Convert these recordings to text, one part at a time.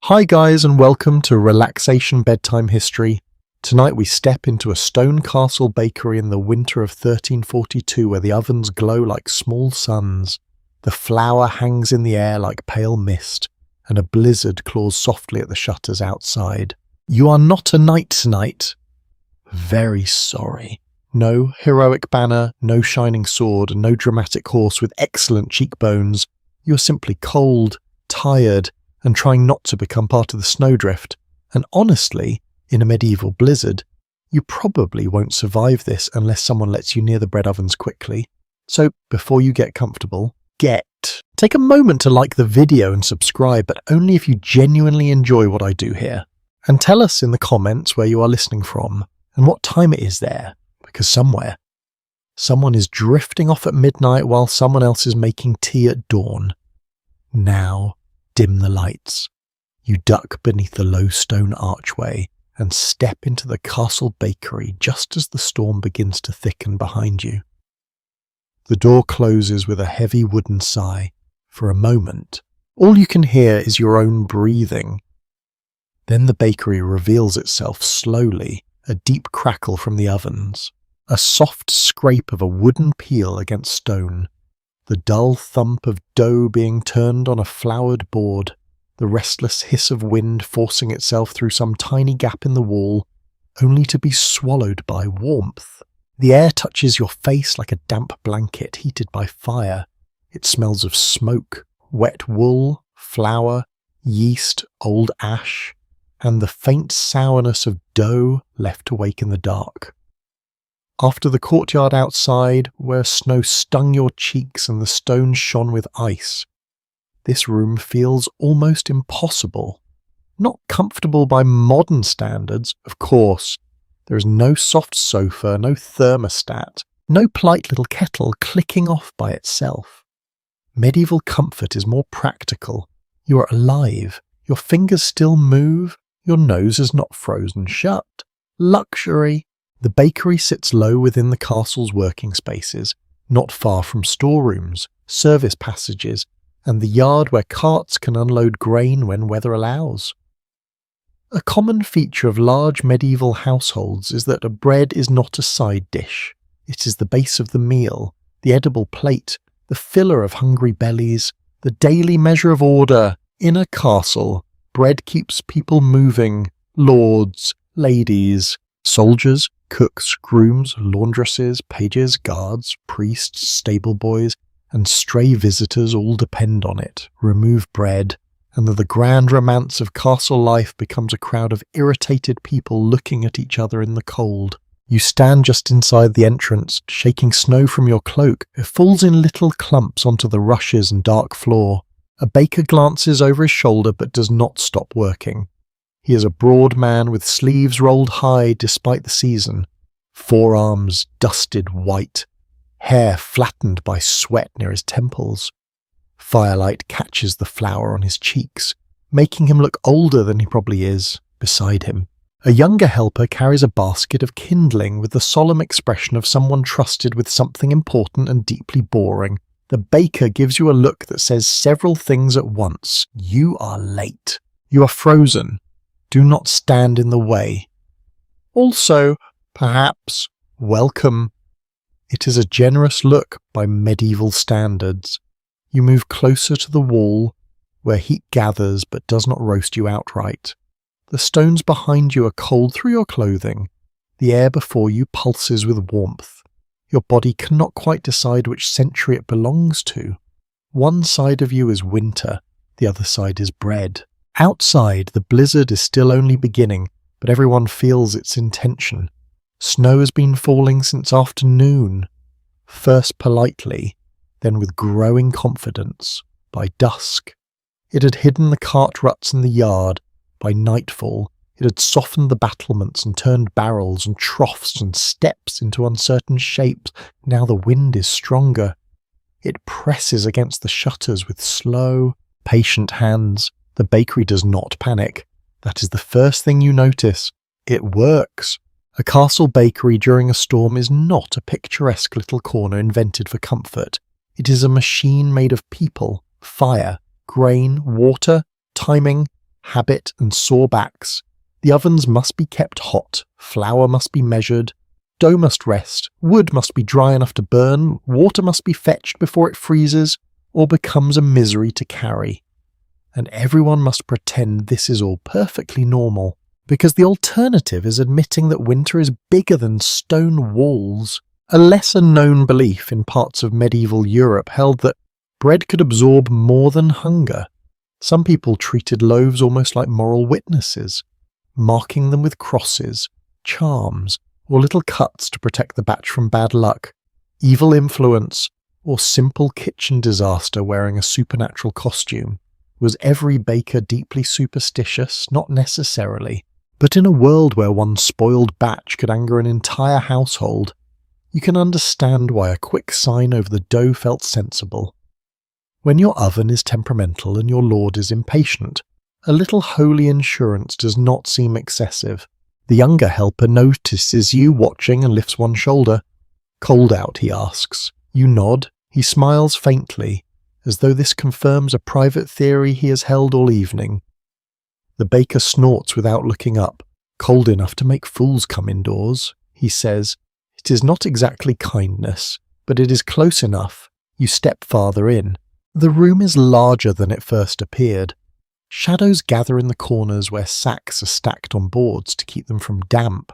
Hi guys, and welcome to Relaxation Bedtime History. Tonight we step into a stone castle bakery in the winter of 1342 where the ovens glow like small suns, the flour hangs in the air like pale mist, and a blizzard claws softly at the shutters outside. You are not a knight tonight. Very sorry. No heroic banner, no shining sword, no dramatic horse with excellent cheekbones. You are simply cold, tired, and trying not to become part of the snowdrift. And honestly, in a medieval blizzard, you probably won't survive this unless someone lets you near the bread ovens quickly. So before you get comfortable, take a moment to like the video and subscribe, but only if you genuinely enjoy what I do here. And tell us in the comments where you are listening from and what time it is there, because somewhere, someone is drifting off at midnight while someone else is making tea at dawn. Now, dim the lights. You duck beneath the low stone archway and step into the castle bakery just as the storm begins to thicken behind you. The door closes with a heavy wooden sigh. For a moment, all you can hear is your own breathing. Then the bakery reveals itself slowly, a deep crackle from the ovens, a soft scrape of a wooden peel against stone, the dull thump of dough being turned on a floured board, the restless hiss of wind forcing itself through some tiny gap in the wall, only to be swallowed by warmth. The air touches your face like a damp blanket heated by fire. It smells of smoke, wet wool, flour, yeast, old ash, and the faint sourness of dough left awake in the dark. After the courtyard outside, where snow stung your cheeks and the stones shone with ice, this room feels almost impossible. Not comfortable by modern standards, of course. There is no soft sofa, no thermostat, no polite little kettle clicking off by itself. Medieval comfort is more practical. You are alive. Your fingers still move. Your nose is not frozen shut. Luxury. The bakery sits low within the castle's working spaces, not far from storerooms, service passages, and the yard where carts can unload grain when weather allows. A common feature of large medieval households is that a bread is not a side dish. It is the base of the meal, the edible plate, the filler of hungry bellies, the daily measure of order. In a castle, bread keeps people moving, lords, ladies, soldiers, cooks, grooms, laundresses, pages, guards, priests, stable boys, and stray visitors all depend on it. Remove bread, and the grand romance of castle life becomes a crowd of irritated people looking at each other in the cold. You stand just inside the entrance, shaking snow from your cloak. It falls in little clumps onto the rushes and dark floor. A baker glances over his shoulder but does not stop working. He is a broad man with sleeves rolled high despite the season, forearms dusted white, hair flattened by sweat near his temples. Firelight catches the flour on his cheeks, making him look older than he probably is. Beside him, a younger helper carries a basket of kindling with the solemn expression of someone trusted with something important and deeply boring. The baker gives you a look that says several things at once. You are late. You are frozen. Do not stand in the way. Also, perhaps, welcome. It is a generous look by medieval standards. You move closer to the wall, where heat gathers but does not roast you outright. The stones behind you are cold through your clothing. The air before you pulses with warmth. Your body cannot quite decide which century it belongs to. One side of you is winter, the other side is bread. Outside, the blizzard is still only beginning, but everyone feels its intention. Snow has been falling since afternoon, first politely, then with growing confidence. By dusk, it had hidden the cart ruts in the yard. By nightfall, it had softened the battlements and turned barrels and troughs and steps into uncertain shapes. Now the wind is stronger. It presses against the shutters with slow, patient hands. The bakery does not panic. That is the first thing you notice. It works. A castle bakery during a storm is not a picturesque little corner invented for comfort. It is a machine made of people, fire, grain, water, timing, habit and sore backs, the ovens must be kept hot, flour must be measured, dough must rest, wood must be dry enough to burn, water must be fetched before it freezes or becomes a misery to carry. And everyone must pretend this is all perfectly normal, because the alternative is admitting that winter is bigger than stone walls. A lesser-known belief in parts of medieval Europe held that bread could absorb more than hunger. Some people treated loaves almost like moral witnesses, marking them with crosses, charms, or little cuts to protect the batch from bad luck, evil influence, or simple kitchen disaster wearing a supernatural costume. Was every baker deeply superstitious? Not necessarily. But in a world where one spoiled batch could anger an entire household, you can understand why a quick sign over the dough felt sensible. When your oven is temperamental and your lord is impatient, a little holy insurance does not seem excessive. The younger helper notices you watching and lifts one shoulder. "Cold out?" he asks. You nod. He smiles faintly, as though this confirms a private theory he has held all evening. The baker snorts without looking up. "Cold enough to make fools come indoors," he says. It is not exactly kindness, but it is close enough. You step farther in. The room is larger than it first appeared. Shadows gather in the corners where sacks are stacked on boards to keep them from damp.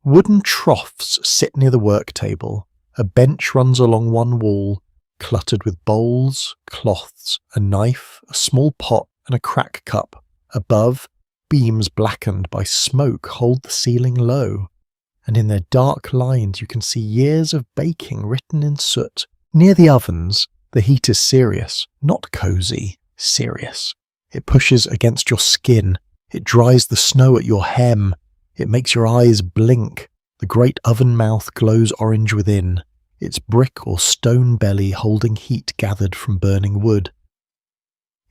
Wooden troughs sit near the work table. A bench runs along one wall, cluttered with bowls, cloths, a knife, a small pot, and a crack cup. Above, beams blackened by smoke hold the ceiling low, and in their dark lines you can see years of baking written in soot. Near the ovens, the heat is serious, not cozy, serious. It pushes against your skin, it dries the snow at your hem, it makes your eyes blink. The great oven mouth glows orange within, its brick or stone belly holding heat gathered from burning wood.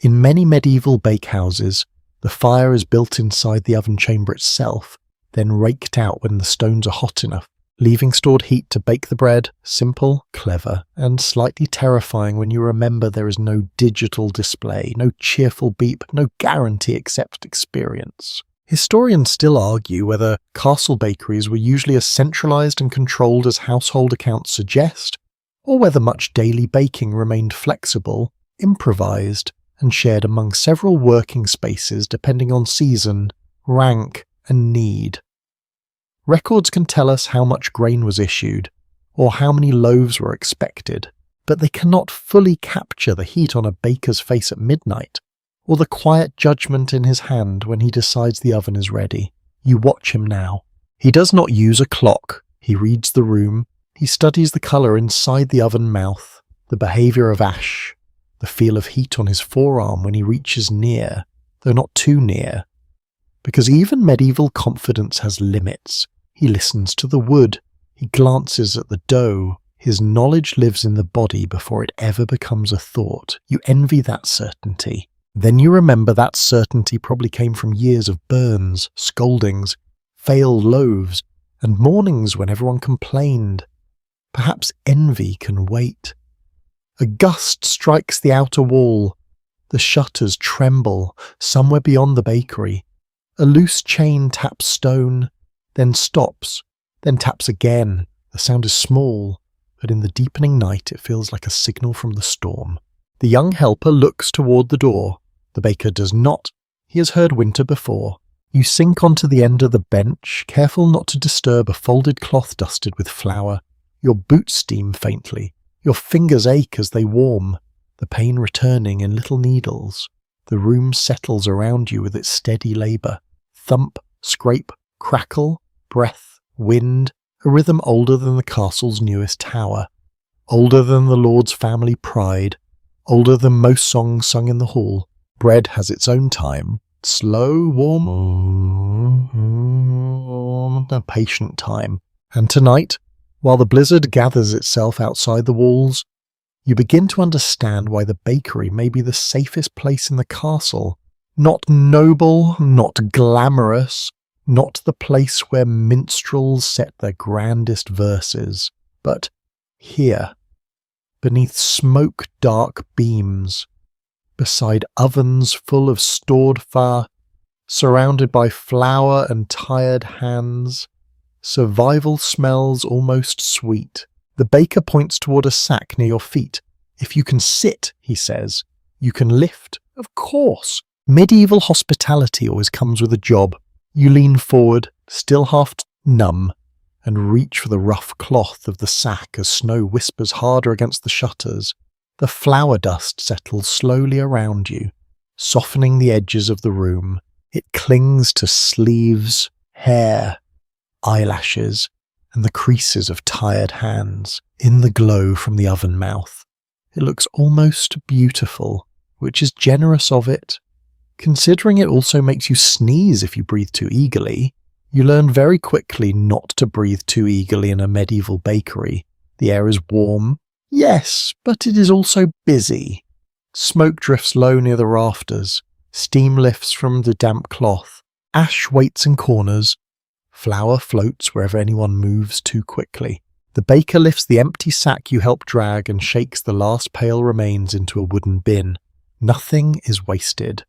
In many medieval bakehouses, the fire is built inside the oven chamber itself, then raked out when the stones are hot enough, leaving stored heat to bake the bread. Simple, clever, and slightly terrifying when you remember there is no digital display, no cheerful beep, no guarantee except experience. Historians still argue whether castle bakeries were usually as centralized and controlled as household accounts suggest, or whether much daily baking remained flexible, improvised, and shared among several working spaces depending on season, rank, and need. Records can tell us how much grain was issued, or how many loaves were expected, but they cannot fully capture the heat on a baker's face at midnight, or the quiet judgment in his hand when he decides the oven is ready. You watch him now. He does not use a clock. He reads the room. He studies the colour inside the oven mouth, the behaviour of ash, the feel of heat on his forearm when he reaches near, though not too near. Because even medieval confidence has limits. He listens to the wood. He glances at the dough. His knowledge lives in the body before it ever becomes a thought. You envy that certainty. Then you remember that certainty probably came from years of burns, scoldings, failed loaves, and mornings when everyone complained. Perhaps envy can wait. A gust strikes the outer wall. The shutters tremble, somewhere beyond the bakery. A loose chain taps stone, then stops, then taps again. The sound is small, but in the deepening night it feels like a signal from the storm. The young helper looks toward the door. The baker does not. He has heard winter before. You sink onto the end of the bench, careful not to disturb a folded cloth dusted with flour. Your boots steam faintly. Your fingers ache as they warm, the pain returning in little needles. The room settles around you with its steady labour. Thump, scrape, crackle, breath, wind, a rhythm older than the castle's newest tower, older than the lord's family pride, older than most songs sung in the hall. Bread has its own time, slow, warm, a patient time. And tonight, while the blizzard gathers itself outside the walls, you begin to understand why the bakery may be the safest place in the castle. Not noble, not glamorous, not the place where minstrels set their grandest verses, but here, beneath smoke-dark beams, beside ovens full of stored fire, surrounded by flour and tired hands. Survival smells almost sweet. The baker points toward a sack near your feet. If you can sit, he says. You can lift. Of course. Medieval hospitality always comes with a job. You lean forward, still half numb, and reach for the rough cloth of the sack as snow whispers harder against the shutters. The flour dust settles slowly around you, softening the edges of the room. It clings to sleeves, hair, eyelashes, and the creases of tired hands in the glow from the oven mouth. It looks almost beautiful, which is generous of it. Considering it also makes you sneeze if you breathe too eagerly, you learn very quickly not to breathe too eagerly in a medieval bakery. The air is warm, yes, but it is also busy. Smoke drifts low near the rafters. Steam lifts from the damp cloth. Ash waits in corners. Flour floats wherever anyone moves too quickly. The baker lifts the empty sack you help drag and shakes the last pale remains into a wooden bin. Nothing is wasted.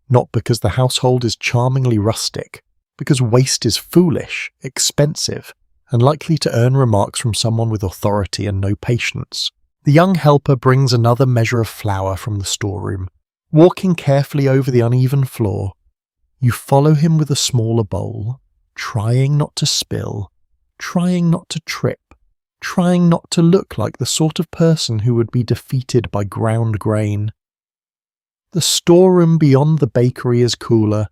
Not because the household is charmingly rustic, because waste is foolish, expensive, and likely to earn remarks from someone with authority and no patience. The young helper brings another measure of flour from the storeroom. Walking carefully over the uneven floor, you follow him with a smaller bowl, trying not to spill, trying not to trip, trying not to look like the sort of person who would be defeated by ground grain. The storeroom beyond the bakery is cooler,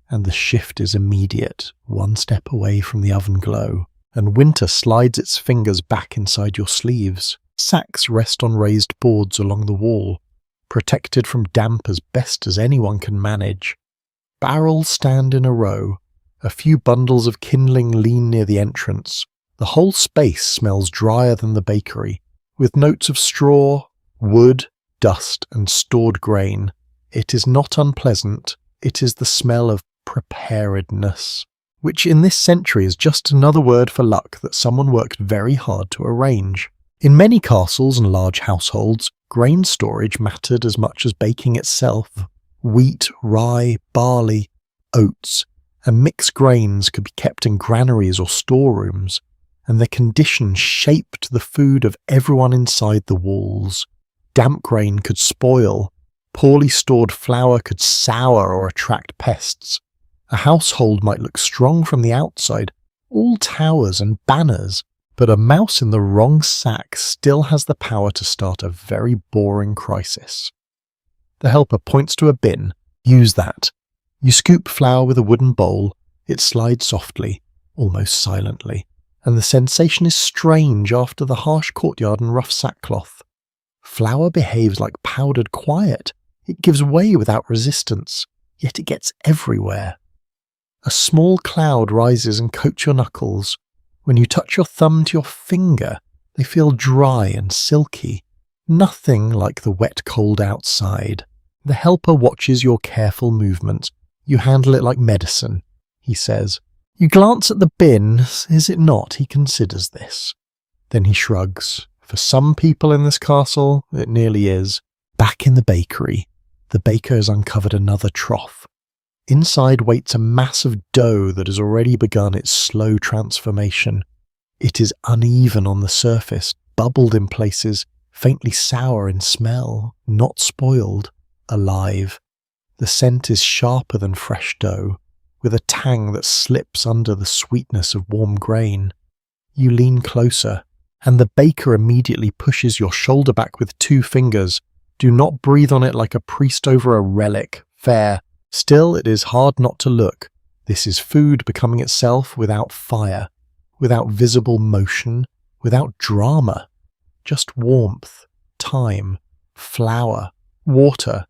and the shift is immediate, one step away from the oven glow, and winter slides its fingers back inside your sleeves. Sacks rest on raised boards along the wall, protected from damp as best as anyone can manage. Barrels stand in a row. A few bundles of kindling lean near the entrance. The whole space smells drier than the bakery, with notes of straw, wood, dust, and stored grain. It is not unpleasant. It is the smell of preparedness, which in this century is just another word for luck that someone worked very hard to arrange. In many castles and large households, grain storage mattered as much as baking itself. Wheat, rye, barley, oats, and mixed grains could be kept in granaries or storerooms, and their condition shaped the food of everyone inside the walls. Damp grain could spoil. Poorly stored flour could sour or attract pests. A household might look strong from the outside, all towers and banners, but a mouse in the wrong sack still has the power to start a very boring crisis. The helper points to a bin. Use that. You scoop flour with a wooden bowl. It slides softly, almost silently, and the sensation is strange after the harsh courtyard and rough sackcloth. Flour behaves like powdered quiet. It gives way without resistance, yet it gets everywhere. A small cloud rises and coats your knuckles. When you touch your thumb to your finger, they feel dry and silky. Nothing like the wet cold outside. The helper watches your careful movement. You handle it like medicine, he says. You glance at the bin. Is it not? He considers this. Then he shrugs. For some people in this castle, it nearly is. Back in the bakery, the baker has uncovered another trough. Inside waits a mass of dough that has already begun its slow transformation. It is uneven on the surface, bubbled in places, faintly sour in smell, not spoiled, alive. The scent is sharper than fresh dough, with a tang that slips under the sweetness of warm grain. You lean closer, and the baker immediately pushes your shoulder back with 2 fingers. Do not breathe on it like a priest over a relic. Fair. Still, it is hard not to look. This is food becoming itself without fire, without visible motion, without drama. Just warmth, time, flour, water,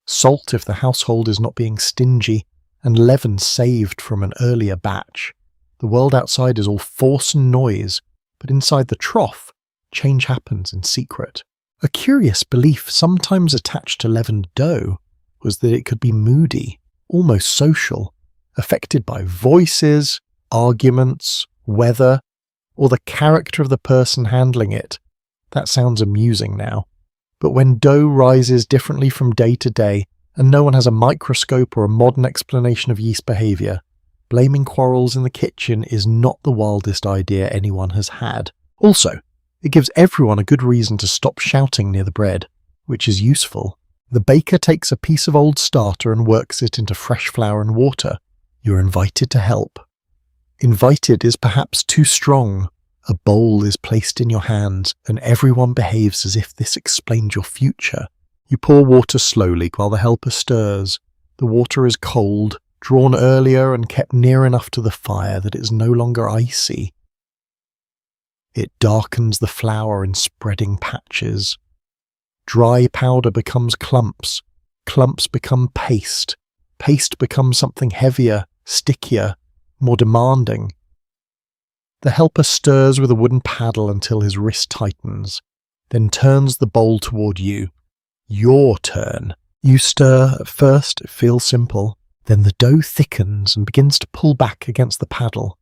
salt if the household is not being stingy, and leaven saved from an earlier batch. The world outside is all force and noise, but inside the trough, change happens in secret. A curious belief sometimes attached to leavened dough was that it could be moody, almost social, affected by voices, arguments, weather, or the character of the person handling it. That sounds amusing now. But when dough rises differently from day to day, and no one has a microscope or a modern explanation of yeast behaviour, blaming quarrels in the kitchen is not the wildest idea anyone has had. Also, it gives everyone a good reason to stop shouting near the bread, which is useful. The baker takes a piece of old starter and works it into fresh flour and water. You're invited to help. Invited is perhaps too strong. A bowl is placed in your hands, and everyone behaves as if this explained your future. You pour water slowly while the helper stirs. The water is cold, drawn earlier and kept near enough to the fire that it is no longer icy. It darkens the flour in spreading patches. Dry powder becomes clumps. Clumps become paste. Paste becomes something heavier, stickier, more demanding. The helper stirs with a wooden paddle until his wrist tightens, then turns the bowl toward you. Your turn. You stir. At first, it feels simple. Then the dough thickens and begins to pull back against the paddle.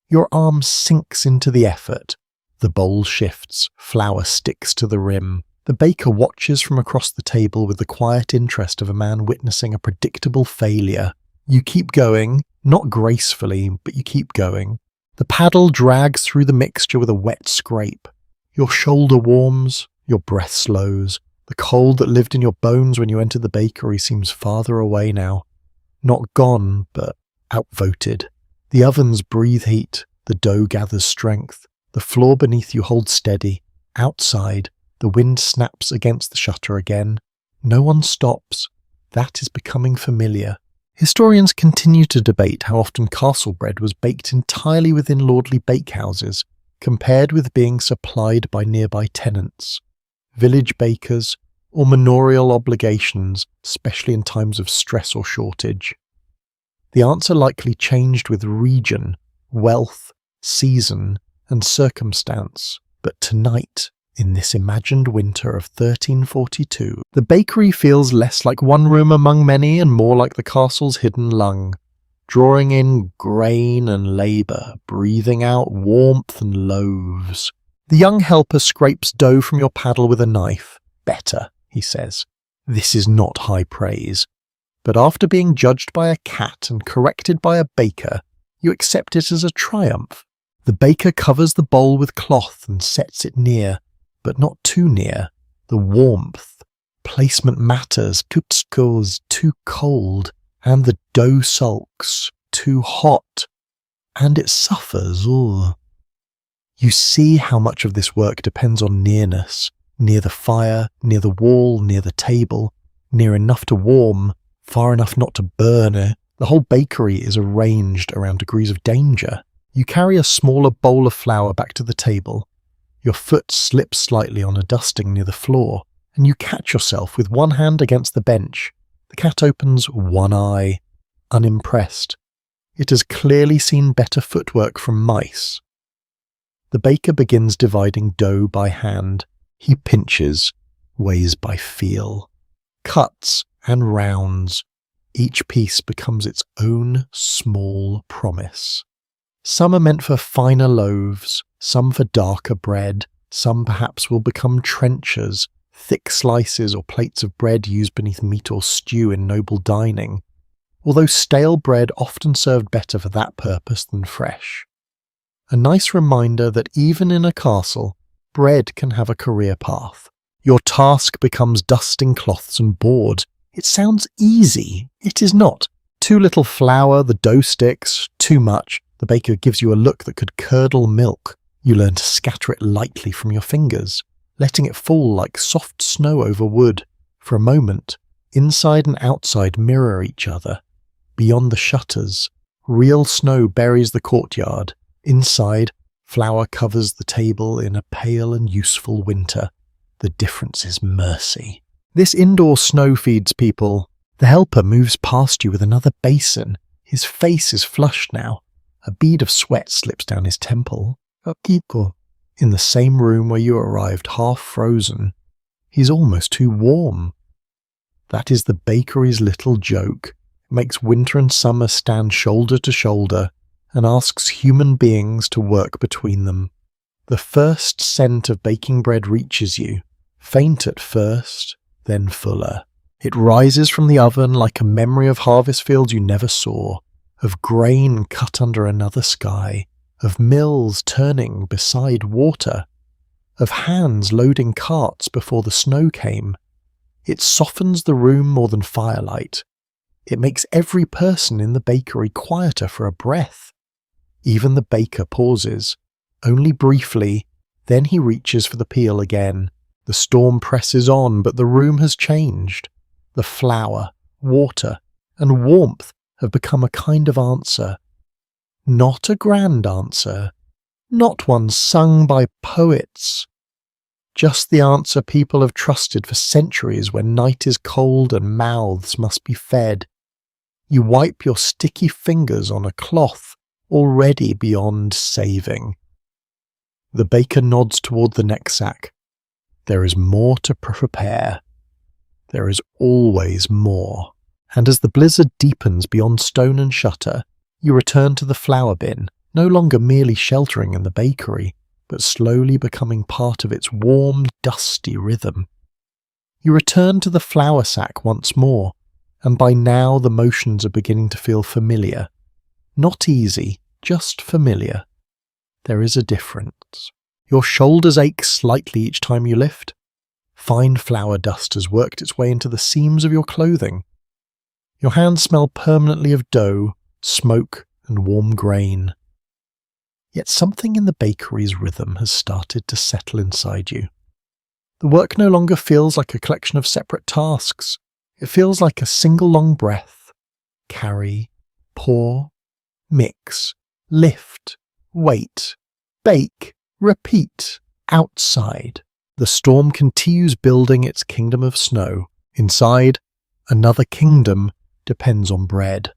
Your arm sinks into the effort. The bowl shifts. Flour sticks to the rim. The baker watches from across the table with the quiet interest of a man witnessing a predictable failure. You keep going, not gracefully, but you keep going. The paddle drags through the mixture with a wet scrape. Your shoulder warms, your breath slows. The cold that lived in your bones when you entered the bakery seems farther away now. Not gone, but outvoted. The ovens breathe heat. The dough gathers strength. The floor beneath you holds steady. Outside, the wind snaps against the shutter again. No one stops. That is becoming familiar. Historians continue to debate how often castle bread was baked entirely within lordly bakehouses, compared with being supplied by nearby tenants, village bakers, or manorial obligations, especially in times of stress or shortage. The answer likely changed with region, wealth, season, and circumstance, but tonight, in this imagined winter of 1342, the bakery feels less like one room among many and more like the castle's hidden lung, drawing in grain and labour, breathing out warmth and loaves. The young helper scrapes dough from your paddle with a knife. Better, he says. This is not high praise. But after being judged by a cat and corrected by a baker, you accept it as a triumph. The baker covers the bowl with cloth and sets it near, but not too near. The warmth. Placement matters. Tutsko's too cold, and the dough sulks, too hot, and it suffers. Ooh. You see how much of this work depends on nearness. Near the fire, near the wall, near the table, near enough to warm, far enough not to burn. The whole bakery is arranged around degrees of danger. You carry a smaller bowl of flour back to the table. Your foot slips slightly on a dusting near the floor, and you catch yourself with one hand against the bench. The cat opens one eye, unimpressed. It has clearly seen better footwork from mice. The baker begins dividing dough by hand. He pinches, weighs by feel, cuts and rounds. Each piece becomes its own small promise. Some are meant for finer loaves, some for darker bread, some perhaps will become trenchers, thick slices or plates of bread used beneath meat or stew in noble dining, although stale bread often served better for that purpose than fresh. A nice reminder that even in a castle, bread can have a career path. Your task becomes dusting cloths and board. It sounds easy. It is not. Too little flour, the dough sticks. Too much, the baker gives you a look that could curdle milk. You learn to scatter it lightly from your fingers, letting it fall like soft snow over wood. For a moment, inside and outside mirror each other. Beyond the shutters, real snow buries the courtyard. Inside, flour covers the table in a pale and useful winter. The difference is mercy. This indoor snow feeds people. The helper moves past you with another basin. His face is flushed now. A bead of sweat slips down his temple. In the same room where you arrived, half frozen. He's almost too warm. That is the bakery's little joke. It makes winter and summer stand shoulder to shoulder and asks human beings to work between them. The first scent of baking bread reaches you, faint at first, then fuller. It rises from the oven like a memory of harvest fields you never saw, of grain cut under another sky, of mills turning beside water, of hands loading carts before the snow came. It softens the room more than firelight. It makes every person in the bakery quieter for a breath. Even the baker pauses, only briefly, then he reaches for the peel again. The storm presses on, but the room has changed. The flour, water, and warmth have become a kind of answer. Not a grand answer, not one sung by poets. Just the answer people have trusted for centuries when night is cold and mouths must be fed. You wipe your sticky fingers on a cloth already beyond saving. The baker nods toward the knapsack. There is more to prepare. There is always more. And as the blizzard deepens beyond stone and shutter, you return to the flour bin, no longer merely sheltering in the bakery, but slowly becoming part of its warm, dusty rhythm. You return to the flour sack once more, and by now the motions are beginning to feel familiar. Not easy, just familiar. There is a difference. Your shoulders ache slightly each time you lift. Fine flour dust has worked its way into the seams of your clothing. Your hands smell permanently of dough, smoke, and warm grain. Yet something in the bakery's rhythm has started to settle inside you. The work no longer feels like a collection of separate tasks. It feels like a single long breath. Carry, pour, mix, lift, wait, bake, repeat, outside. The storm continues building its kingdom of snow. Inside, another kingdom depends on bread.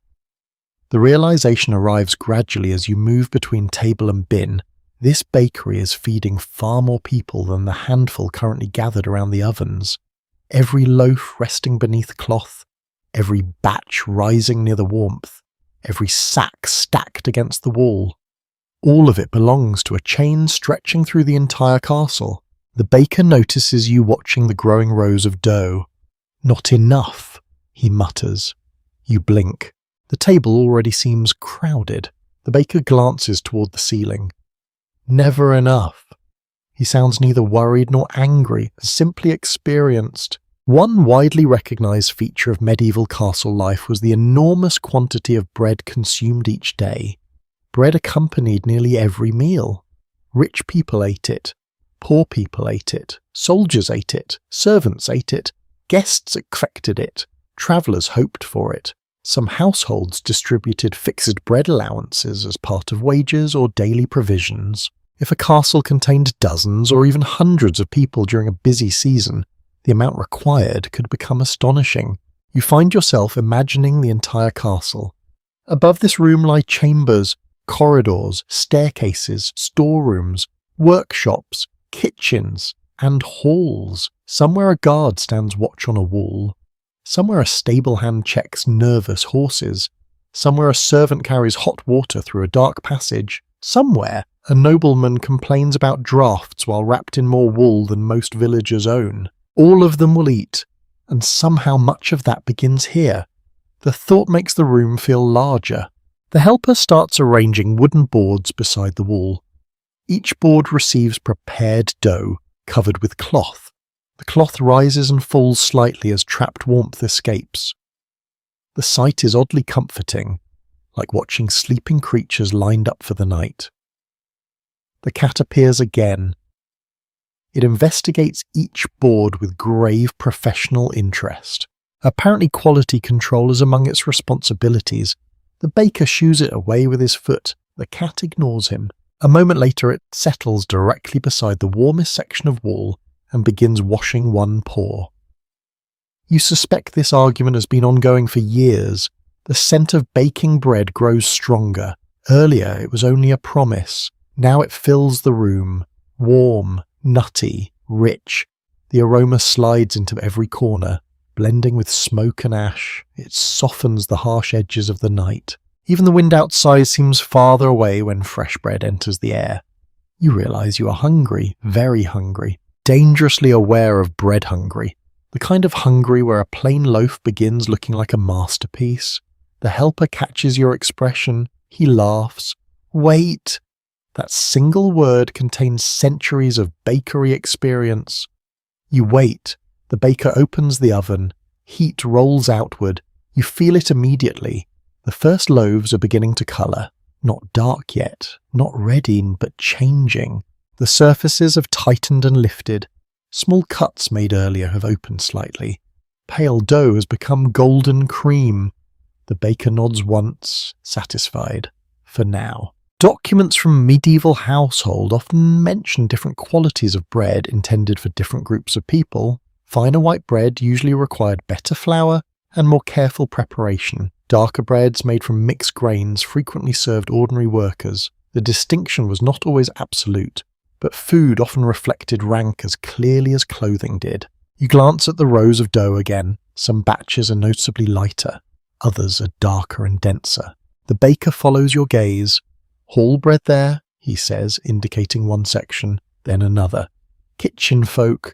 The realization arrives gradually as you move between table and bin. This bakery is feeding far more people than the handful currently gathered around the ovens. Every loaf resting beneath cloth, every batch rising near the warmth, every sack stacked against the wall. All of it belongs to a chain stretching through the entire castle. The baker notices you watching the growing rows of dough. Not enough, he mutters. You blink. The table already seems crowded. The baker glances toward the ceiling. Never enough. He sounds neither worried nor angry, simply experienced. One widely recognized feature of medieval castle life was the enormous quantity of bread consumed each day. Bread accompanied nearly every meal. Rich people ate it. Poor people ate it. Soldiers ate it. Servants ate it. Guests expected it. Travellers hoped for it. Some households distributed fixed bread allowances as part of wages or daily provisions. If a castle contained dozens or even hundreds of people during a busy season, the amount required could become astonishing. You find yourself imagining the entire castle. Above this room lie chambers, corridors, staircases, storerooms, workshops, kitchens, and halls. Somewhere a guard stands watch on a wall. Somewhere a stable hand checks nervous horses. Somewhere a servant carries hot water through a dark passage. Somewhere a nobleman complains about draughts while wrapped in more wool than most villagers own. All of them will eat, and somehow much of that begins here. The thought makes the room feel larger. The helper starts arranging wooden boards beside the wall. Each board receives prepared dough, covered with cloth. The cloth rises and falls slightly as trapped warmth escapes. The sight is oddly comforting, like watching sleeping creatures lined up for the night. The cat appears again. It investigates each board with grave professional interest. Apparently quality control is among its responsibilities. The baker shoos it away with his foot. The cat ignores him. A moment later it settles directly beside the warmest section of wall and begins washing one paw. You suspect this argument has been ongoing for years. The scent of baking bread grows stronger. Earlier it was only a promise. Now it fills the room. Warm, nutty, rich. The aroma slides into every corner, blending with smoke and ash. It softens the harsh edges of the night. Even the wind outside seems farther away when fresh bread enters the air. You realize you are hungry, very hungry. Dangerously aware of bread hungry. The kind of hungry where a plain loaf begins looking like a masterpiece. The helper catches your expression. He laughs. Wait! That single word contains centuries of bakery experience. You wait. The baker opens the oven. Heat rolls outward. You feel it immediately. The first loaves are beginning to colour. Not dark yet, not ready, but changing. The surfaces have tightened and lifted. Small cuts made earlier have opened slightly. Pale dough has become golden cream. The baker nods once, satisfied. For now. Documents from medieval household often mention different qualities of bread intended for different groups of people. Finer white bread usually required better flour and more careful preparation. Darker breads made from mixed grains frequently served ordinary workers. The distinction was not always absolute, but food often reflected rank as clearly as clothing did. You glance at the rows of dough again. Some batches are noticeably lighter, others are darker and denser. The baker follows your gaze. Hall bread there, he says, indicating one section, then another. Kitchen folk.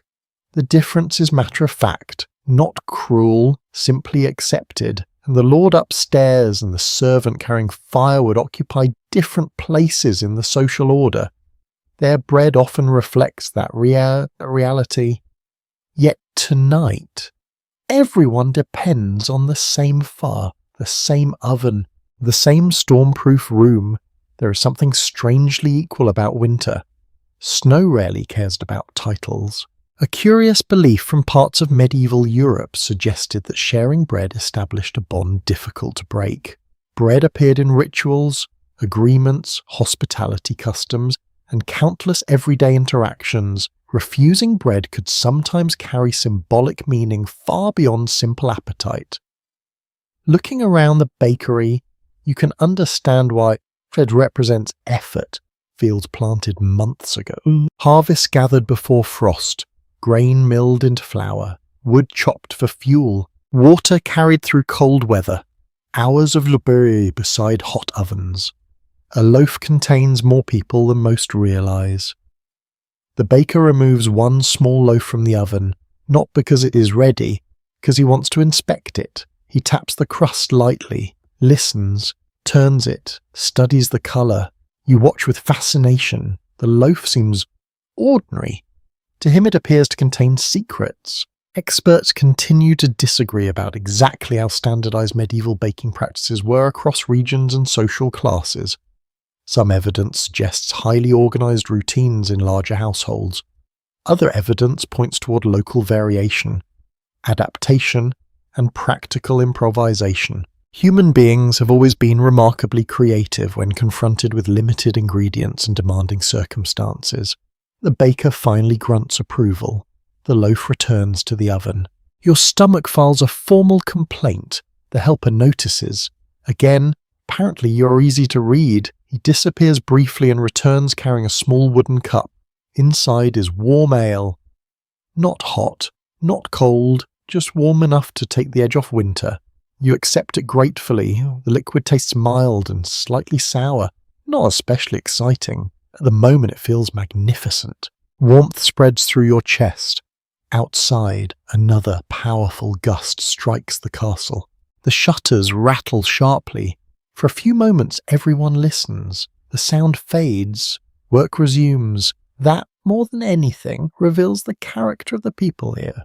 The difference is matter of fact, not cruel, simply accepted. And the lord upstairs and the servant carrying firewood occupy different places in the social order. Their bread often reflects that reality. Yet tonight, everyone depends on the same fire, the same oven, the same storm-proof room. There is something strangely equal about winter. Snow rarely cares about titles. A curious belief from parts of medieval Europe suggested that sharing bread established a bond difficult to break. Bread appeared in rituals, agreements, hospitality customs, and countless everyday interactions. Refusing bread could sometimes carry symbolic meaning far beyond simple appetite. Looking around the bakery, you can understand why bread represents effort. Fields planted months ago. Harvest gathered before frost. Grain milled into flour. Wood chopped for fuel. Water carried through cold weather. Hours of labor beside hot ovens. A loaf contains more people than most realize. The baker removes one small loaf from the oven, not because it is ready, because he wants to inspect it. He taps the crust lightly, listens, turns it, studies the colour. You watch with fascination. The loaf seems ordinary. To him it appears to contain secrets. Experts continue to disagree about exactly how standardized medieval baking practices were across regions and social classes. Some evidence suggests highly organized routines in larger households. Other evidence points toward local variation, adaptation, and practical improvisation. Human beings have always been remarkably creative when confronted with limited ingredients and demanding circumstances. The baker finally grunts approval. The loaf returns to the oven. Your stomach files a formal complaint. The helper notices. Again, apparently you're easy to read. He disappears briefly and returns carrying a small wooden cup. Inside is warm ale. Not hot, not cold, just warm enough to take the edge off winter. You accept it gratefully. The liquid tastes mild and slightly sour, not especially exciting. At the moment it feels magnificent. Warmth spreads through your chest. Outside, another powerful gust strikes the castle. The shutters rattle sharply. For a few moments everyone listens. The sound fades. Work resumes. That, more than anything, reveals the character of the people here.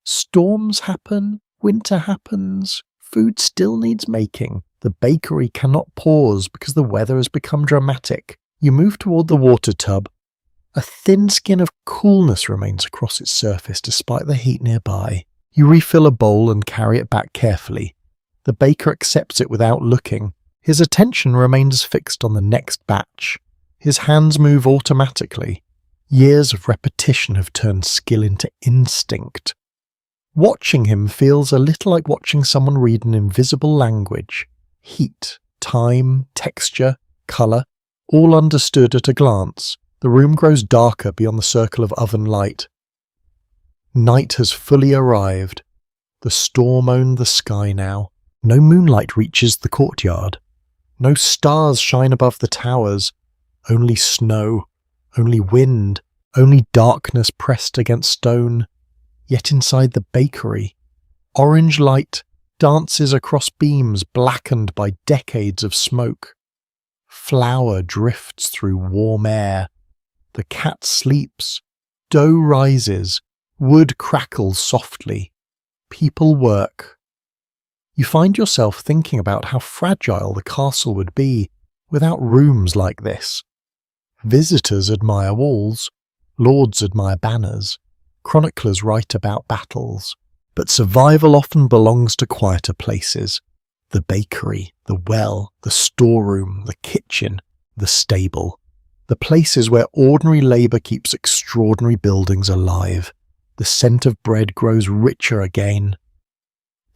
Storms happen. Winter happens. Food still needs making. The bakery cannot pause because the weather has become dramatic. You move toward the water tub. A thin skin of coolness remains across its surface despite the heat nearby. You refill a bowl and carry it back carefully. The baker accepts it without looking. His attention remains fixed on the next batch. His hands move automatically. Years of repetition have turned skill into instinct. Watching him feels a little like watching someone read an invisible language. Heat, time, texture, colour, all understood at a glance. The room grows darker beyond the circle of oven light. Night has fully arrived. The storm owned the sky now. No moonlight reaches the courtyard. No stars shine above the towers. Only snow, only wind, only darkness pressed against stone. Yet inside the bakery, orange light dances across beams blackened by decades of smoke. Flour drifts through warm air. The cat sleeps. Dough rises. Wood crackles softly. People work. You find yourself thinking about how fragile the castle would be without rooms like this. Visitors admire walls. Lords admire banners. Chroniclers write about battles. But survival often belongs to quieter places. The bakery, the well, the storeroom, the kitchen, the stable. The places where ordinary labour keeps extraordinary buildings alive. The scent of bread grows richer again.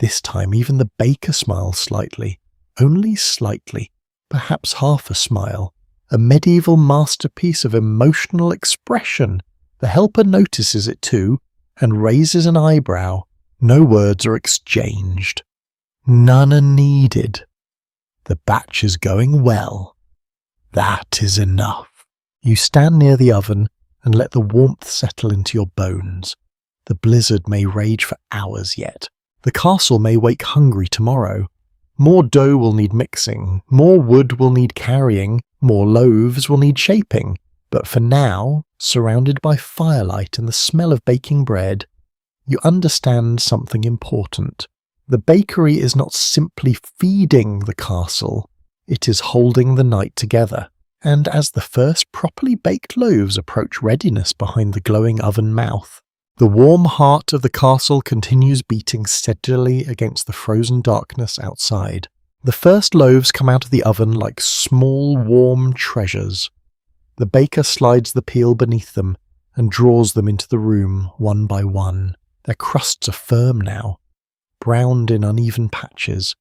This time even the baker smiles slightly, only slightly, perhaps half a smile. A medieval masterpiece of emotional expression. The helper notices it too, and raises an eyebrow. No words are exchanged. None are needed. The batch is going well. That is enough. You stand near the oven and let the warmth settle into your bones. The blizzard may rage for hours yet. The castle may wake hungry tomorrow. More dough will need mixing, more wood will need carrying, more loaves will need shaping. But for now, surrounded by firelight and the smell of baking bread, you understand something important. The bakery is not simply feeding the castle, it is holding the night together. And as the first properly baked loaves approach readiness behind the glowing oven mouth, the warm heart of the castle continues beating steadily against the frozen darkness outside. The first loaves come out of the oven like small, warm treasures. The baker slides the peel beneath them and draws them into the room one by one. Their crusts are firm now, browned in uneven patches,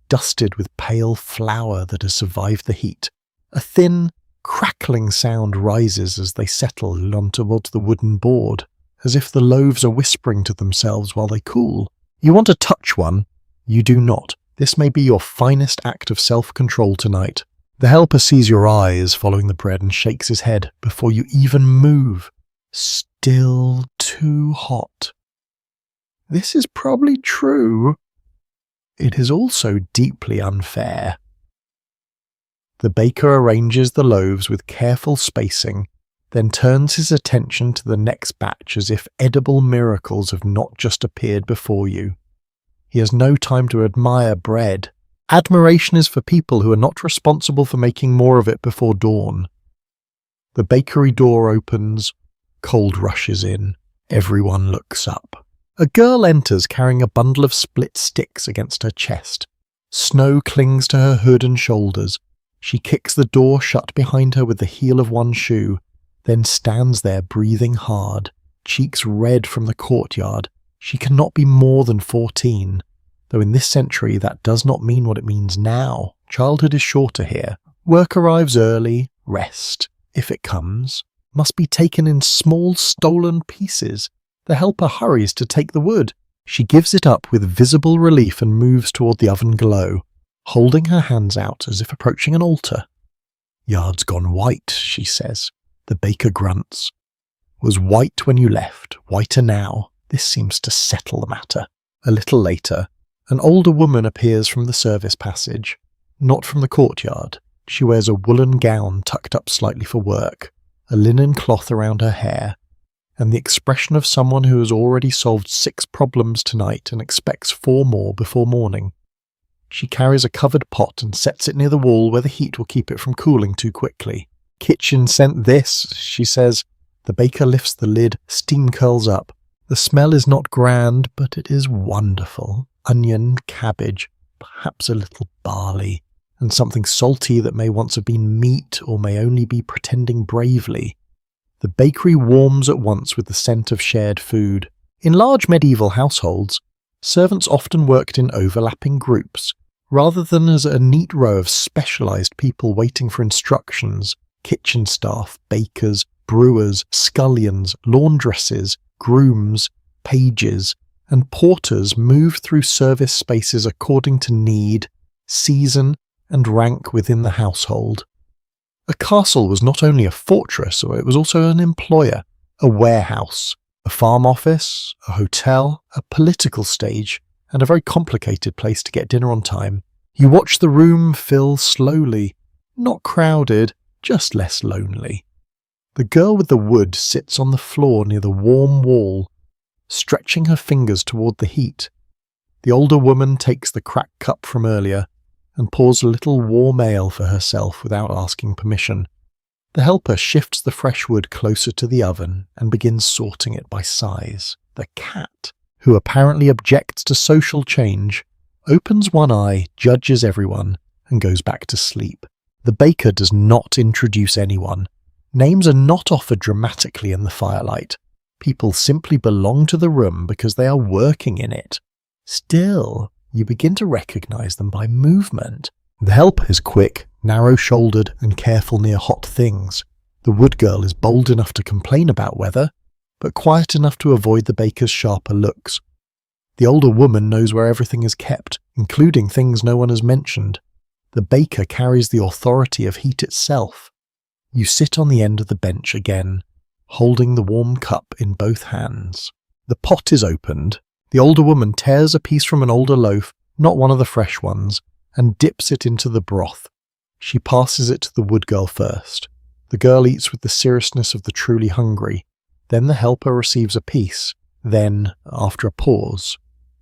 dusted with pale flour that has survived the heat. A thin, crackling sound rises as they settle onto the wooden board, as if the loaves are whispering to themselves while they cool. You want to touch one? You do not. This may be your finest act of self-control tonight. The helper sees your eyes following the bread and shakes his head before you even move. Still too hot. This is probably true. It is also deeply unfair. The baker arranges the loaves with careful spacing, then turns his attention to the next batch as if edible miracles have not just appeared before you. He has no time to admire bread. Admiration is for people who are not responsible for making more of it before dawn. The bakery door opens. Cold rushes in. Everyone looks up. A girl enters carrying a bundle of split sticks against her chest. Snow clings to her hood and shoulders. She kicks the door shut behind her with the heel of one shoe, then stands there breathing hard, cheeks red from the courtyard. She cannot be more than 14, though in this century that does not mean what it means now. Childhood is shorter here. Work arrives early, rest, if it comes, must be taken in small stolen pieces. The helper hurries to take the wood. She gives it up with visible relief and moves toward the oven glow, holding her hands out as if approaching an altar. "Yard's gone white," she says. The baker grunts. "Was white when you left, whiter now. This seems to settle the matter." A little later, an older woman appears from the service passage, not from the courtyard. She wears a woolen gown tucked up slightly for work, a linen cloth around her hair, and the expression of someone who has already solved 6 problems tonight and expects 4 more before morning. She carries a covered pot and sets it near the wall where the heat will keep it from cooling too quickly. "Kitchen sent this," she says. The baker lifts the lid, steam curls up. The smell is not grand, but it is wonderful. Onion, cabbage, perhaps a little barley, and something salty that may once have been meat or may only be pretending bravely. The bakery warms at once with the scent of shared food. In large medieval households, servants often worked in overlapping groups, rather than as a neat row of specialised people waiting for instructions. Kitchen staff, bakers, brewers, scullions, laundresses, grooms, pages, and porters moved through service spaces according to need, season, and rank within the household. A castle was not only a fortress, it was also an employer, a warehouse, A farm office, a hotel, a political stage, and a very complicated place to get dinner on time. You watch the room fill slowly, not crowded, just less lonely. The girl with the wood sits on the floor near the warm wall, stretching her fingers toward the heat. The older woman takes the cracked cup from earlier and pours a little warm ale for herself without asking permission. The helper shifts the fresh wood closer to the oven and begins sorting it by size. The cat, who apparently objects to social change, opens one eye, judges everyone, and goes back to sleep. The baker does not introduce anyone. Names are not offered dramatically in the firelight. People simply belong to the room because they are working in it. Still, you begin to recognize them by movement. The helper is quick, narrow-shouldered, and careful near hot things. The wood girl is bold enough to complain about weather, but quiet enough to avoid the baker's sharper looks. The older woman knows where everything is kept, including things no one has mentioned. The baker carries the authority of heat itself. You sit on the end of the bench again, holding the warm cup in both hands. The pot is opened. The older woman tears a piece from an older loaf, not one of the fresh ones, and dips it into the broth. She passes it to the wood girl first. The girl eats with the seriousness of the truly hungry. Then the helper receives a piece. Then, after a pause,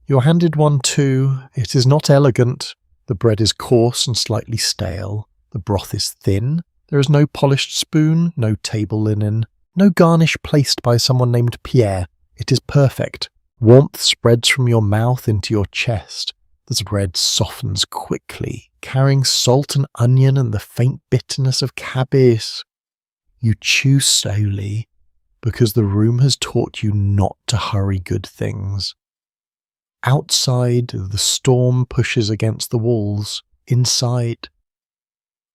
you're handed one too. It is not elegant. The bread is coarse and slightly stale. The broth is thin. There is no polished spoon, no table linen, no garnish placed by someone named Pierre. It is perfect. Warmth spreads from your mouth into your chest. The bread softens quickly, carrying salt and onion and the faint bitterness of cabbage. You chew slowly, because the room has taught you not to hurry good things. Outside, the storm pushes against the walls. Inside,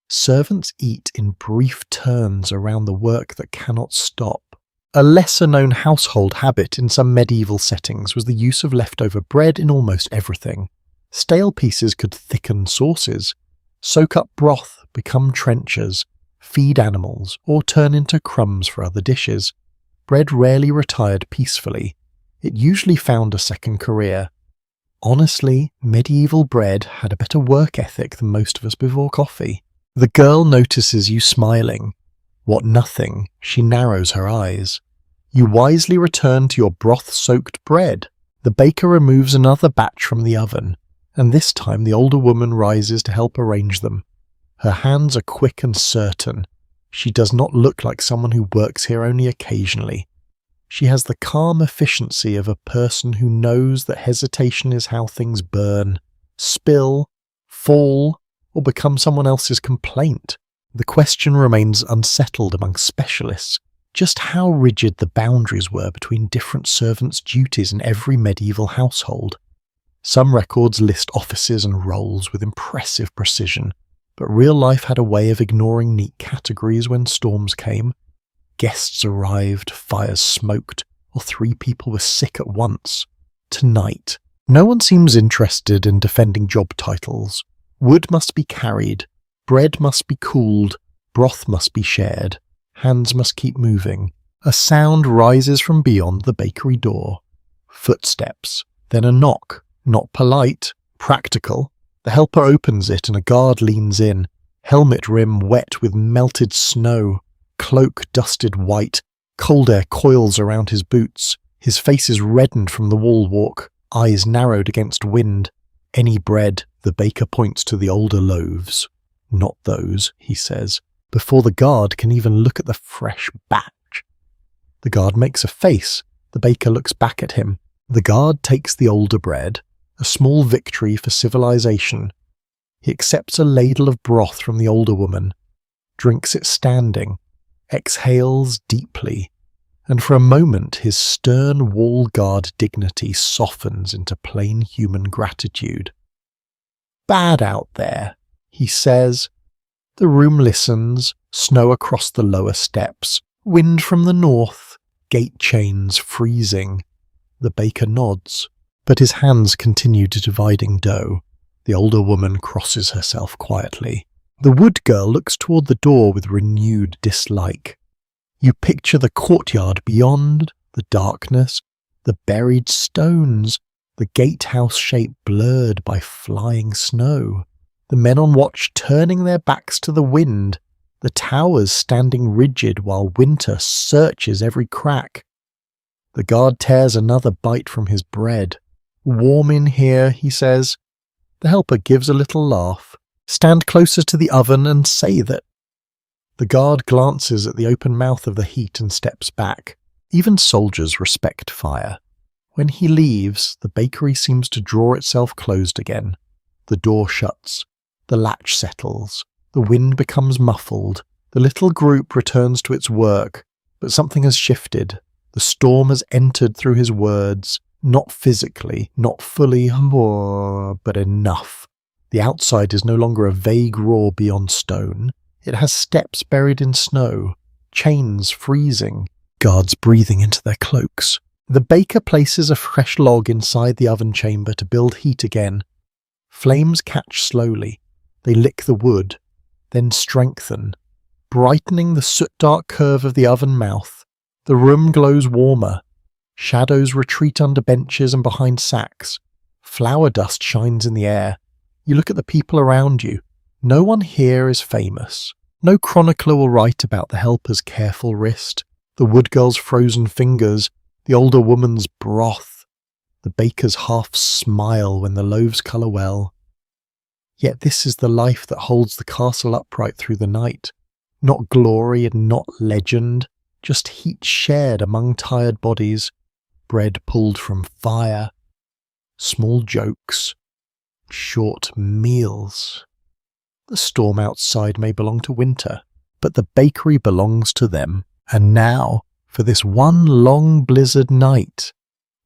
servants eat in brief turns around the work that cannot stop. A lesser-known household habit in some medieval settings was the use of leftover bread in almost everything. Stale pieces could thicken sauces, soak up broth, become trenchers, feed animals, or turn into crumbs for other dishes. Bread rarely retired peacefully. It usually found a second career. Honestly, medieval bread had a better work ethic than most of us before coffee. The girl notices you smiling. What nothing, she narrows her eyes. You wisely return to your broth-soaked bread. The baker removes another batch from the oven, and this time the older woman rises to help arrange them. Her hands are quick and certain. She does not look like someone who works here only occasionally. She has the calm efficiency of a person who knows that hesitation is how things burn, spill, fall, or become someone else's complaint. The question remains unsettled among specialists, just how rigid the boundaries were between different servants' duties in every medieval household. Some records list offices and roles with impressive precision, but real life had a way of ignoring neat categories when storms came. Guests arrived, fires smoked, or 3 people were sick at once. Tonight, no one seems interested in defending job titles. Wood must be carried, bread must be cooled, broth must be shared, hands must keep moving. A sound rises from beyond the bakery door. Footsteps, then a knock, not polite, practical. The helper opens it and a guard leans in, helmet rim wet with melted snow, cloak dusted white, cold air coils around his boots. His face is reddened from the wall walk, eyes narrowed against wind. Any bread, the baker points to the older loaves. Not those, he says, before the guard can even look at the fresh batch. The guard makes a face. The baker looks back at him. The guard takes the older bread, a small victory for civilization. He accepts a ladle of broth from the older woman, drinks it standing, exhales deeply, and for a moment his stern wall guard dignity softens into plain human gratitude. "Bad out there," he says. The room listens, snow across the lower steps, wind from the north, gate chains freezing. The baker nods, but his hands continue dividing dough. The older woman crosses herself quietly. The wood girl looks toward the door with renewed dislike. You picture the courtyard beyond, the the darkness, the buried stones, the gatehouse shape blurred by flying snow, the men on watch turning their backs to the wind, the towers standing rigid while winter searches every crack. The guard tears another bite from his bread. "Warm in here," he says. The helper gives a little laugh. "Stand closer to the oven and say that." The guard glances at the open mouth of the heat and steps back. Even soldiers respect fire. When he leaves, the bakery seems to draw itself closed again. The door shuts. The latch settles. The wind becomes muffled. The little group returns to its work, but something has shifted. The storm has entered through his words, not physically, not fully, but enough. The outside is no longer a vague roar beyond stone. It has steps buried in snow, chains freezing, guards breathing into their cloaks. The baker places a fresh log inside the oven chamber to build heat again. Flames catch slowly. They lick the wood, then strengthen, brightening the soot-dark curve of the oven mouth. The room glows warmer. Shadows retreat under benches and behind sacks. Flour dust shines in the air. You look at the people around you. No one here is famous. No chronicler will write about the helper's careful wrist, the wood girl's frozen fingers, the older woman's broth, the baker's half smile when the loaves colour well. Yet this is the life that holds the castle upright through the night. Not glory and not legend, just heat shared among tired bodies, bread pulled from fire, small jokes, short meals. The storm outside may belong to winter, but the bakery belongs to them. And now, for this one long blizzard night,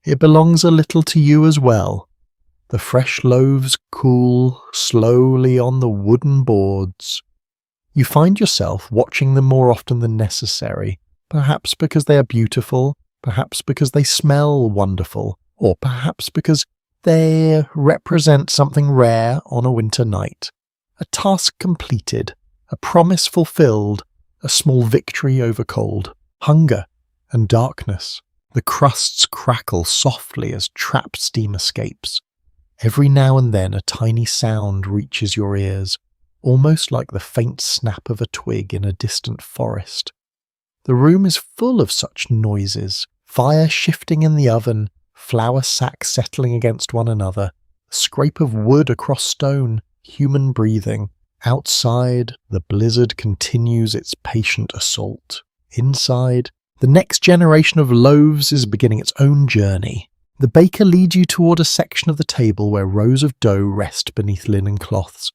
it belongs a little to you as well. The fresh loaves cool slowly on the wooden boards. You find yourself watching them more often than necessary, perhaps because they are beautiful, perhaps because they smell wonderful, or perhaps because they represent something rare on a winter night. A task completed, a promise fulfilled, a small victory over cold, hunger, and darkness. The crusts crackle softly as trapped steam escapes. Every now and then a tiny sound reaches your ears, almost like the faint snap of a twig in a distant forest. The room is full of such noises, fire shifting in the oven, flour sacks settling against one another, the scrape of wood across stone, human breathing. Outside, the blizzard continues its patient assault. Inside, the next generation of loaves is beginning its own journey. The baker leads you toward a section of the table where rows of dough rest beneath linen cloths.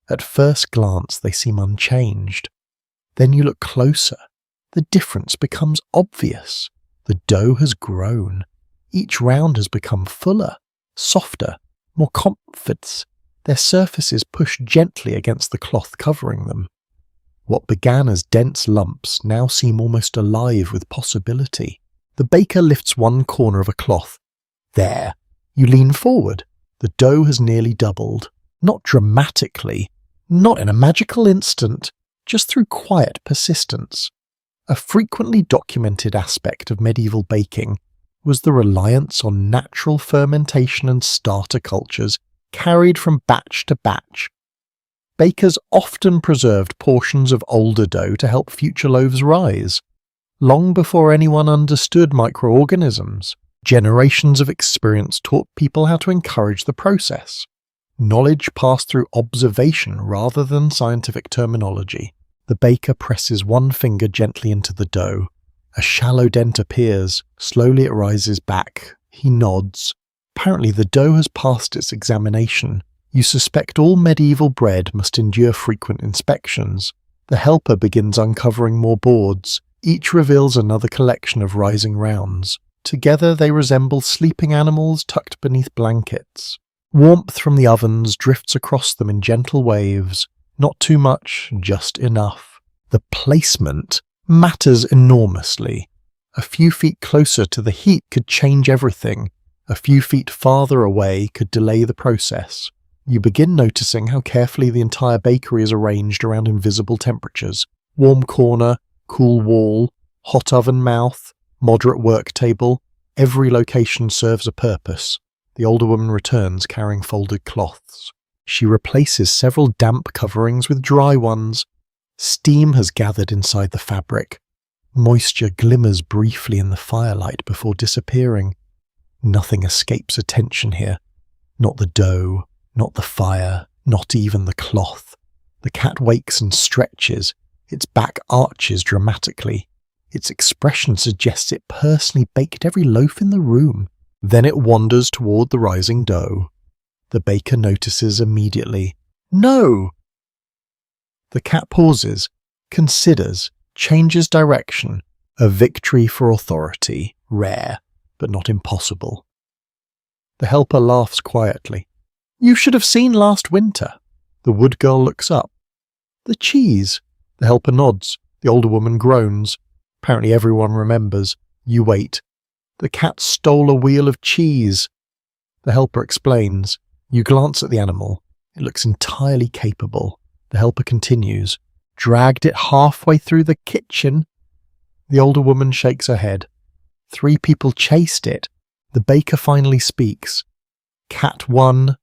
At first glance, they seem unchanged. Then you look closer. The difference becomes obvious. The dough has grown. Each round has become fuller, softer, more compact. Their surfaces push gently against the cloth covering them. What began as dense lumps now seem almost alive with possibility. The baker lifts one corner of a cloth. There. You lean forward. The dough has nearly doubled. Not dramatically, not in a magical instant, just through quiet persistence. A frequently documented aspect of medieval baking was the reliance on natural fermentation and starter cultures carried from batch to batch. Bakers often preserved portions of older dough to help future loaves rise. Long before anyone understood microorganisms, generations of experience taught people how to encourage the process. Knowledge passed through observation rather than scientific terminology. The baker presses one finger gently into the dough. A shallow dent appears. Slowly it rises back. He nods. Apparently the dough has passed its examination. You suspect all medieval bread must endure frequent inspections. The helper begins uncovering more boards. Each reveals another collection of rising rounds. Together they resemble sleeping animals tucked beneath blankets. Warmth from the ovens drifts across them in gentle waves. Not too much, just enough. The placement matters enormously. A few feet closer to the heat could change everything. A few feet farther away could delay the process. You begin noticing how carefully the entire bakery is arranged around invisible temperatures. Warm corner, cool wall, hot oven mouth, Moderate work table. Every location serves a purpose. The older woman returns carrying folded cloths. She replaces several damp coverings with dry ones. Steam has gathered inside the fabric. Moisture glimmers briefly in the firelight before disappearing. Nothing escapes attention here. Not the dough, not the fire, not even the cloth. The cat wakes and stretches. Its back arches dramatically. Its expression suggests it personally baked every loaf in the room. Then it wanders toward the rising dough. The baker notices immediately. No! The cat pauses, considers, changes direction. A victory for authority, rare, but not impossible. The helper laughs quietly. You should have seen last winter. The wood girl looks up. The cheese. The helper nods. The older woman groans. Apparently everyone remembers. You wait. The cat stole a wheel of cheese. The helper explains. You glance at the animal. It looks entirely capable. The helper continues. Dragged it halfway through the kitchen. The older woman shakes her head. 3 people chased it. The baker finally speaks. Cat won.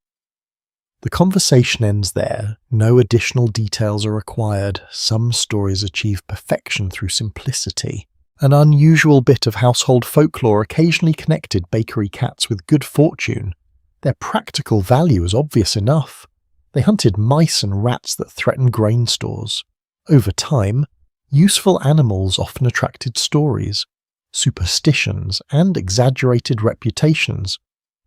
The conversation ends there. No additional details are required. Some stories achieve perfection through simplicity. An unusual bit of household folklore occasionally connected bakery cats with good fortune. Their practical value is obvious enough. They hunted mice and rats that threatened grain stores. Over time, useful animals often attracted stories, superstitions, and exaggerated reputations.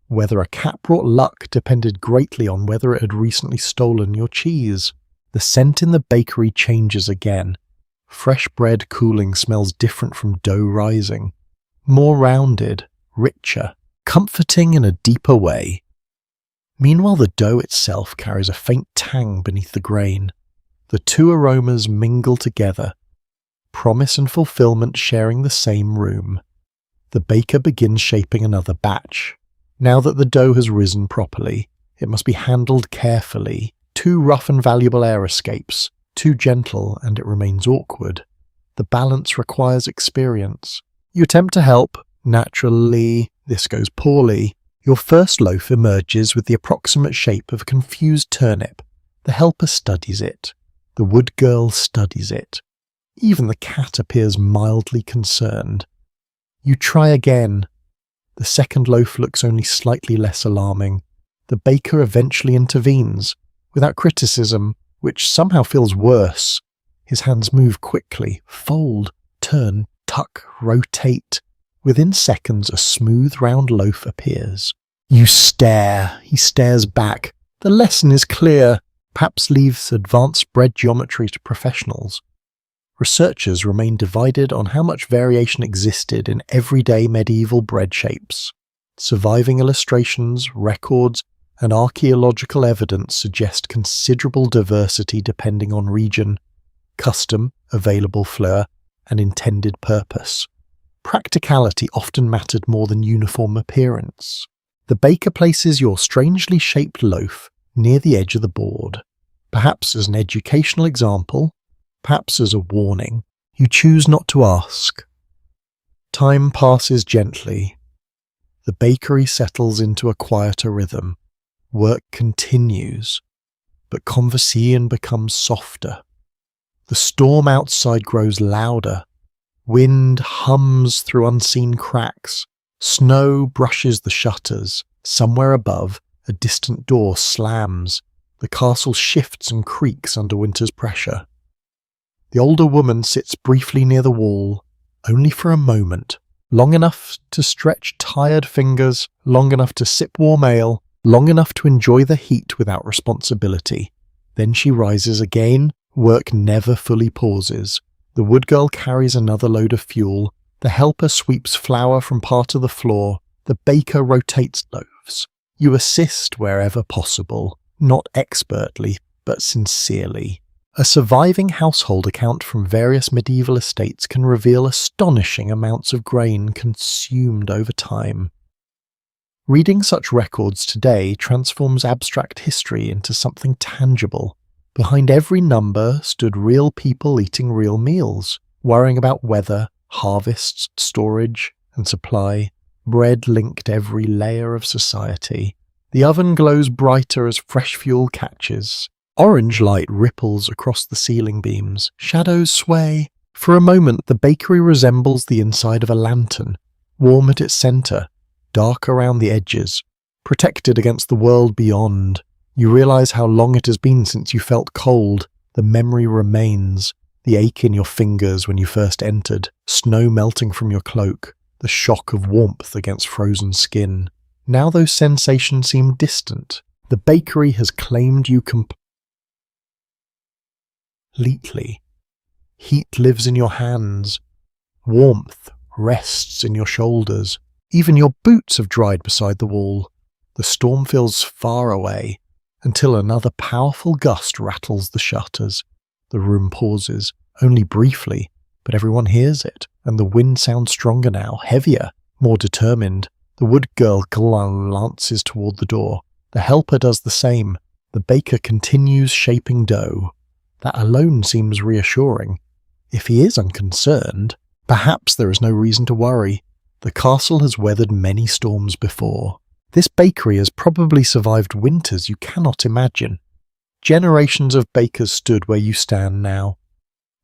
Whether a cat brought luck depended greatly on whether it had recently stolen your cheese. The scent in the bakery changes again. Fresh bread cooling smells different from dough rising. More rounded, richer, comforting in a deeper way. Meanwhile, the dough itself carries a faint tang beneath the grain. The 2 aromas mingle together, promise and fulfillment sharing the same room. The baker begins shaping another batch. Now that the dough has risen properly, it must be handled carefully. Too rough and valuable air escapes, too gentle and it remains awkward. The balance requires experience. You attempt to help. Naturally, this goes poorly. Your first loaf emerges with the approximate shape of a confused turnip. The helper studies it. The wood girl studies it. Even the cat appears mildly concerned. You try again. The second loaf looks only slightly less alarming. The baker eventually intervenes, without criticism, which somehow feels worse. His hands move quickly, fold, turn, tuck, rotate. Within seconds, a smooth round loaf appears. You stare. He stares back. The lesson is clear. Perhaps leaves advanced bread geometry to professionals. Researchers remain divided on how much variation existed in everyday medieval bread shapes. Surviving illustrations, records, and archaeological evidence suggest considerable diversity depending on region, custom, available flour, and intended purpose. Practicality often mattered more than uniform appearance. The baker places your strangely shaped loaf near the edge of the board. Perhaps as an educational example, perhaps as a warning. You choose not to ask. Time passes gently. The bakery settles into a quieter rhythm. Work continues, but conversation becomes softer. The storm outside grows louder. Wind hums through unseen cracks. Snow brushes the shutters. Somewhere above, a distant door slams. The castle shifts and creaks under winter's pressure. The older woman sits briefly near the wall, only for a moment, long enough to stretch tired fingers, long enough to sip warm ale, long enough to enjoy the heat without responsibility. Then she rises again. Work never fully pauses. The wood girl carries another load of fuel. The helper sweeps flour from part of the floor. The baker rotates loaves. You assist wherever possible, not expertly, but sincerely. A surviving household account from various medieval estates can reveal astonishing amounts of grain consumed over time. Reading such records today transforms abstract history into something tangible. Behind every number stood real people eating real meals, worrying about weather, harvests, storage, and supply. Bread linked every layer of society. The oven glows brighter as fresh fuel catches. Orange light ripples across the ceiling beams. Shadows sway. For a moment, the bakery resembles the inside of a lantern, warm at its center, dark around the edges, protected against the world beyond. You realize how long it has been since you felt cold. The memory remains. The ache in your fingers when you first entered, snow melting from your cloak, the shock of warmth against frozen skin. Now those sensations seem distant. The bakery has claimed you completely. Heat lives in your hands. Warmth rests in your shoulders. Even your boots have dried beside the wall. The storm feels far away, until another powerful gust rattles the shutters. The room pauses, only briefly, but everyone hears it, and the wind sounds stronger now, heavier, more determined. The wood girl glances toward the door. The helper does the same. The baker continues shaping dough. That alone seems reassuring. If he is unconcerned, perhaps there is no reason to worry. The castle has weathered many storms before. This bakery has probably survived winters you cannot imagine. Generations of bakers stood where you stand now.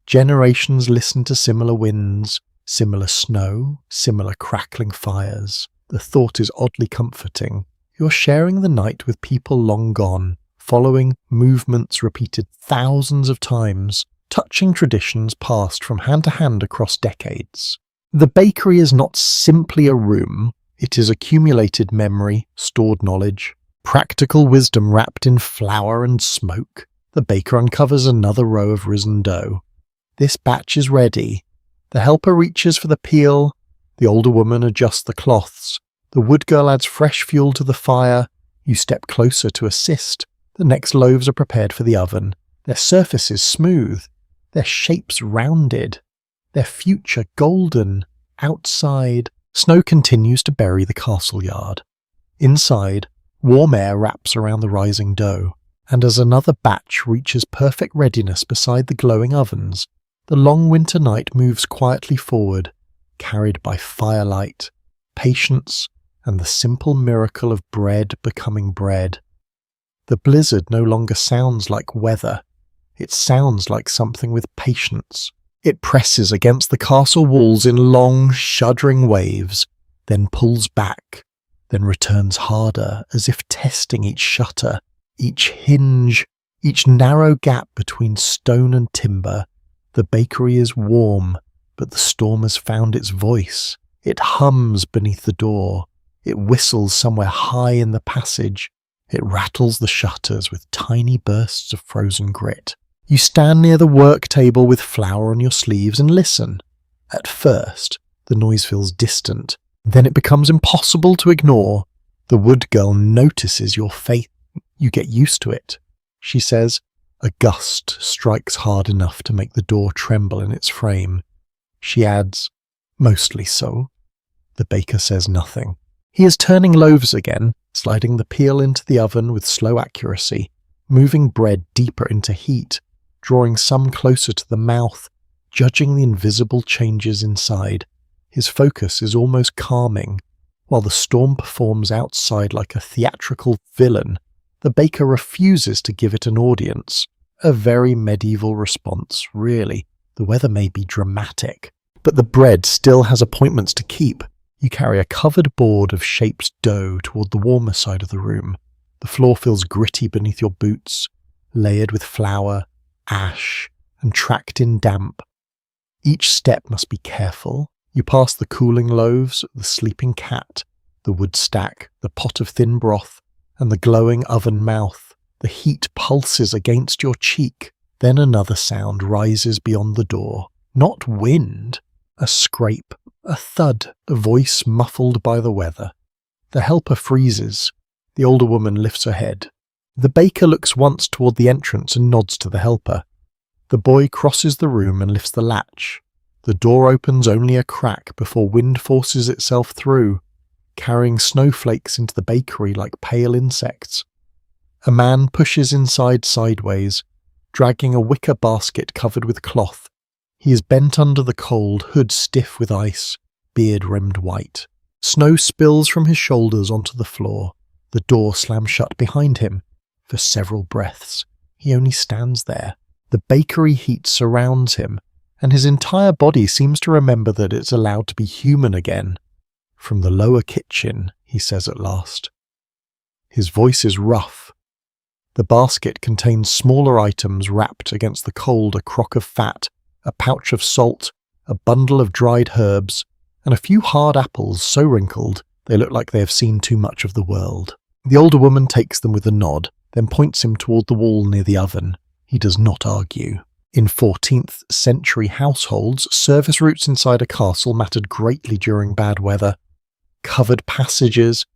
Generations listened to similar winds, similar snow, similar crackling fires. The thought is oddly comforting. You're sharing the night with people long gone, following movements repeated thousands of times, touching traditions passed from hand to hand across decades. The bakery is not simply a room. It is accumulated memory, stored knowledge, practical wisdom wrapped in flour and smoke. The baker uncovers another row of risen dough. This batch is ready. The helper reaches for the peel. The older woman adjusts the cloths. The wood girl adds fresh fuel to the fire. You step closer to assist. The next loaves are prepared for the oven. Their surfaces smooth. Their shapes rounded. Their future golden. Outside, snow continues to bury the castle yard. Inside, warm air wraps around the rising dough, and as another batch reaches perfect readiness beside the glowing ovens, the long winter night moves quietly forward, carried by firelight, patience, and the simple miracle of bread becoming bread. The blizzard no longer sounds like weather. It sounds like something with patience. It presses against the castle walls in long, shuddering waves, then pulls back, then returns harder, as if testing each shutter, each hinge, each narrow gap between stone and timber. The bakery is warm, but the storm has found its voice. It hums beneath the door. It whistles somewhere high in the passage. It rattles the shutters with tiny bursts of frozen grit. You stand near the work table with flour on your sleeves and listen. At first, the noise feels distant. Then it becomes impossible to ignore. The wood girl notices your faith. You get used to it. She says, a gust strikes hard enough to make the door tremble in its frame. She adds, mostly so. The baker says nothing. He is turning loaves again, sliding the peel into the oven with slow accuracy, moving bread deeper into heat, drawing some closer to the mouth, judging the invisible changes inside. His focus is almost calming. While the storm performs outside like a theatrical villain, the baker refuses to give it an audience. A very medieval response, really. The weather may be dramatic, but the bread still has appointments to keep. You carry a covered board of shaped dough toward the warmer side of the room. The floor feels gritty beneath your boots, layered with flour, ash, and tracked in damp. Each step must be careful. You pass the cooling loaves, the sleeping cat, the wood stack, the pot of thin broth, and the glowing oven mouth. The heat pulses against your cheek. Then another sound rises beyond the door. Not wind. A scrape, a thud, a voice muffled by the weather. The helper freezes. The older woman lifts her head. The baker looks once toward the entrance and nods to the helper. The boy crosses the room and lifts the latch. The door opens only a crack before wind forces itself through, carrying snowflakes into the bakery like pale insects. A man pushes inside sideways, dragging a wicker basket covered with cloth. He is bent under the cold, hood stiff with ice, beard rimmed white. Snow spills from his shoulders onto the floor. The door slams shut behind him. For several breaths, he only stands there. The bakery heat surrounds him, and his entire body seems to remember that it's allowed to be human again. "From the lower kitchen," he says at last. His voice is rough. The basket contains smaller items wrapped against the cold: a crock of fat, a pouch of salt, a bundle of dried herbs, and a few hard apples so wrinkled they look like they have seen too much of the world. The older woman takes them with a nod, then points him toward the wall near the oven. He does not argue. In 14th century households, service routes inside a castle mattered greatly during bad weather. Covered passages,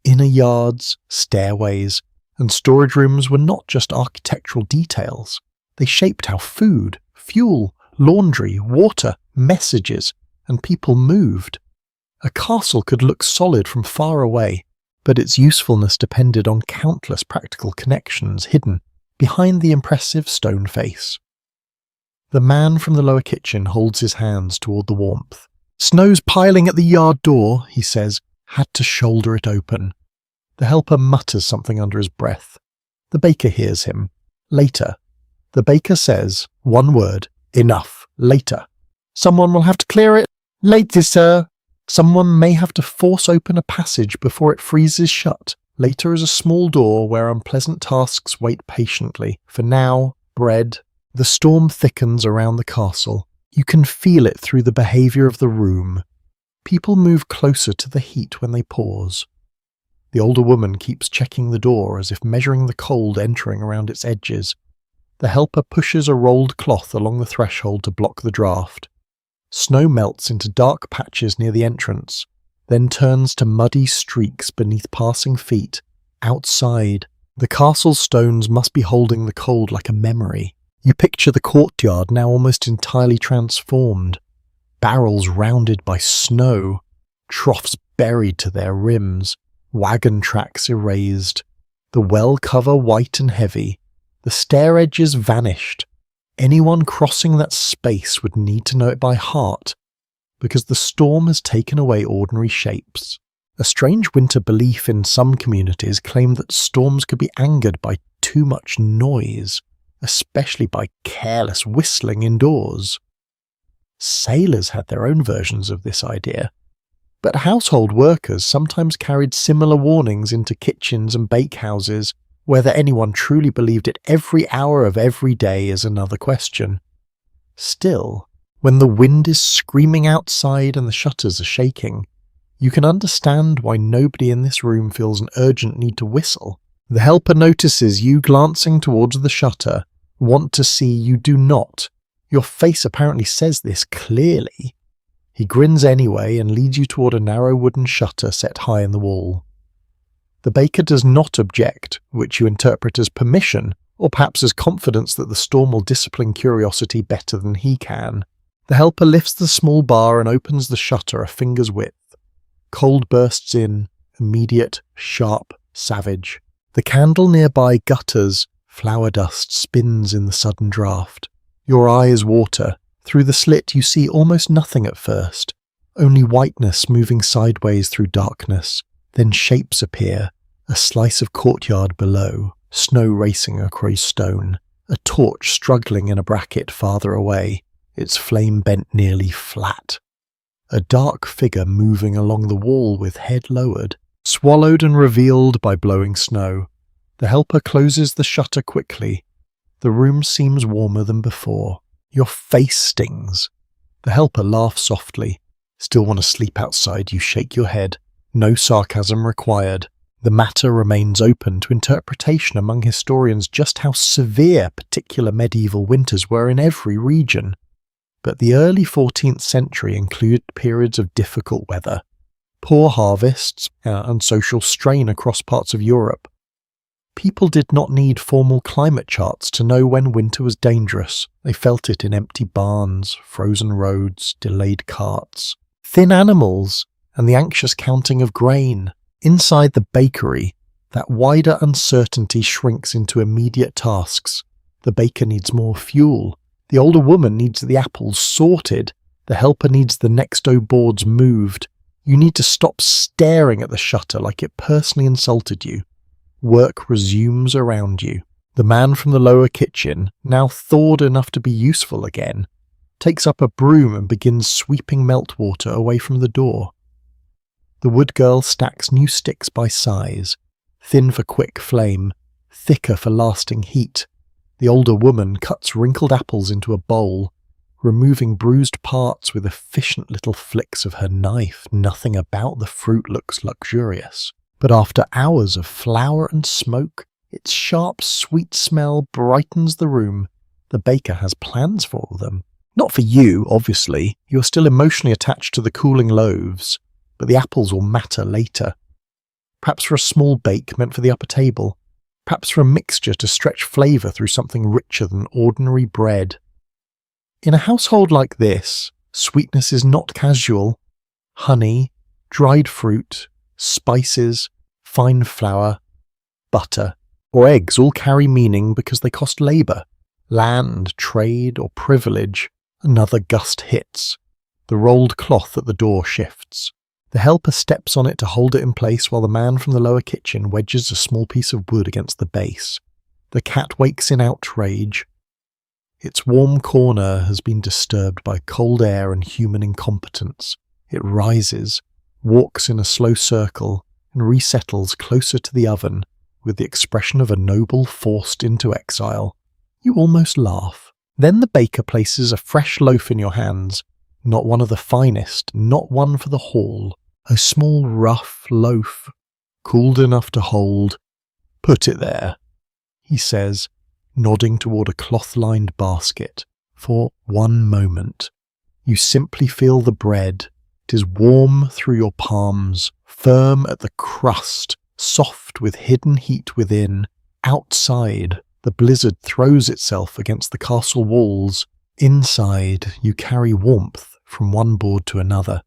inner yards, stairways, and storage rooms were not just architectural details. They shaped how food, fuel, laundry, water, messages, and people moved. A castle could look solid from far away, but its usefulness depended on countless practical connections hidden behind the impressive stone face. The man from the lower kitchen holds his hands toward the warmth. "Snow's piling at the yard door," he says. "Had to shoulder it open." The helper mutters something under his breath. The baker hears him. "Later." The baker says, one word, "Enough. Later." "Someone will have to clear it." "Later, sir." Someone may have to force open a passage before it freezes shut. Later is a small door where unpleasant tasks wait patiently. For now, bread. The storm thickens around the castle. You can feel it through the behaviour of the room. People move closer to the heat when they pause. The older woman keeps checking the door as if measuring the cold entering around its edges. The helper pushes a rolled cloth along the threshold to block the draft. Snow melts into dark patches near the entrance, then turns to muddy streaks beneath passing feet. Outside, the castle stones must be holding the cold like a memory. You picture the courtyard now almost entirely transformed. Barrels rounded by snow, troughs buried to their rims, wagon tracks erased, the well cover white and heavy, the stair edges vanished. Anyone crossing that space would need to know it by heart, because the storm has taken away ordinary shapes. A strange winter belief in some communities claimed that storms could be angered by too much noise, especially by careless whistling indoors. Sailors had their own versions of this idea, but household workers sometimes carried similar warnings into kitchens and bakehouses. Whether anyone truly believed it every hour of every day is another question. Still, when the wind is screaming outside and the shutters are shaking, you can understand why nobody in this room feels an urgent need to whistle. The helper notices you glancing towards the shutter, want to see you do not. Your face apparently says this clearly. He grins anyway and leads you toward a narrow wooden shutter set high in the wall. The baker does not object, which you interpret as permission, or perhaps as confidence that the storm will discipline curiosity better than he can. The helper lifts the small bar and opens the shutter a finger's width. Cold bursts in, immediate, sharp, savage. The candle nearby gutters, flour dust spins in the sudden draft. Your eyes water. Through the slit you see almost nothing at first, only whiteness moving sideways through darkness. Then shapes appear, a slice of courtyard below, snow racing across stone, a torch struggling in a bracket farther away, its flame bent nearly flat. A dark figure moving along the wall with head lowered, swallowed and revealed by blowing snow. The helper closes the shutter quickly. The room seems warmer than before. Your face stings. The helper laughs softly. "Still want to sleep outside?" You shake your head. No sarcasm required. The matter remains open to interpretation among historians just how severe particular medieval winters were in every region. But the early 14th century included periods of difficult weather, poor harvests, and social strain across parts of Europe. People did not need formal climate charts to know when winter was dangerous. They felt it in empty barns, frozen roads, delayed carts, thin animals, and the anxious counting of grain. Inside the bakery, that wider uncertainty shrinks into immediate tasks. The baker needs more fuel, The older woman needs the apples sorted. The helper needs the next dough boards moved. You need to stop staring at the shutter like it personally insulted you. Work resumes around you. The man from the lower kitchen, now thawed enough to be useful again, takes up a broom and begins sweeping meltwater away from the door. The wood girl stacks new sticks by size, thin for quick flame, thicker for lasting heat. The older woman cuts wrinkled apples into a bowl, removing bruised parts with efficient little flicks of her knife. Nothing about the fruit looks luxurious, but after hours of flour and smoke, its sharp, sweet smell brightens the room. The baker has plans for them. Not for you, obviously. You're still emotionally attached to the cooling loaves, but the apples will matter later. Perhaps for a small bake meant for the upper table. Perhaps for a mixture to stretch flavour through something richer than ordinary bread. In a household like this, sweetness is not casual. Honey, dried fruit, spices, fine flour, butter, or eggs all carry meaning because they cost labour, land, trade, or privilege. Another gust hits. The rolled cloth at the door shifts. The helper steps on it to hold it in place while the man from the lower kitchen wedges a small piece of wood against the base. The cat wakes in outrage. Its warm corner has been disturbed by cold air and human incompetence. It rises, walks in a slow circle, and resettles closer to the oven with the expression of a noble forced into exile. You almost laugh. Then the baker places a fresh loaf in your hands, not one of the finest, not one for the hall, a small rough loaf, cooled enough to hold. Put it there, he says, nodding toward a cloth-lined basket. For one moment, you simply feel the bread. It is warm through your palms, firm at the crust, soft with hidden heat within. Outside, the blizzard throws itself against the castle walls. Inside, you carry warmth from one board to another.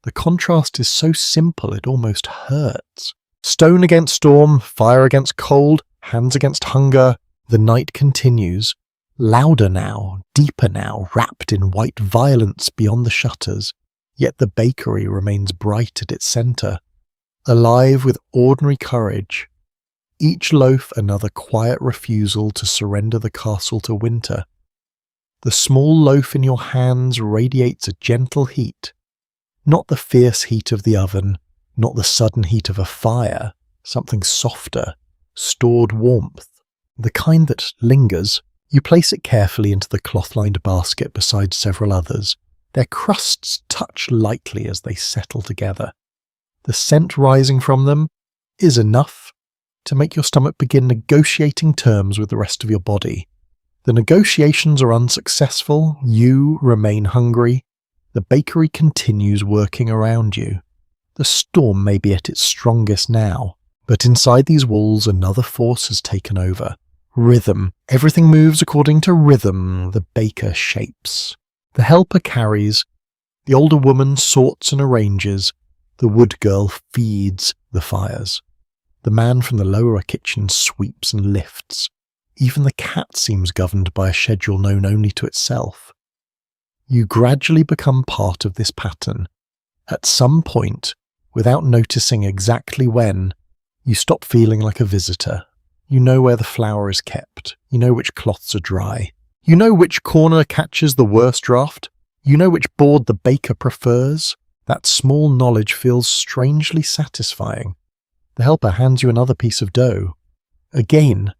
The contrast is so simple it almost hurts. Stone against storm, fire against cold, hands against hunger. The night continues, louder now, deeper now, wrapped in white violence beyond the shutters. Yet the bakery remains bright at its centre, alive with ordinary courage. Each loaf another quiet refusal to surrender the castle to winter. The small loaf in your hands radiates a gentle heat, not the fierce heat of the oven, not the sudden heat of a fire, something softer, stored warmth, the kind that lingers. You place it carefully into the cloth-lined basket beside several others. Their crusts touch lightly as they settle together. The scent rising from them is enough to make your stomach begin negotiating terms with the rest of your body. The negotiations are unsuccessful, you remain hungry, the bakery continues working around you. The storm may be at its strongest now, but inside these walls another force has taken over. Rhythm. Everything moves according to rhythm. The baker shapes. The helper carries. The older woman sorts and arranges. The wood girl feeds the fires. The man from the lower kitchen sweeps and lifts. Even the cat seems governed by a schedule known only to itself. You gradually become part of this pattern. At some point, without noticing exactly when, you stop feeling like a visitor. You know where the flour is kept. You know which cloths are dry. You know which corner catches the worst draught. You know which board the baker prefers. That small knowledge feels strangely satisfying. The helper hands you another piece of dough. Again.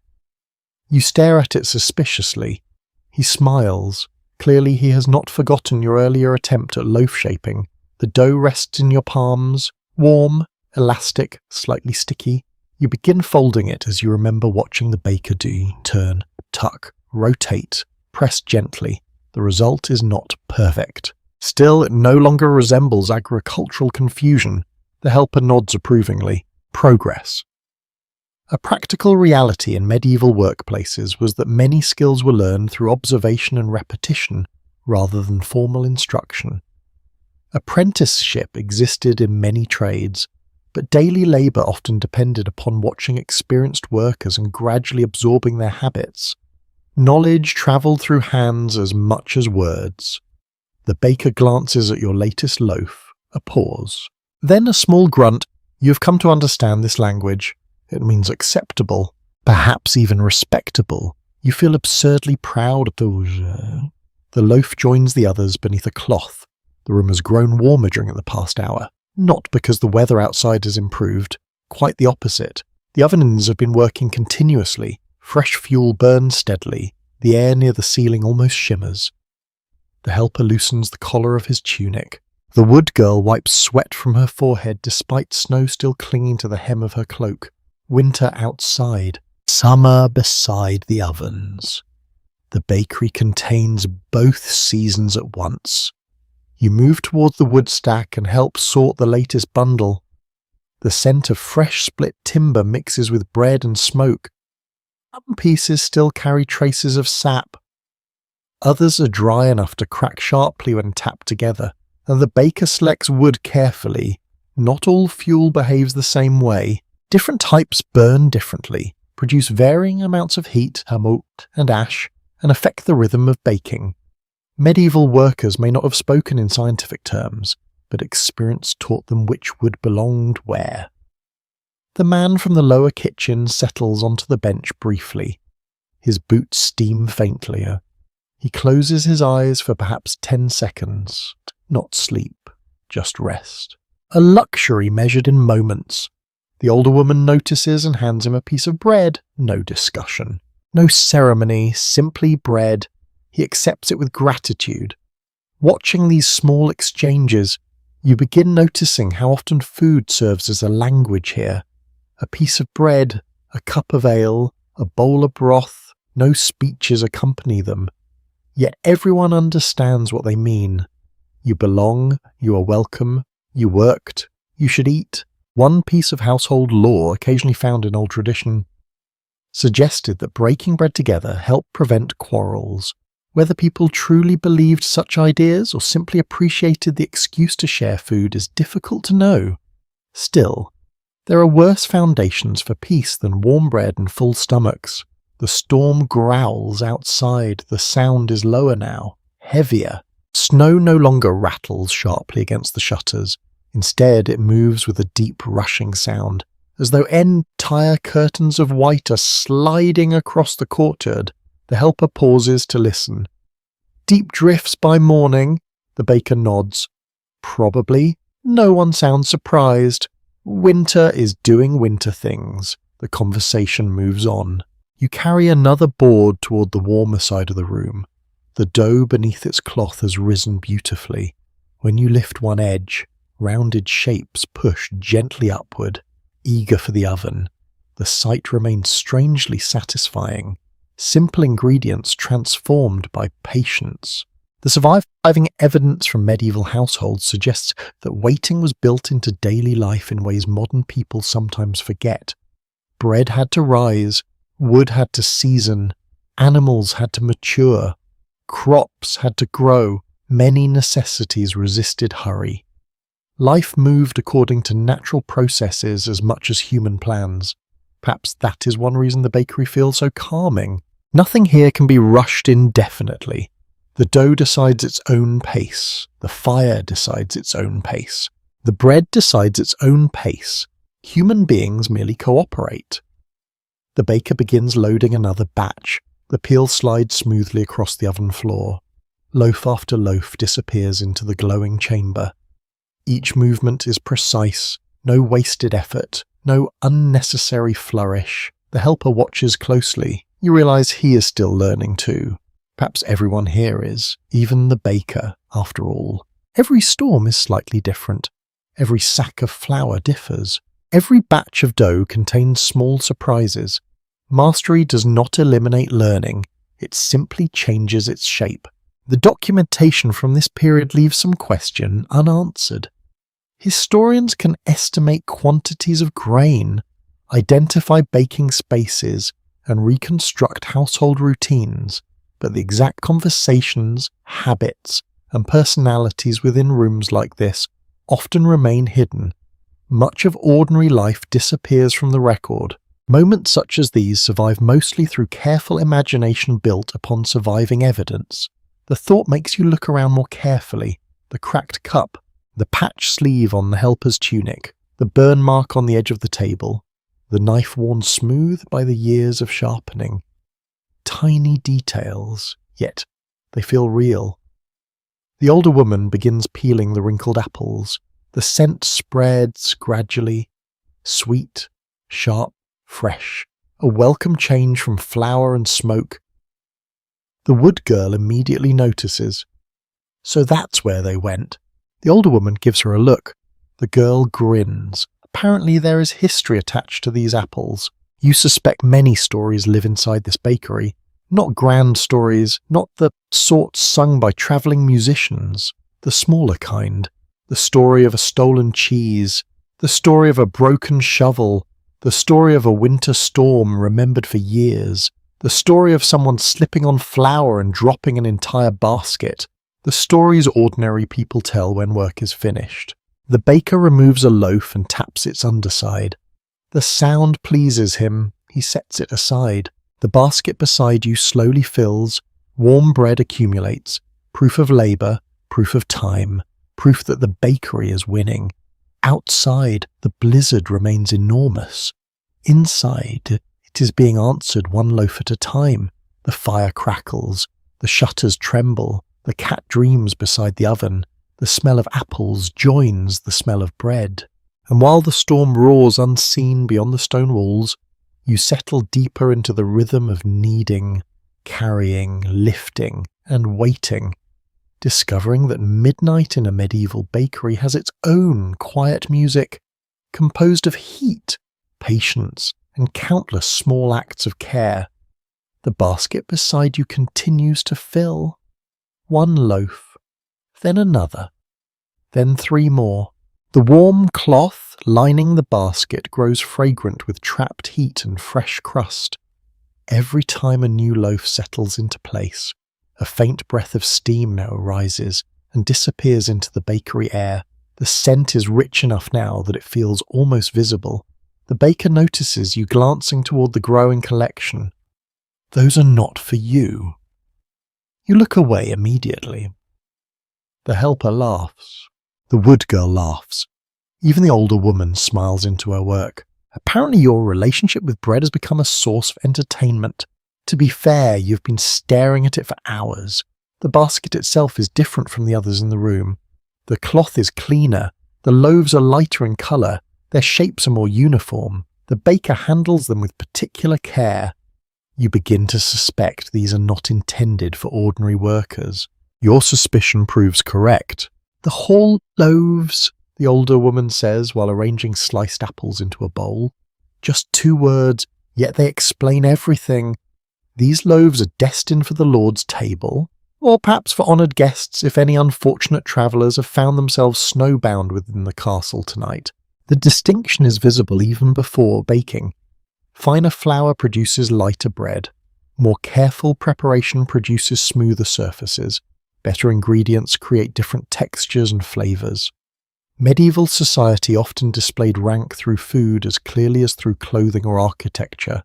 You stare at it suspiciously. He smiles. Clearly he has not forgotten your earlier attempt at loaf shaping. The dough rests in your palms, warm, elastic, slightly sticky. You begin folding it as you remember watching the baker do. Turn, tuck, rotate, press gently. The result is not perfect. Still, it no longer resembles agricultural confusion. The helper nods approvingly. Progress. A practical reality in medieval workplaces was that many skills were learned through observation and repetition rather than formal instruction. Apprenticeship existed in many trades, but daily labour often depended upon watching experienced workers and gradually absorbing their habits. Knowledge travelled through hands as much as words. The baker glances at your latest loaf, a pause. Then a small grunt. You have come to understand this language. It means acceptable, perhaps even respectable. You feel absurdly proud of the loaf joins the others beneath a cloth. The room has grown warmer during the past hour. Not because the weather outside has improved, quite the opposite. The ovens have been working continuously. Fresh fuel burns steadily. The air near the ceiling almost shimmers. The helper loosens the collar of his tunic. The wood girl wipes sweat from her forehead despite snow still clinging to the hem of her cloak. Winter outside. Summer beside the ovens. The bakery contains both seasons at once. You move toward the wood stack and help sort the latest bundle. The scent of fresh split timber mixes with bread and smoke. Some pieces still carry traces of sap. Others are dry enough to crack sharply when tapped together, and the baker selects wood carefully. Not all fuel behaves the same way. Different types burn differently, produce varying amounts of heat, hamut, and ash, and affect the rhythm of baking. Medieval workers may not have spoken in scientific terms, but experience taught them which wood belonged where. The man from the lower kitchen settles onto the bench briefly. His boots steam faintly. He closes his eyes for perhaps 10 seconds. Not sleep, just rest. A luxury measured in moments. The older woman notices and hands him a piece of bread. No discussion. No ceremony, simply bread. He accepts it with gratitude. Watching these small exchanges, you begin noticing how often food serves as a language here. A piece of bread, a cup of ale, a bowl of broth, no speeches accompany them. Yet everyone understands what they mean. You belong, you are welcome, you worked, you should eat. One piece of household lore, occasionally found in old tradition, suggested that breaking bread together helped prevent quarrels. Whether people truly believed such ideas or simply appreciated the excuse to share food is difficult to know. Still, there are worse foundations for peace than warm bread and full stomachs. The storm growls outside. The sound is lower now, heavier. Snow no longer rattles sharply against the shutters. Instead, it moves with a deep rushing sound, as though entire curtains of white are sliding across the courtyard. The helper pauses to listen. Deep drifts by morning. The baker nods. Probably. No one sounds surprised. Winter is doing winter things. The conversation moves on. You carry another board toward the warmer side of the room. The dough beneath its cloth has risen beautifully. When you lift one edge, rounded shapes push gently upward, eager for the oven. The sight remains strangely satisfying. Simple ingredients transformed by patience. The surviving evidence from medieval households suggests that waiting was built into daily life in ways modern people sometimes forget. Bread had to rise, wood had to season, animals had to mature, crops had to grow, many necessities resisted hurry. Life moved according to natural processes as much as human plans. Perhaps that is one reason the bakery feels so calming. Nothing here can be rushed indefinitely. The dough decides its own pace. The fire decides its own pace. The bread decides its own pace. Human beings merely cooperate. The baker begins loading another batch. The peel slides smoothly across the oven floor. Loaf after loaf disappears into the glowing chamber. Each movement is precise, no wasted effort, no unnecessary flourish. The helper watches closely. You realize he is still learning too. Perhaps everyone here is, even the baker, after all. Every storm is slightly different. Every sack of flour differs. Every batch of dough contains small surprises. Mastery does not eliminate learning, it simply changes its shape. The documentation from this period leaves some question unanswered. Historians can estimate quantities of grain, identify baking spaces, and reconstruct household routines, but the exact conversations, habits, and personalities within rooms like this often remain hidden. Much of ordinary life disappears from the record. Moments such as these survive mostly through careful imagination built upon surviving evidence. The thought makes you look around more carefully. The cracked cup, the patched sleeve on the helper's tunic, the burn mark on the edge of the table, the knife worn smooth by the years of sharpening. Tiny details, yet they feel real. The older woman begins peeling the wrinkled apples. The scent spreads gradually, sweet, sharp, fresh, a welcome change from flour and smoke. The wood girl immediately notices. So that's where they went. The older woman gives her a look. The girl grins. Apparently there is history attached to these apples. You suspect many stories live inside this bakery. Not grand stories, not the sort sung by travelling musicians. The smaller kind. The story of a stolen cheese. The story of a broken shovel. The story of a winter storm remembered for years. The story of someone slipping on flour and dropping an entire basket. The stories ordinary people tell when work is finished. The baker removes a loaf and taps its underside. The sound pleases him. He sets it aside. The basket beside you slowly fills. Warm bread accumulates. Proof of labour, proof of time, proof that the bakery is winning. Outside, the blizzard remains enormous. Inside, it is being answered one loaf at a time. The fire crackles. The shutters tremble. The cat dreams beside the oven. The smell of apples joins the smell of bread. And while the storm roars unseen beyond the stone walls, you settle deeper into the rhythm of kneading, carrying, lifting, and waiting, discovering that midnight in a medieval bakery has its own quiet music, composed of heat, patience, and countless small acts of care. The basket beside you continues to fill. One loaf, then another, then 3 more. The warm cloth lining the basket grows fragrant with trapped heat and fresh crust. Every time a new loaf settles into place, a faint breath of steam now rises and disappears into the bakery air. The scent is rich enough now that it feels almost visible. The baker notices you glancing toward the growing collection. Those are not for you. You look away immediately. The helper laughs. The wood girl laughs. Even the older woman smiles into her work. Apparently your relationship with bread has become a source of entertainment. To be fair, you've been staring at it for hours. The basket itself is different from the others in the room. The cloth is cleaner. The loaves are lighter in colour. Their shapes are more uniform. The baker handles them with particular care. You begin to suspect these are not intended for ordinary workers. Your suspicion proves correct. The whole loaves, the older woman says while arranging sliced apples into a bowl. Just 2 words, yet they explain everything. These loaves are destined for the Lord's table, or perhaps for honoured guests if any unfortunate travellers have found themselves snowbound within the castle tonight. The distinction is visible even before baking. Finer flour produces lighter bread. More careful preparation produces smoother surfaces. Better ingredients create different textures and flavours. Medieval society often displayed rank through food as clearly as through clothing or architecture.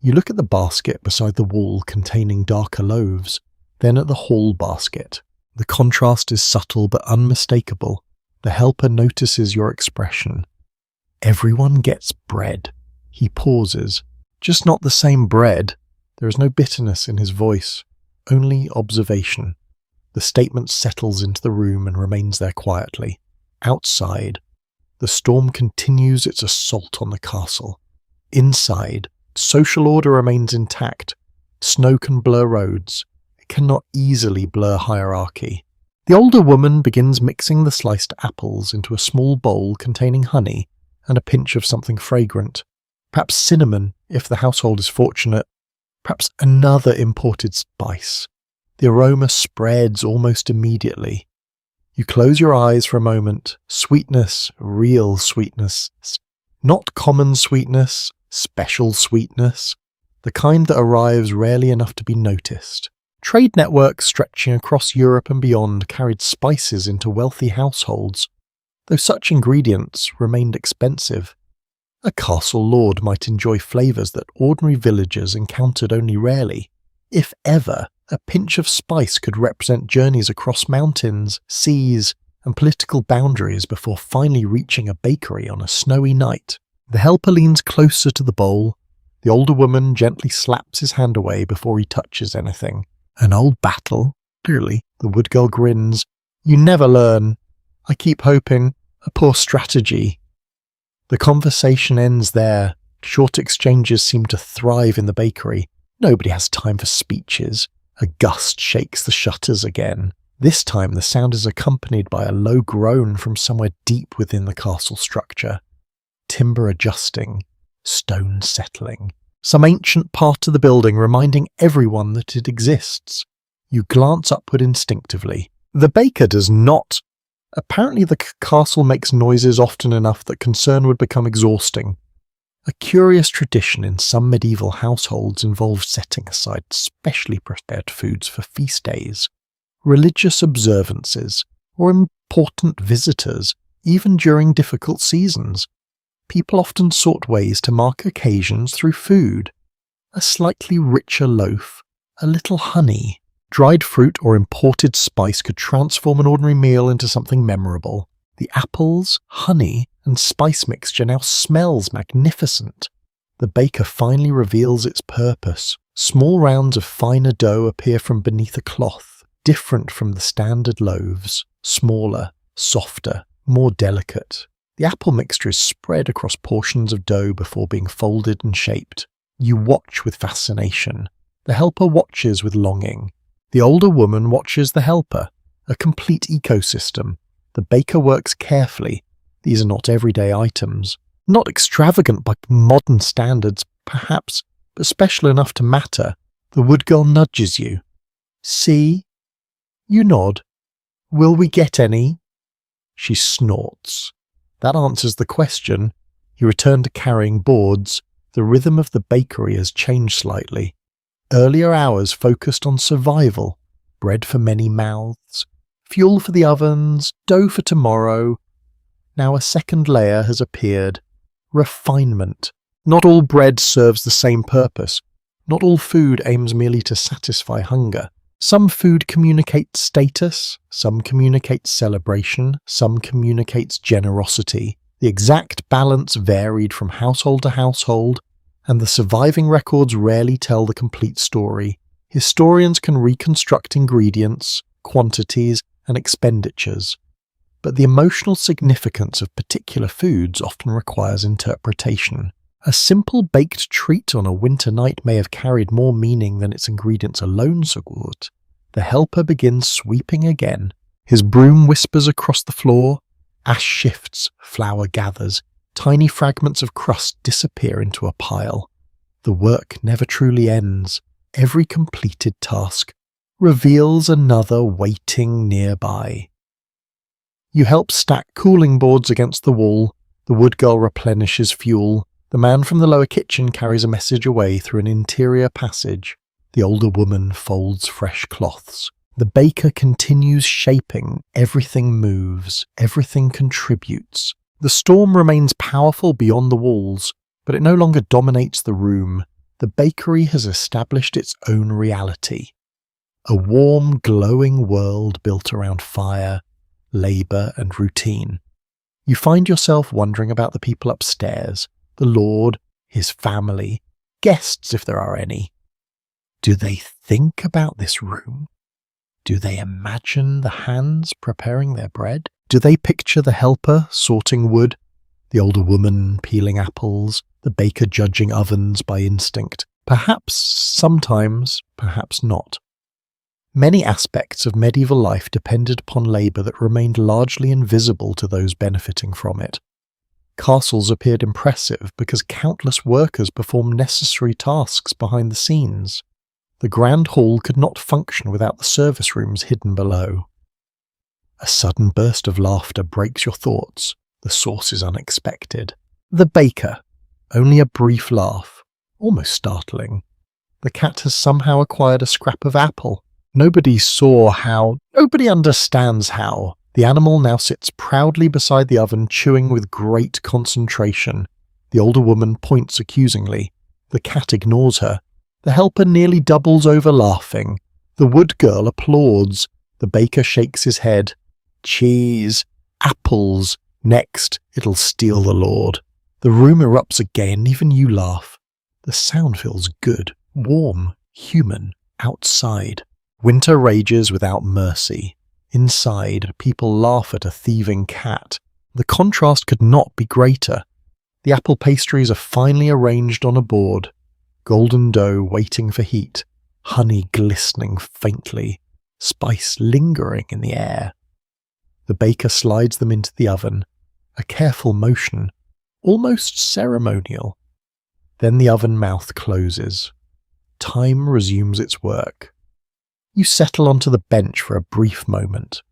You look at the basket beside the wall containing darker loaves, then at the whole basket. The contrast is subtle but unmistakable. The helper notices your expression. Everyone gets bread. He pauses. Just not the same bread. There is no bitterness in his voice, only observation. The statement settles into the room and remains there quietly. Outside, the storm continues its assault on the castle. Inside, social order remains intact. Snow can blur roads. It cannot easily blur hierarchy. The older woman begins mixing the sliced apples into a small bowl containing honey and a pinch of something fragrant. Perhaps cinnamon, if the household is fortunate. Perhaps another imported spice. The aroma spreads almost immediately. You close your eyes for a moment. Sweetness, real sweetness. Not common sweetness, special sweetness. The kind that arrives rarely enough to be noticed. Trade networks stretching across Europe and beyond carried spices into wealthy households, though such ingredients remained expensive. A castle lord might enjoy flavours that ordinary villagers encountered only rarely. If ever, a pinch of spice could represent journeys across mountains, seas, and political boundaries before finally reaching a bakery on a snowy night. The helper leans closer to the bowl. The older woman gently slaps his hand away before he touches anything. An old battle? Clearly, the wood girl grins. You never learn. I keep hoping. A poor strategy. The conversation ends there. Short exchanges seem to thrive in the bakery. Nobody has time for speeches. A gust shakes the shutters again. This time the sound is accompanied by a low groan from somewhere deep within the castle structure. Timber adjusting, stone settling. Some ancient part of the building reminding everyone that it exists. You glance upward instinctively. The baker does not. Apparently the castle makes noises often enough that concern would become exhausting. A curious tradition in some medieval households involves setting aside specially prepared foods for feast days, religious observances, or important visitors, even during difficult seasons. People often sought ways to mark occasions through food. A slightly richer loaf, a little honey, dried fruit or imported spice could transform an ordinary meal into something memorable. The apples, honey, and spice mixture now smells magnificent. The baker finally reveals its purpose. Small rounds of finer dough appear from beneath a cloth, different from the standard loaves, smaller, softer, more delicate. The apple mixture is spread across portions of dough before being folded and shaped. You watch with fascination. The helper watches with longing. The older woman watches the helper, a complete ecosystem. The baker works carefully. These are not everyday items. Not extravagant by modern standards, perhaps, but special enough to matter. The wood girl nudges you. See? You nod. Will we get any? She snorts. That answers the question. You return to carrying boards. The rhythm of the bakery has changed slightly. Earlier hours focused on survival. Bread for many mouths. Fuel for the ovens. Dough for tomorrow. Now a second layer has appeared. Refinement. Not all bread serves the same purpose. Not all food aims merely to satisfy hunger. Some food communicates status, some communicates celebration, some communicates generosity. The exact balance varied from household to household, and the surviving records rarely tell the complete story. Historians can reconstruct ingredients, quantities, and expenditures, but the emotional significance of particular foods often requires interpretation. A simple baked treat on a winter night may have carried more meaning than its ingredients alone would. The helper begins sweeping again. His broom whispers across the floor. Ash shifts, flour gathers. Tiny fragments of crust disappear into a pile. The work never truly ends. Every completed task reveals another waiting nearby. You help stack cooling boards against the wall. The wood girl replenishes fuel. The man from the lower kitchen carries a message away through an interior passage. The older woman folds fresh cloths. The baker continues shaping. Everything moves. Everything contributes. The storm remains powerful beyond the walls, but it no longer dominates the room. The bakery has established its own reality. A warm, glowing world built around fire, labour and routine. You find yourself wondering about the people upstairs. The Lord, his family, guests if there are any. Do they think about this room? Do they imagine the hands preparing their bread? Do they picture the helper sorting wood, the older woman peeling apples, the baker judging ovens by instinct? Perhaps, sometimes, perhaps not. Many aspects of medieval life depended upon labour that remained largely invisible to those benefiting from it. Castles appeared impressive because countless workers performed necessary tasks behind the scenes. The grand hall could not function without the service rooms hidden below. A sudden burst of laughter breaks your thoughts. The source is unexpected. The baker. Only a brief laugh. Almost startling. The cat has somehow acquired a scrap of apple. Nobody saw how. Nobody understands how. The animal now sits proudly beside the oven, chewing with great concentration. The older woman points accusingly. The cat ignores her. The helper nearly doubles over laughing. The wood girl applauds. The baker shakes his head. Cheese. Apples. Next, it'll steal the Lord. The room erupts again, even you laugh. The sound feels good, warm, human, outside. Winter rages without mercy. Inside, people laugh at a thieving cat. The contrast could not be greater. The apple pastries are finely arranged on a board. Golden dough waiting for heat. Honey glistening faintly. Spice lingering in the air. The baker slides them into the oven. A careful motion, almost ceremonial. Then the oven mouth closes. Time resumes its work. You settle onto the bench for a brief moment.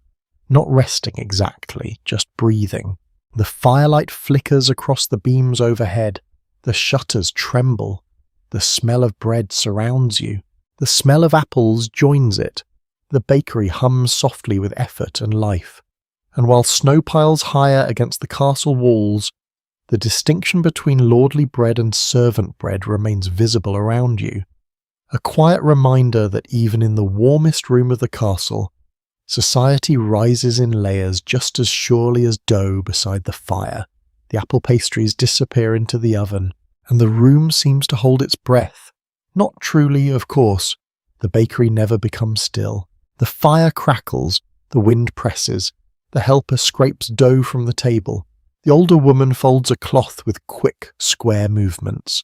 Not resting exactly, just breathing. The firelight flickers across the beams overhead. The shutters tremble. The smell of bread surrounds you. The smell of apples joins it. The bakery hums softly with effort and life. And while snow piles higher against the castle walls, the distinction between lordly bread and servant bread remains visible around you. A quiet reminder that even in the warmest room of the castle, society rises in layers just as surely as dough beside the fire. The apple pastries disappear into the oven, and the room seems to hold its breath. Not truly, of course. The bakery never becomes still. The fire crackles, the wind presses, the helper scrapes dough from the table. The older woman folds a cloth with quick, square movements.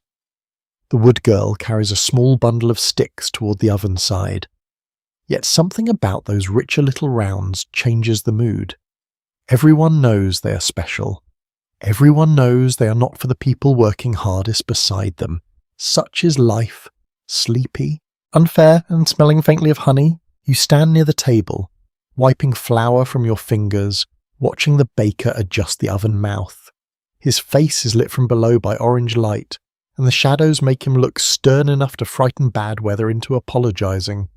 The wood girl carries a small bundle of sticks toward the oven side. Yet something about those richer little rounds changes the mood. Everyone knows they are special. Everyone knows they are not for the people working hardest beside them. Such is life. Sleepy, unfair, and smelling faintly of honey. You stand near the table, wiping flour from your fingers, watching the baker adjust the oven mouth. His face is lit from below by orange light, and the shadows make him look stern enough to frighten bad weather into apologizing.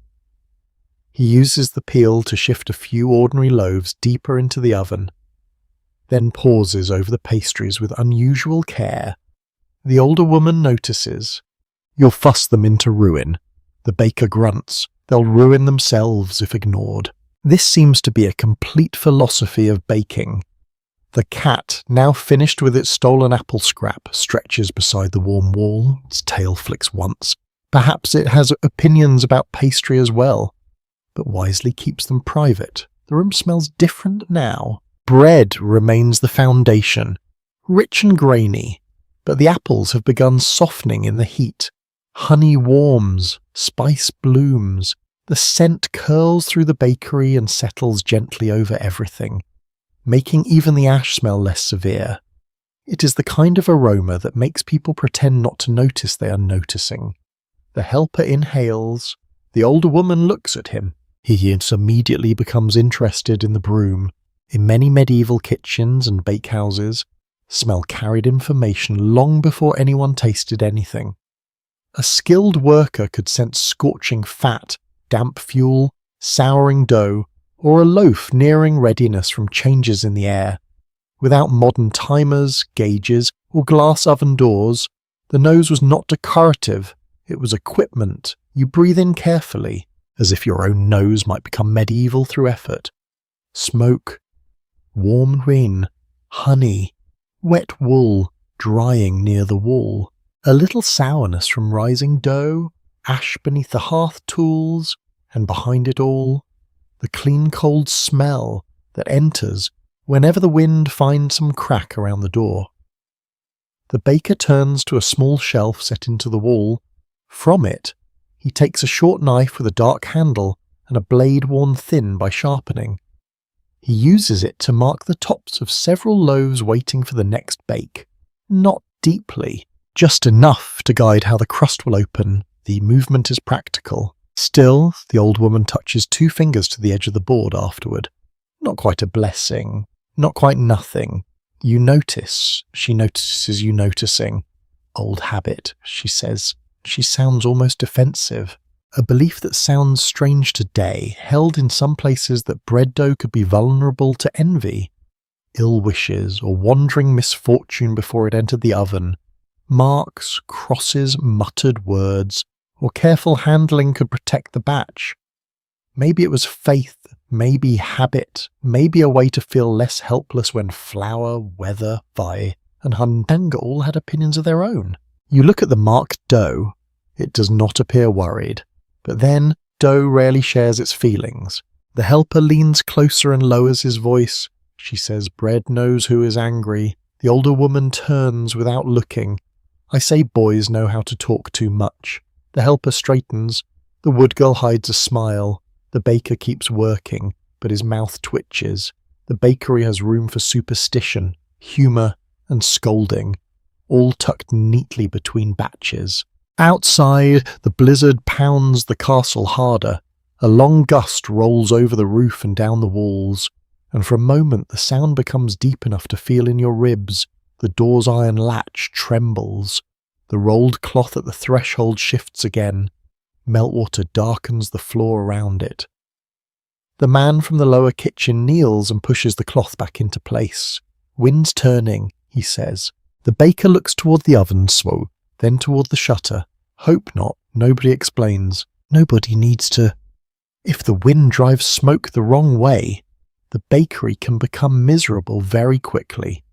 He uses the peel to shift a few ordinary loaves deeper into the oven, then pauses over the pastries with unusual care. The older woman notices. You'll fuss them into ruin. The baker grunts. They'll ruin themselves if ignored. This seems to be a complete philosophy of baking. The cat, now finished with its stolen apple scrap, stretches beside the warm wall. Its tail flicks once. Perhaps it has opinions about pastry as well, but wisely keeps them private. The room smells different now. Bread remains the foundation, rich and grainy, but the apples have begun softening in the heat. Honey warms, spice blooms. The scent curls through the bakery and settles gently over everything, making even the ash smell less severe. It is the kind of aroma that makes people pretend not to notice they are noticing. The helper inhales. The older woman looks at him. He immediately becomes interested in the broom. In many medieval kitchens and bakehouses, smell carried information long before anyone tasted anything. A skilled worker could sense scorching fat, damp fuel, souring dough, or a loaf nearing readiness from changes in the air. Without modern timers, gauges, or glass oven doors, the nose was not decorative, it was equipment. You breathe in carefully, as if your own nose might become medieval through effort. Smoke, warm rain, honey, wet wool drying near the wall. A little sourness from rising dough, ash beneath the hearth tools, and behind it all, the clean cold smell that enters whenever the wind finds some crack around the door. The baker turns to a small shelf set into the wall. From it, he takes a short knife with a dark handle and a blade worn thin by sharpening. He uses it to mark the tops of several loaves waiting for the next bake. Not deeply. Just enough to guide how the crust will open. The movement is practical. Still, the old woman touches 2 fingers to the edge of the board afterward. Not quite a blessing. Not quite nothing. You notice. She notices you noticing. Old habit, she says. She sounds almost defensive. A belief that sounds strange today, held in some places that bread dough could be vulnerable to envy. Ill wishes or wandering misfortune before it entered the oven. Marks, crosses, muttered words, or careful handling could protect the batch. Maybe it was faith, maybe habit, maybe a way to feel less helpless when flour, weather, Vi, and Huntenga all had opinions of their own. You look at the marked dough, it does not appear worried, but then dough rarely shares its feelings. The helper leans closer and lowers his voice. She says bread knows who is angry. The older woman turns without looking. I say boys know how to talk too much. The helper straightens. The wood girl hides a smile. The baker keeps working, but his mouth twitches. The bakery has room for superstition, humour, and scolding, all tucked neatly between batches. Outside, the blizzard pounds the castle harder. A long gust rolls over the roof and down the walls, and for a moment the sound becomes deep enough to feel in your ribs. The door's iron latch trembles. The rolled cloth at the threshold shifts again. Meltwater darkens the floor around it. The man from the lower kitchen kneels and pushes the cloth back into place. Wind's turning, he says. The baker looks toward the oven swoop, then toward the shutter. Hope not, nobody explains. Nobody needs to. If the wind drives smoke the wrong way, the bakery can become miserable very quickly.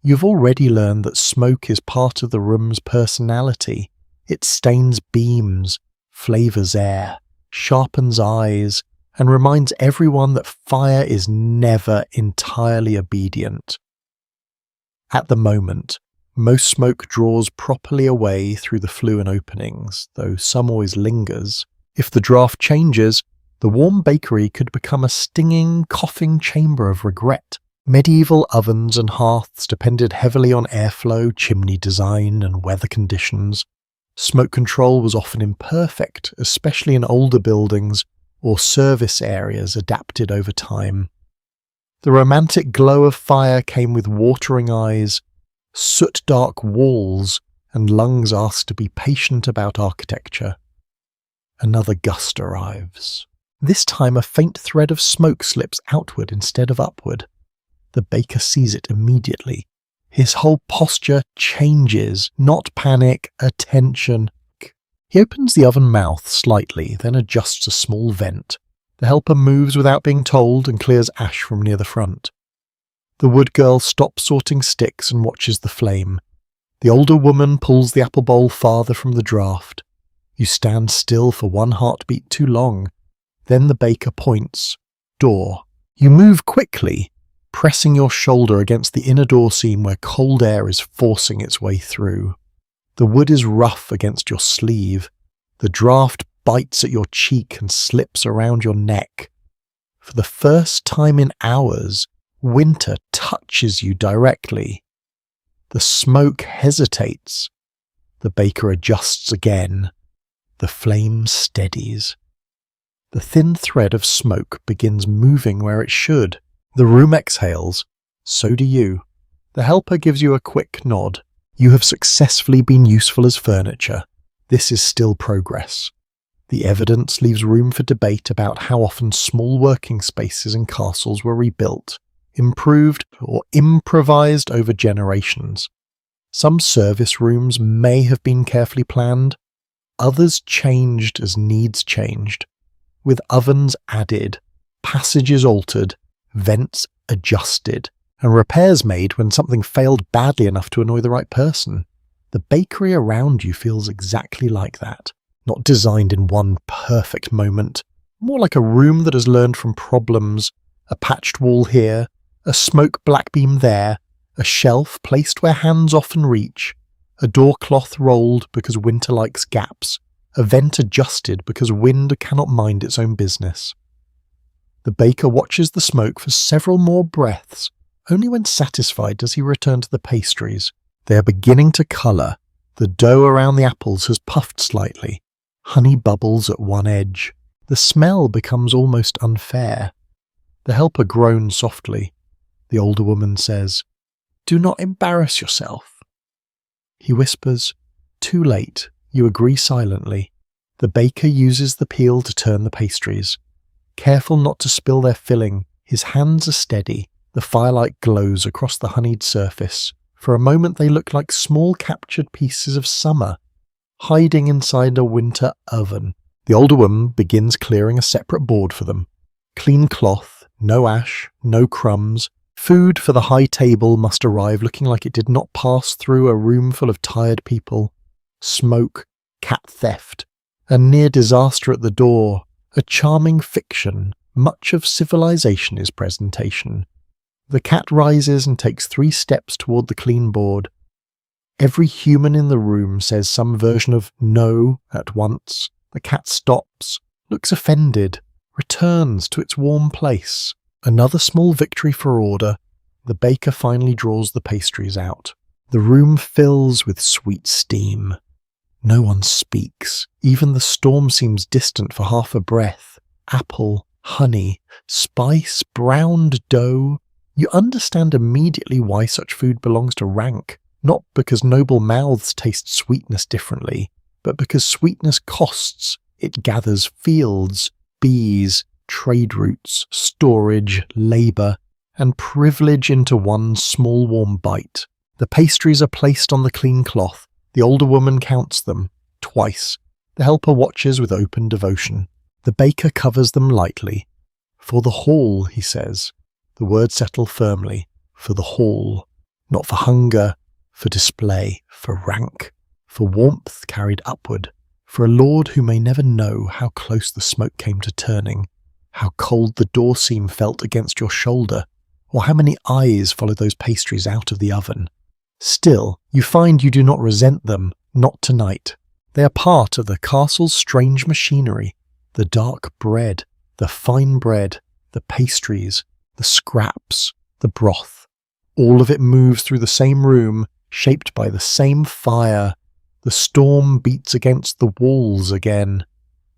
You've already learned that smoke is part of the room's personality. It stains beams, flavours air, sharpens eyes, and reminds everyone that fire is never entirely obedient. At the moment, most smoke draws properly away through the fluid openings, though some always lingers. If the draft changes, the warm bakery could become a stinging, coughing chamber of regret. Medieval ovens and hearths depended heavily on airflow, chimney design, and weather conditions. Smoke control was often imperfect, especially in older buildings or service areas adapted over time. The romantic glow of fire came with watering eyes, soot-dark walls, and lungs asked to be patient about architecture. Another gust arrives. This time a faint thread of smoke slips outward instead of upward. The baker sees it immediately. His whole posture changes, not panic, attention. He opens the oven mouth slightly, then adjusts a small vent. The helper moves without being told and clears ash from near the front. The wood girl stops sorting sticks and watches the flame. The older woman pulls the apple bowl farther from the draft. You stand still for one heartbeat too long. Then the baker points. Door. You move quickly, pressing your shoulder against the inner door seam where cold air is forcing its way through. The wood is rough against your sleeve. The draft bites at your cheek and slips around your neck. For the first time in hours, winter touches you directly. The smoke hesitates. The baker adjusts again. The flame steadies. The thin thread of smoke begins moving where it should. The room exhales. So do you. The helper gives you a quick nod. You have successfully been useful as furniture. This is still progress. The evidence leaves room for debate about how often small working spaces in castles were rebuilt, improved, or improvised over generations. Some service rooms may have been carefully planned. Others changed as needs changed, with ovens added, passages altered, vents adjusted, and repairs made when something failed badly enough to annoy the right person. The bakery around you feels exactly like that, not designed in one perfect moment, more like a room that has learned from problems, a patched wall here, a smoke black beam there, a shelf placed where hands often reach, a door cloth rolled because winter likes gaps, a vent adjusted because wind cannot mind its own business. The baker watches the smoke for several more breaths. Only when satisfied does he return to the pastries. They are beginning to colour. The dough around the apples has puffed slightly. Honey bubbles at one edge. The smell becomes almost unfair. The helper groans softly. The older woman says, "Do not embarrass yourself." He whispers, "Too late." You agree silently. The baker uses the peel to turn the pastries. Careful not to spill their filling, his hands are steady. The firelight glows across the honeyed surface. For a moment they look like small captured pieces of summer, hiding inside a winter oven. The older woman begins clearing a separate board for them. Clean cloth, no ash, no crumbs. Food for the high table must arrive looking like it did not pass through a room full of tired people. Smoke, cat theft, a near disaster at the door, a charming fiction. Much of civilization is presentation. The cat rises and takes 3 steps toward the clean board. Every human in the room says some version of no at once. The cat stops, looks offended, returns to its warm place. Another small victory for order. The baker finally draws the pastries out. The room fills with sweet steam. No one speaks. Even the storm seems distant for half a breath. Apple, honey, spice, browned dough. You understand immediately why such food belongs to rank, not because noble mouths taste sweetness differently, but because sweetness costs. It gathers fields, bees, trade routes, storage, labour, and privilege into one small warm bite. The pastries are placed on the clean cloth. The older woman counts them, twice. The helper watches with open devotion. The baker covers them lightly. For the hall, he says. The words settle firmly. For the hall. Not for hunger, for display, for rank, for warmth carried upward, for a lord who may never know how close the smoke came to turning, how cold the door seam felt against your shoulder, or how many eyes followed those pastries out of the oven. Still, you find you do not resent them, not tonight. They are part of the castle's strange machinery, the dark bread, the fine bread, the pastries, the scraps, the broth. All of it moves through the same room, shaped by the same fire. The storm beats against the walls again.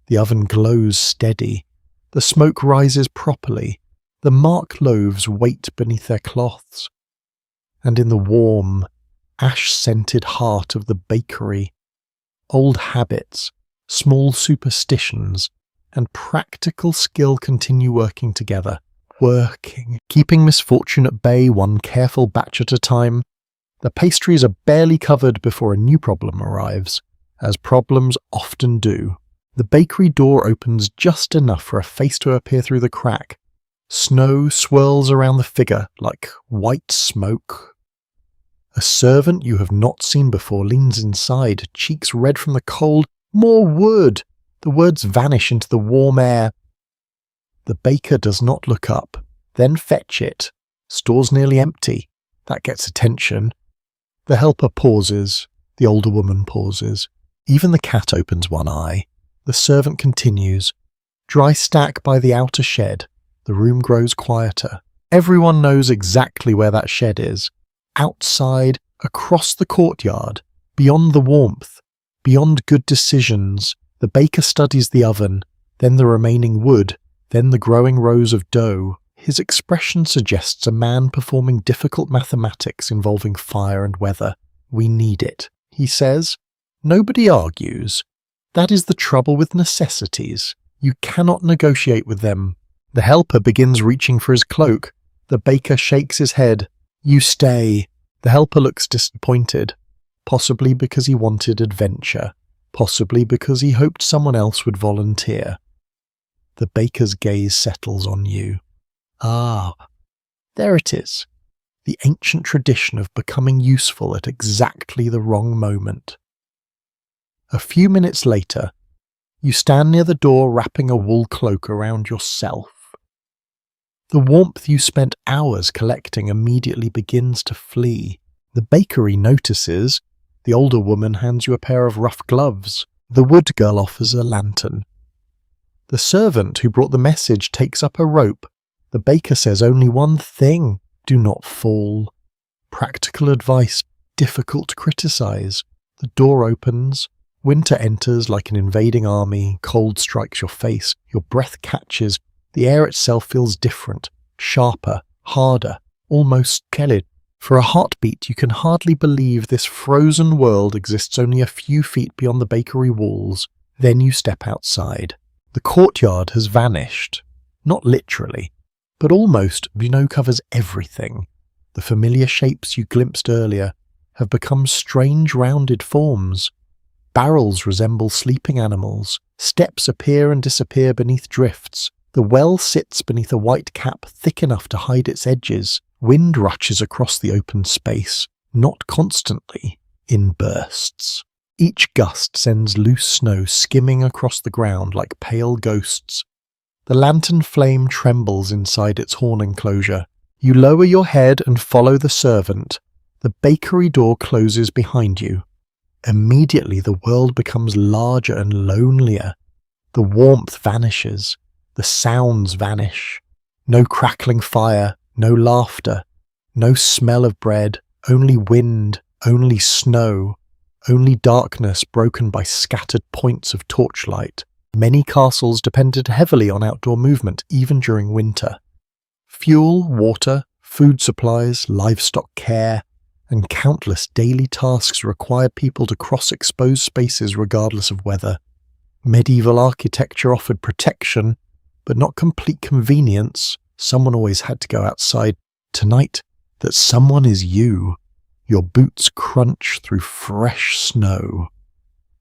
The oven glows steady. The smoke rises properly. The mark loaves wait beneath their cloths. And in the warm, ash-scented heart of the bakery, old habits, small superstitions, and practical skill continue working together. Keeping misfortune at bay one careful batch at a time. The pastries are barely covered before a new problem arrives, as problems often do. The bakery door opens just enough for a face to appear through the crack. Snow swirls around the figure like white smoke. A servant you have not seen before leans inside, cheeks red from the cold. More wood! The words vanish into the warm air. The baker does not look up. Then fetch it. Store's nearly empty. That gets attention. The helper pauses. The older woman pauses. Even the cat opens one eye. The servant continues. Dry stack by the outer shed. The room grows quieter. Everyone knows exactly where that shed is. Outside, across the courtyard, beyond the warmth, beyond good decisions. The baker studies the oven, then the remaining wood, then the growing rows of dough. His expression suggests a man performing difficult mathematics involving fire and weather. We need it, he says. Nobody argues. That is the trouble with necessities. You cannot negotiate with them. The helper begins reaching for his cloak. The baker shakes his head. You stay. The helper looks disappointed, possibly because he wanted adventure, possibly because he hoped someone else would volunteer. The baker's gaze settles on you. Ah, there it is. The ancient tradition of becoming useful at exactly the wrong moment. A few minutes later, you stand near the door wrapping a wool cloak around yourself. The warmth you spent hours collecting immediately begins to flee. The bakery notices. The older woman hands you a pair of rough gloves. The wood girl offers a lantern. The servant who brought the message takes up a rope. The baker says only one thing: do not fall. Practical advice, difficult to criticize. The door opens. Winter enters like an invading army. Cold strikes your face. Your breath catches. The air itself feels different, sharper, harder, almost gelid. For a heartbeat, you can hardly believe this frozen world exists only a few feet beyond the bakery walls. Then you step outside. The courtyard has vanished. Not literally, but almost. Snow covers everything. The familiar shapes you glimpsed earlier have become strange rounded forms. Barrels resemble sleeping animals. Steps appear and disappear beneath drifts. The well sits beneath a white cap thick enough to hide its edges. Wind rushes across the open space, not constantly, in bursts. Each gust sends loose snow skimming across the ground like pale ghosts. The lantern flame trembles inside its horn enclosure. You lower your head and follow the servant. The bakery door closes behind you. Immediately the world becomes larger and lonelier. The warmth vanishes. The sounds vanish. No crackling fire, no laughter, no smell of bread, only wind, only snow, only darkness broken by scattered points of torchlight. Many castles depended heavily on outdoor movement, even during winter. Fuel, water, food supplies, livestock care, and countless daily tasks required people to cross exposed spaces regardless of weather. Medieval architecture offered protection, but not complete convenience. Someone always had to go outside. Tonight, that someone is you. Your boots crunch through fresh snow,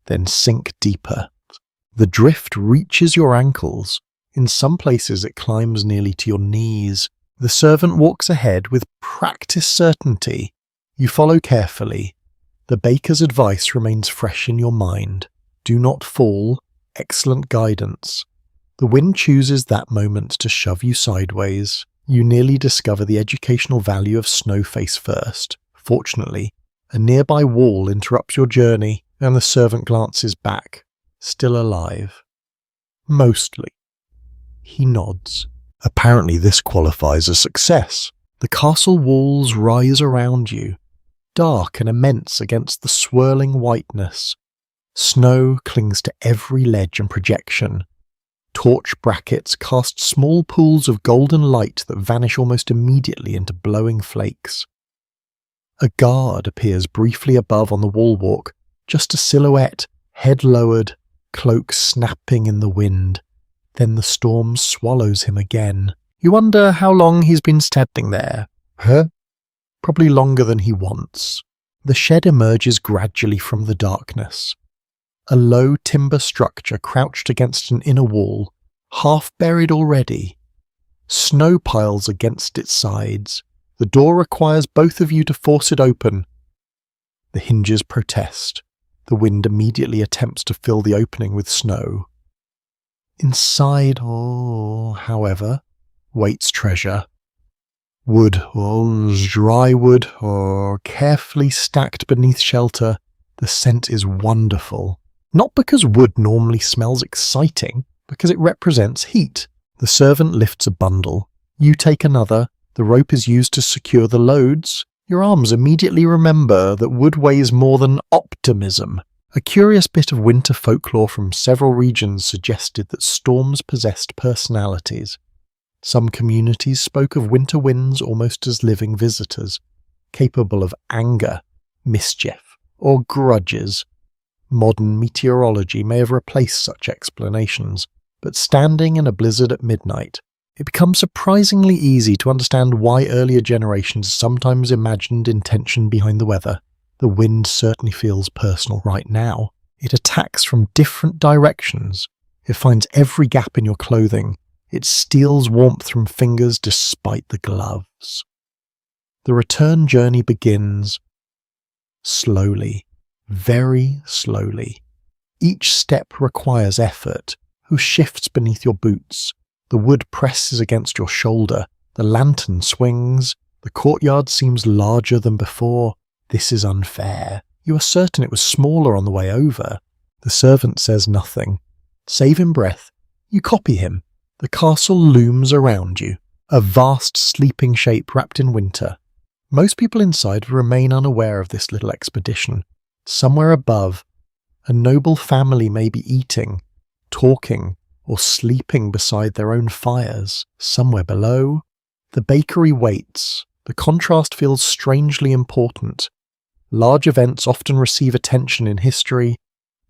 then sink deeper. The drift reaches your ankles. In some places it climbs nearly to your knees. The servant walks ahead with practiced certainty. You follow carefully. The baker's advice remains fresh in your mind. Do not fall. Excellent guidance. The wind chooses that moment to shove you sideways. You nearly discover the educational value of snow face first. Fortunately, a nearby wall interrupts your journey, and the servant glances back. Still alive. Mostly. He nods. Apparently this qualifies as success. The castle walls rise around you, dark and immense against the swirling whiteness. Snow clings to every ledge and projection. Torch brackets cast small pools of golden light that vanish almost immediately into blowing flakes. A guard appears briefly above on the wallwalk, just a silhouette, head lowered, cloak snapping in the wind. Then the storm swallows him again. You wonder how long he's been standing there. Probably longer than he wants. The shed emerges gradually from the darkness. A low timber structure crouched against an inner wall, half buried already. Snow piles against its sides. The door requires both of you to force it open. The hinges protest. The wind immediately attempts to fill the opening with snow. Inside, however, waits treasure. Wood, dry wood, carefully stacked beneath shelter. The scent is wonderful. Not because wood normally smells exciting, because it represents heat. The servant lifts a bundle. You take another. The rope is used to secure the loads. Your arms immediately remember that wood weighs more than optimism. A curious bit of winter folklore from several regions suggested that storms possessed personalities. Some communities spoke of winter winds almost as living visitors, capable of anger, mischief, or grudges. Modern meteorology may have replaced such explanations, but standing in a blizzard at midnight, it becomes surprisingly easy to understand why earlier generations sometimes imagined intention behind the weather. The wind certainly feels personal right now. It attacks from different directions. It finds every gap in your clothing. It steals warmth from fingers despite the gloves. The return journey begins slowly, very slowly. Each step requires effort, who shifts beneath your boots. The wood presses against your shoulder. The lantern swings. The courtyard seems larger than before. This is unfair. You are certain it was smaller on the way over. The servant says nothing. Save in breath, you copy him. The castle looms around you, a vast sleeping shape wrapped in winter. Most people inside remain unaware of this little expedition. Somewhere above, a noble family may be eating, talking, or sleeping beside their own fires. Somewhere below, the bakery waits. The contrast feels strangely important. Large events often receive attention in history,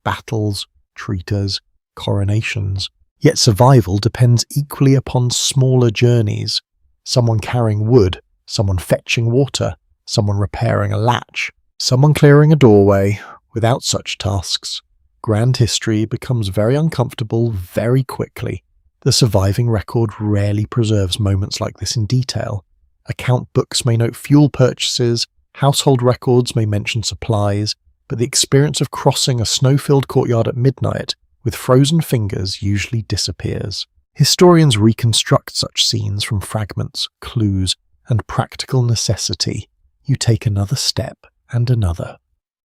battles, treaters, coronations. Yet survival depends equally upon smaller journeys. Someone carrying wood someone fetching water, someone repairing a latch, someone clearing a doorway. Without such tasks, grand history becomes very uncomfortable very quickly. The surviving record rarely preserves moments like this in detail. Account books may note fuel purchases, household records may mention supplies, but the experience of crossing a snow-filled courtyard at midnight with frozen fingers usually disappears. Historians reconstruct such scenes from fragments, clues, and practical necessity. You take another step and another.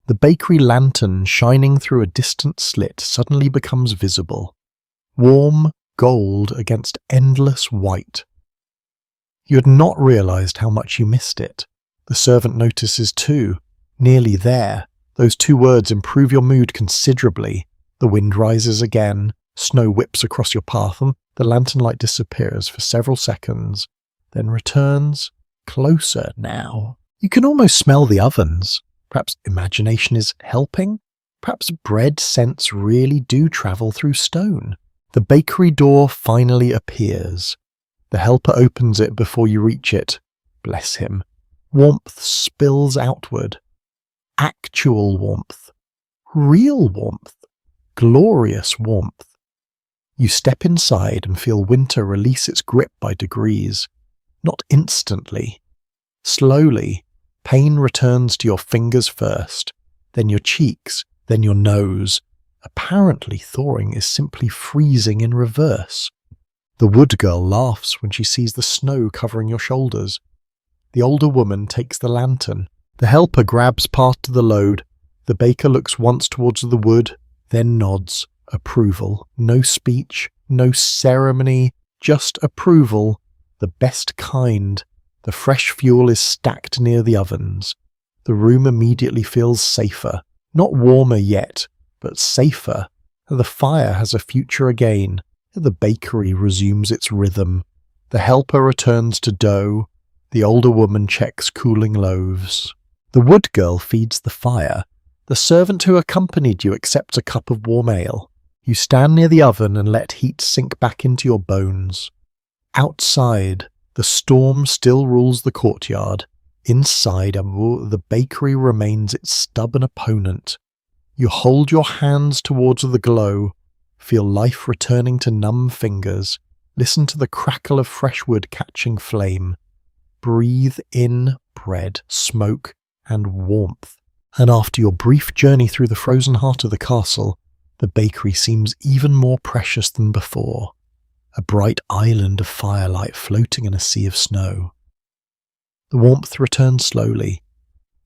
The bakery lantern shining through a distant slit suddenly becomes visible. Warm gold against endless white. You had not realized how much you missed it. The servant notices too. Nearly there. Those 2 words improve your mood considerably. The wind rises again, snow whips across your path, and the lantern light disappears for several seconds, then returns, closer now. You can almost smell the ovens. Perhaps imagination is helping? Perhaps bread scents really do travel through stone. The bakery door finally appears. The helper opens it before you reach it. Bless him. Warmth spills outward. Actual warmth. Real warmth. Glorious warmth. You step inside and feel winter release its grip by degrees. Not instantly. Slowly, pain returns to your fingers first, then your cheeks, then your nose. Apparently, thawing is simply freezing in reverse. The wood girl laughs when she sees the snow covering your shoulders. The older woman takes the lantern. The helper grabs part of the load. The baker looks once towards the wood, then nods. Approval. No speech, no ceremony, just approval. The best kind. The fresh fuel is stacked near the ovens. The room immediately feels safer. Not warmer yet, but safer. The fire has a future again. The bakery resumes its rhythm. The helper returns to dough. The older woman checks cooling loaves. The wood girl feeds the fire. The servant who accompanied you accepts a cup of warm ale. You stand near the oven and let heat sink back into your bones. Outside, the storm still rules the courtyard. Inside, the bakery remains its stubborn opponent. You hold your hands towards the glow, feel life returning to numb fingers, listen to the crackle of fresh wood catching flame. Breathe in bread, smoke, and warmth. And after your brief journey through the frozen heart of the castle, the bakery seems even more precious than before. A bright island of firelight floating in a sea of snow. The warmth returns slowly.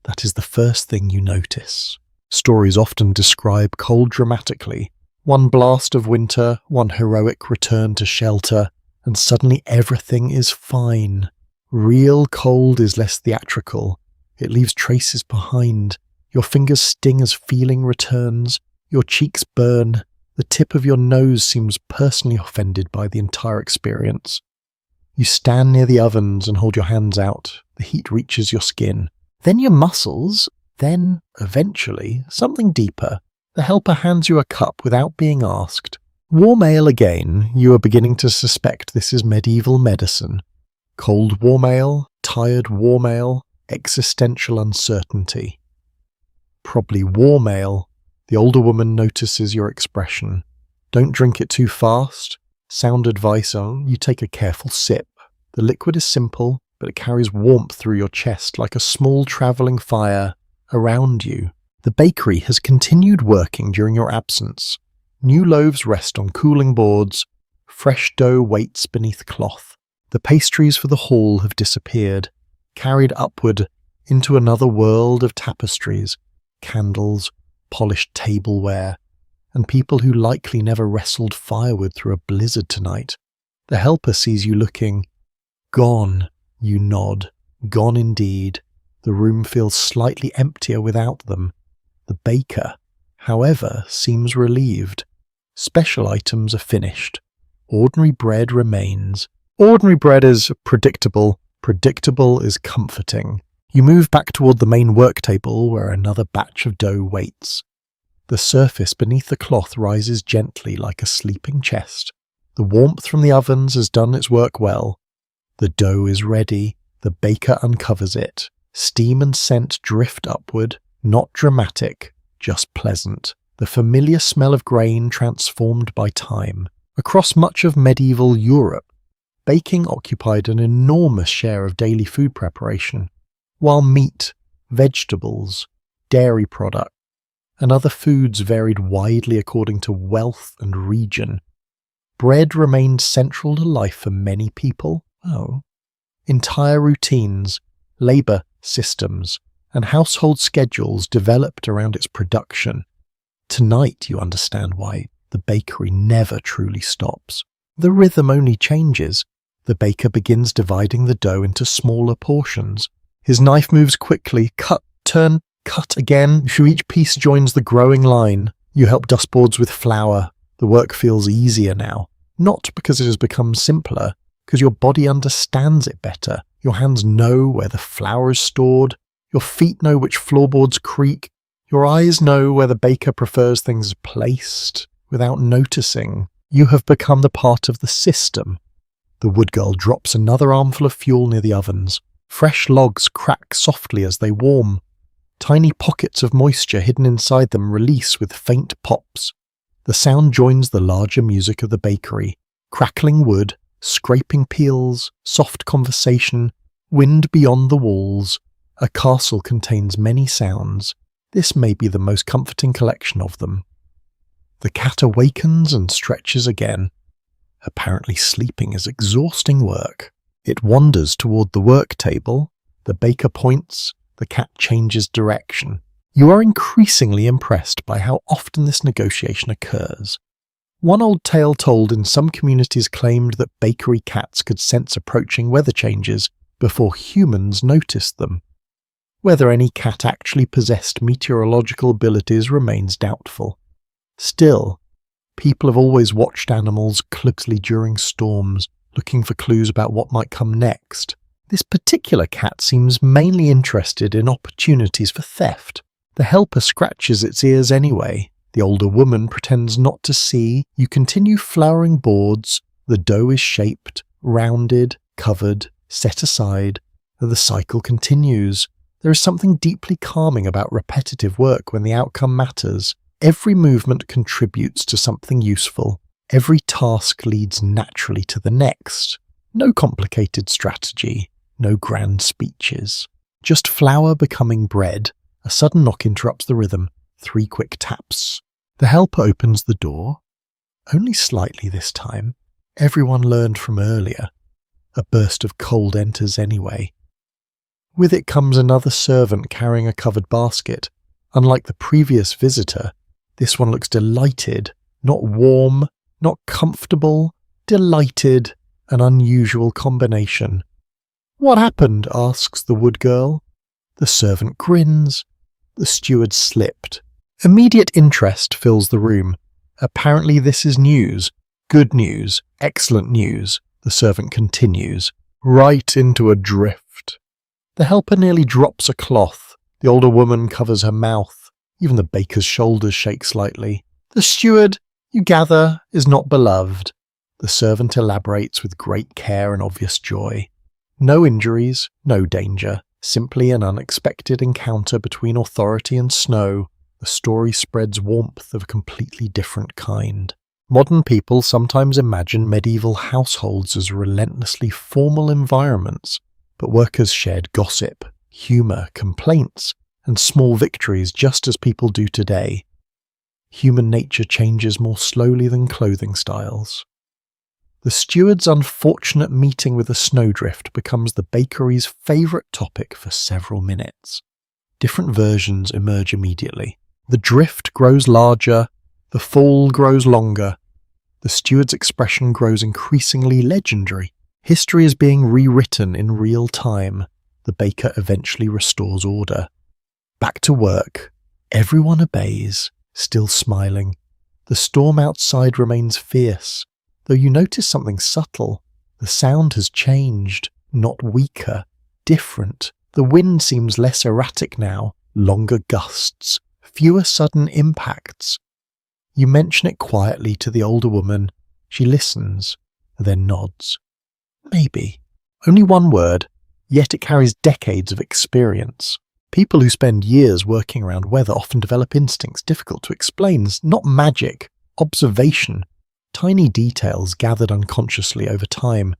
That is the first thing you notice. Stories often describe cold dramatically. One blast of winter, one heroic return to shelter, and suddenly everything is fine. Real cold is less theatrical. It leaves traces behind. Your fingers sting as feeling returns. Your cheeks burn. The tip of your nose seems personally offended by the entire experience. You stand near the ovens and hold your hands out. The heat reaches your skin. Then your muscles. Then, eventually, something deeper. The helper hands you a cup without being asked. Warm ale again. You are beginning to suspect this is medieval medicine. Cold warm ale, tired warm ale, existential uncertainty. Probably warm ale. The older woman notices your expression. Don't drink it too fast. Sound advice on, you take a careful sip. The liquid is simple, but it carries warmth through your chest like a small travelling fire around you. The bakery has continued working during your absence. New loaves rest on cooling boards. Fresh dough waits beneath cloth. The pastries for the hall have disappeared, carried upward into another world of tapestries, candles, polished tableware, and people who likely never wrestled firewood through a blizzard tonight. The helper sees you looking. Gone, you nod. Gone indeed. The room feels slightly emptier without them. The baker, however, seems relieved. Special items are finished. Ordinary bread remains. Ordinary bread is predictable. Predictable is comforting. You move back toward the main work table where another batch of dough waits. The surface beneath the cloth rises gently like a sleeping chest. The warmth from the ovens has done its work well. The dough is ready. The baker uncovers it. Steam and scent drift upward, not dramatic, just pleasant. The familiar smell of grain transformed by time. Across much of medieval Europe, baking occupied an enormous share of daily food preparation, while meat, vegetables, dairy products, and other foods varied widely according to wealth and region. Bread remained central to life for many people. Entire routines, labour systems, and household schedules developed around its production. Tonight you understand why the bakery never truly stops. The rhythm only changes. The baker begins dividing the dough into smaller portions. His knife moves quickly, cut, turn, cut again, so each piece joins the growing line. You help dustboards with flour. The work feels easier now. Not because it has become simpler, because your body understands it better. Your hands know where the flour is stored. Your feet know which floorboards creak. Your eyes know where the baker prefers things placed. Without noticing, you have become the part of the system. The wood girl drops another armful of fuel near the ovens. Fresh logs crack softly as they warm. Tiny pockets of moisture hidden inside them release with faint pops. The sound joins the larger music of the bakery. Crackling wood, scraping peels, soft conversation, wind beyond the walls. A castle contains many sounds. This may be the most comforting collection of them. The cat awakens and stretches again. Apparently sleeping is exhausting work. It wanders toward the work table. The baker points. The cat changes direction. You are increasingly impressed by how often this negotiation occurs. One old tale told in some communities claimed that bakery cats could sense approaching weather changes before humans noticed them. Whether any cat actually possessed meteorological abilities remains doubtful. Still, people have always watched animals closely during storms, looking for clues about what might come next. This particular cat seems mainly interested in opportunities for theft. The helper scratches its ears anyway. The older woman pretends not to see. You continue flouring boards. The dough is shaped, rounded, covered, set aside. The cycle continues. There is something deeply calming about repetitive work when the outcome matters. Every movement contributes to something useful. Every task leads naturally to the next. No complicated strategy, no grand speeches. Just flour becoming bread. A sudden knock interrupts the rhythm. 3 quick taps. The helper opens the door. Only slightly this time. Everyone learned from earlier. A burst of cold enters anyway. With it comes another servant carrying a covered basket. Unlike the previous visitor, this one looks delighted, not warm, not comfortable, delighted, an unusual combination. "What happened?" asks the wood girl. The servant grins. The steward slipped. Immediate interest fills the room. Apparently this is news. Good news. Excellent news. The servant continues. Right into a drift. The helper nearly drops a cloth. The older woman covers her mouth. Even the baker's shoulders shake slightly. The steward, you gather, is not beloved. The servant elaborates with great care and obvious joy. No injuries, no danger. Simply an unexpected encounter between authority and snow. The story spreads warmth of a completely different kind. Modern people sometimes imagine medieval households as relentlessly formal environments, but workers shared gossip, humour, complaints, and small victories just as people do today. Human nature changes more slowly than clothing styles. The steward's unfortunate meeting with a snowdrift becomes the bakery's favourite topic for several minutes. Different versions emerge immediately. The drift grows larger, the fall grows longer. The steward's expression grows increasingly legendary. History is being rewritten in real time. The baker eventually restores order. Back to work. Everyone obeys, still smiling. The storm outside remains fierce. Though you notice something subtle, the sound has changed, not weaker, different. The wind seems less erratic now, longer gusts, fewer sudden impacts. You mention it quietly to the older woman. She listens, then nods. Maybe. Only one word. yet it carries decades of experience. People who spend years working around weather often develop instincts difficult to explain, not magic, observation, tiny details gathered unconsciously over time.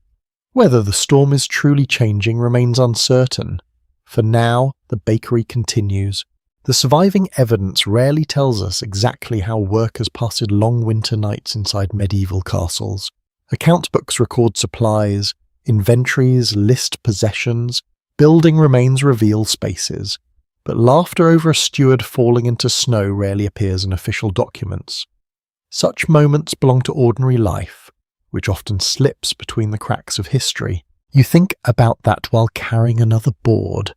Whether the storm is truly changing remains uncertain. For now, the bakery continues. The surviving evidence rarely tells us exactly how workers passed long winter nights inside medieval castles. Account books record supplies, inventories list possessions, building remains reveal spaces, but laughter over a steward falling into snow rarely appears in official documents. Such moments belong to ordinary life, which often slips between the cracks of history. You think about that while carrying another board.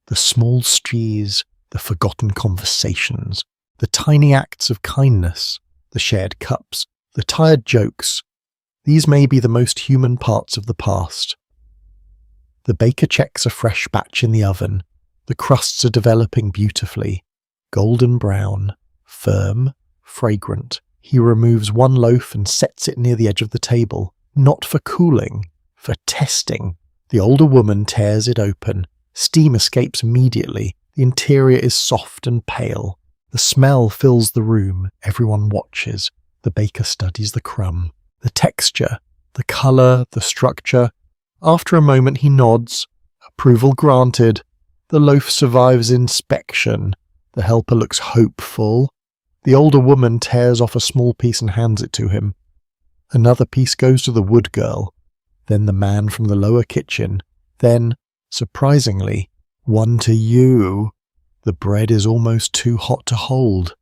The small stees, the forgotten conversations, the tiny acts of kindness, the shared cups, the tired jokes. These may be the most human parts of the past. The baker checks a fresh batch in the oven. The crusts are developing beautifully, golden brown, firm, fragrant. He removes one loaf and sets it near the edge of the table, not for cooling, for testing. The older woman tears it open. Steam escapes immediately. The interior is soft and pale. The smell fills the room. Everyone watches. The baker studies the crumb. The texture, the colour, the structure. After a moment he nods. Approval granted. The loaf survives inspection. The helper looks hopeful. The older woman tears off a small piece and hands it to him. Another piece goes to the wood girl. Then the man from the lower kitchen. Then, surprisingly, one to you. The bread is almost too hot to hold.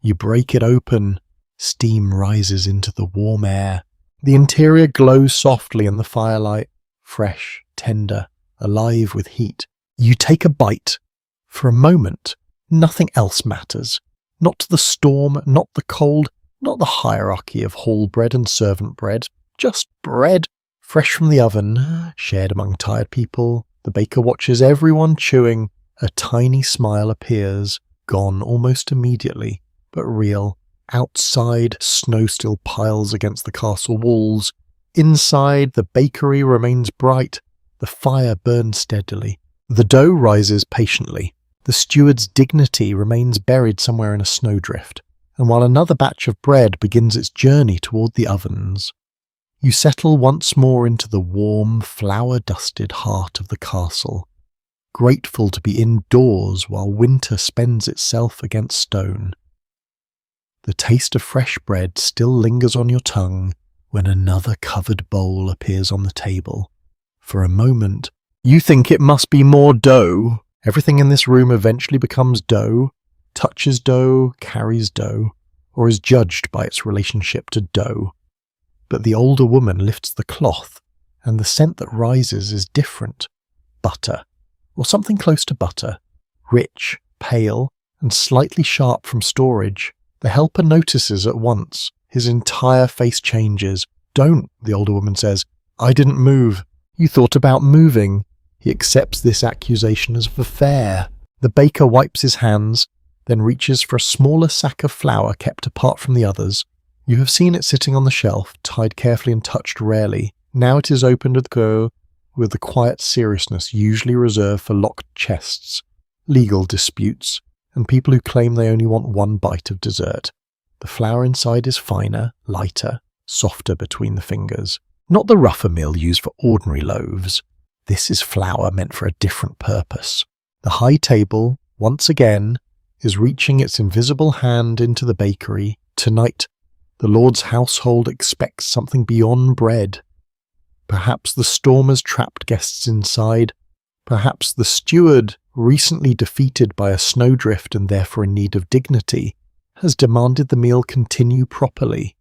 You break it open. Steam rises into the warm air. The interior glows softly in the firelight, fresh, tender, alive with heat. You take a bite. For a moment, nothing else matters. Not the storm, not the cold, not the hierarchy of hall bread and servant bread. Just bread, fresh from the oven, shared among tired people. The baker watches everyone chewing. A tiny smile appears, gone almost immediately, but real. Outside, snow still piles against the castle walls. Inside, the bakery remains bright. The fire burns steadily. The dough rises patiently. The steward's dignity remains buried somewhere in a snowdrift, and while another batch of bread begins its journey toward the ovens, you settle once more into the warm, flower-dusted heart of the castle, grateful to be indoors while winter spends itself against stone. The taste of fresh bread still lingers on your tongue when another covered bowl appears on the table. For a moment, you think it must be more dough. Everything in this room eventually becomes dough, touches dough, carries dough, or is judged by its relationship to dough. But the older woman lifts the cloth, and the scent that rises is different. Butter, or something close to butter, rich, pale, and slightly sharp from storage. The helper notices at once. His entire face changes. "Don't," the older woman says. "I didn't move." "You thought about moving." He accepts this accusation as fair. The baker wipes his hands, then reaches for a smaller sack of flour kept apart from the others. You have seen it sitting on the shelf, tied carefully and touched rarely. Now it is opened with the quiet seriousness usually reserved for locked chests, legal disputes, and people who claim they only want one bite of dessert. The flour inside is finer, lighter, softer between the fingers. Not the rougher mill used for ordinary loaves. This is flour meant for a different purpose. The high table, once again, is reaching its invisible hand into the bakery. Tonight, the Lord's household expects something beyond bread. Perhaps the storm has trapped guests inside. Perhaps the steward, recently defeated by a snowdrift and therefore in need of dignity, has demanded the meal continue properly.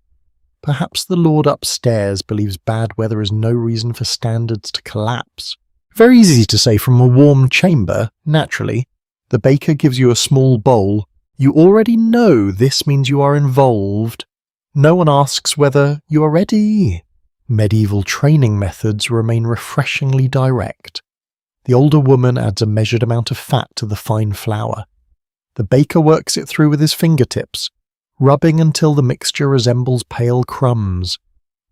Perhaps the Lord upstairs believes bad weather is no reason for standards to collapse. Very easy to say from a warm chamber, naturally. The baker gives you a small bowl. You already know this means you are involved. No one asks whether you are ready. Medieval training methods remain refreshingly direct. The older woman adds a measured amount of fat to the fine flour. The baker works it through with his fingertips, rubbing until the mixture resembles pale crumbs.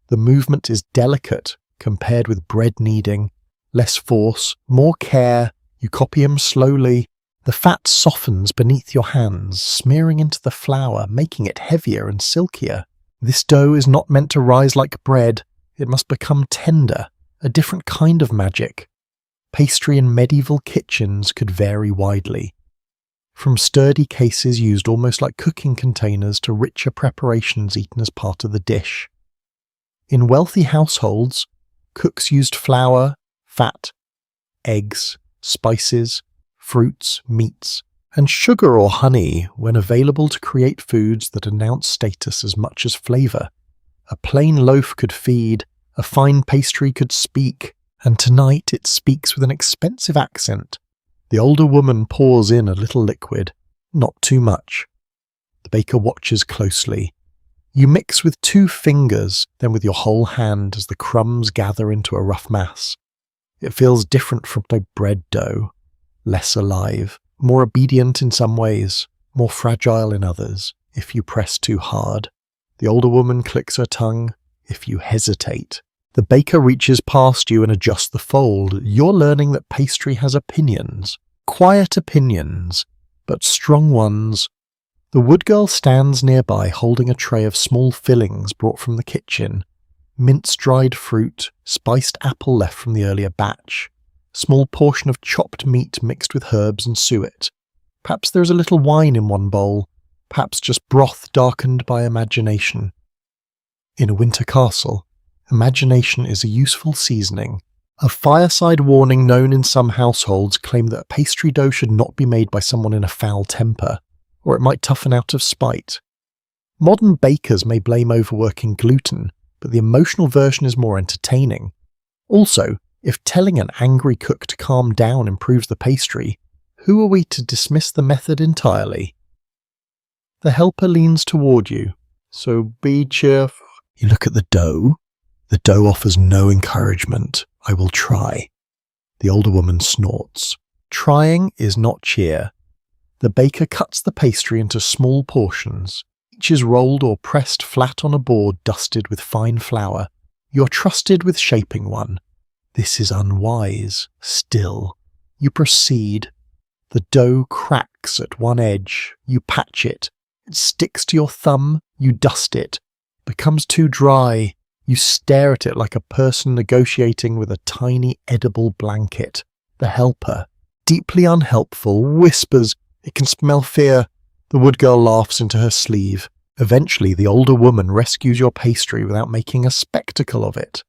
The movement is delicate compared with bread kneading, Less force, more care, you copy him slowly. The fat softens beneath your hands, smearing into the flour, making it heavier and silkier. This dough is not meant to rise like bread. It must become tender, a different kind of magic. Pastry in medieval kitchens could vary widely, from sturdy cases used almost like cooking containers to richer preparations eaten as part of the dish. In wealthy households, cooks used flour, fat, eggs, spices, fruits, meats, and sugar or honey when available to create foods that announce status as much as flavour. A plain loaf could feed, a fine pastry could speak, and tonight it speaks with an expensive accent. The older woman pours in a little liquid, not too much. The baker watches closely. You mix with 2 fingers, then with your whole hand as the crumbs gather into a rough mass. It feels different from the bread dough, less alive, more obedient in some ways, more fragile in others, if you press too hard. The older woman clicks her tongue, if you hesitate. The baker reaches past you and adjusts the fold. You're learning that pastry has opinions. Quiet opinions, but strong ones. The wood girl stands nearby holding a tray of small fillings brought from the kitchen. Minced dried fruit, spiced apple left from the earlier batch. Small portion of chopped meat mixed with herbs and suet. Perhaps there's a little wine in one bowl. Perhaps just broth darkened by imagination. In a winter castle, imagination is a useful seasoning. A fireside warning known in some households claim that pastry dough should not be made by someone in a foul temper, or it might toughen out of spite. Modern bakers may blame overworking gluten, but the emotional version is more entertaining. Also, if telling an angry cook to calm down improves the pastry, who are we to dismiss the method entirely? The helper leans toward you. So be cheerful. You look at the dough. The dough offers no encouragement. I will try. The older woman snorts. Trying is not cheer. The baker cuts the pastry into small portions. Each is rolled or pressed flat on a board dusted with fine flour. You're trusted with shaping one. This is unwise. Still. You proceed. The dough cracks at one edge. You patch it. It sticks to your thumb. You dust it. Becomes too dry. You stare at it like a person negotiating with a tiny edible blanket. The helper, deeply unhelpful, whispers, "It can smell fear." The wood girl laughs into her sleeve. Eventually, the older woman rescues your pastry without making a spectacle of it.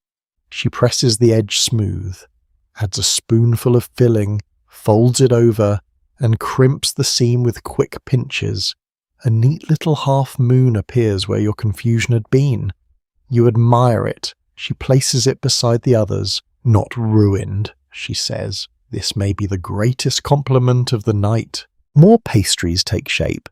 She presses the edge smooth, adds a spoonful of filling, folds it over, and crimps the seam with quick pinches. A neat little half moon appears where your confusion had been. You admire it. She places it beside the others. "Not ruined," she says. "This may be the greatest compliment of the night." More pastries take shape.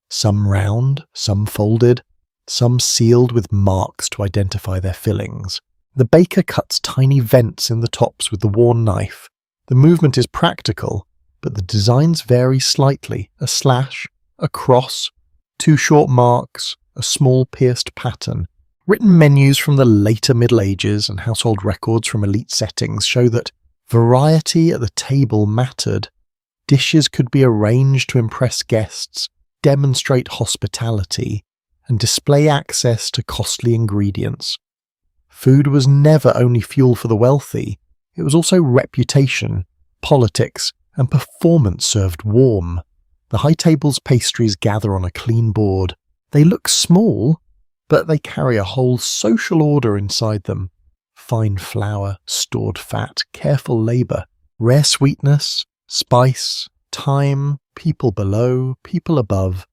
Some round, some folded, some sealed with marks to identify their fillings. The baker cuts tiny vents in the tops with the worn knife. The movement is practical, but the designs vary slightly. A slash, a cross, 2 short marks, a small pierced pattern. Written menus from the later Middle Ages and household records from elite settings show that variety at the table mattered. Dishes could be arranged to impress guests, demonstrate hospitality, and display access to costly ingredients. Food was never only fuel for the wealthy, it was also reputation, politics, and performance served warm. The high table's pastries gather on a clean board. They look small, but they carry a whole social order inside them. Fine flour, stored fat, careful labour, rare sweetness, spice, time, people below, people above.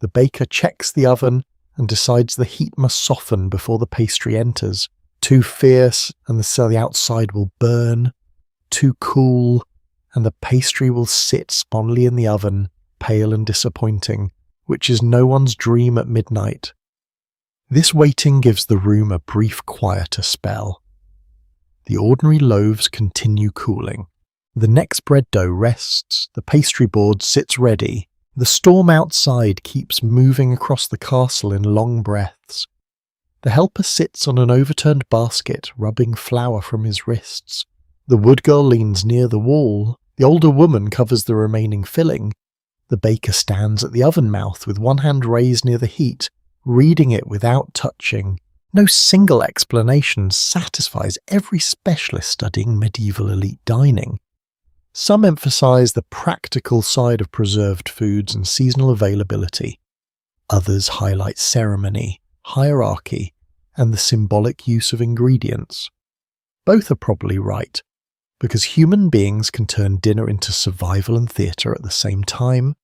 The baker checks the oven and decides the heat must soften before the pastry enters. Too fierce and the outside will burn. Too cool and the pastry will sit fondly in the oven, pale and disappointing, which is no one's dream at midnight. This waiting gives the room a brief quieter spell. The ordinary loaves continue cooling. The next bread dough rests, the pastry board sits ready. The storm outside keeps moving across the castle in long breaths. The helper sits on an overturned basket, rubbing flour from his wrists. The wood girl leans near the wall. The older woman covers the remaining filling. The baker stands at the oven mouth with one hand raised near the heat, reading it without touching. No single explanation satisfies every specialist studying medieval elite dining. Some emphasize the practical side of preserved foods and seasonal availability. Others highlight ceremony, hierarchy, and the symbolic use of ingredients. Both are probably right, because human beings can turn dinner into survival and theatre at the same time.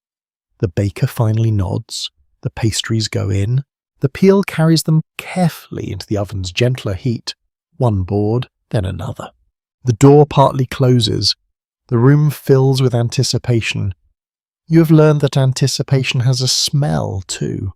The baker finally nods, the pastries go in, the peel carries them carefully into the oven's gentler heat, one board, then another. The door partly closes. The room fills with anticipation. You have learned that anticipation has a smell, too.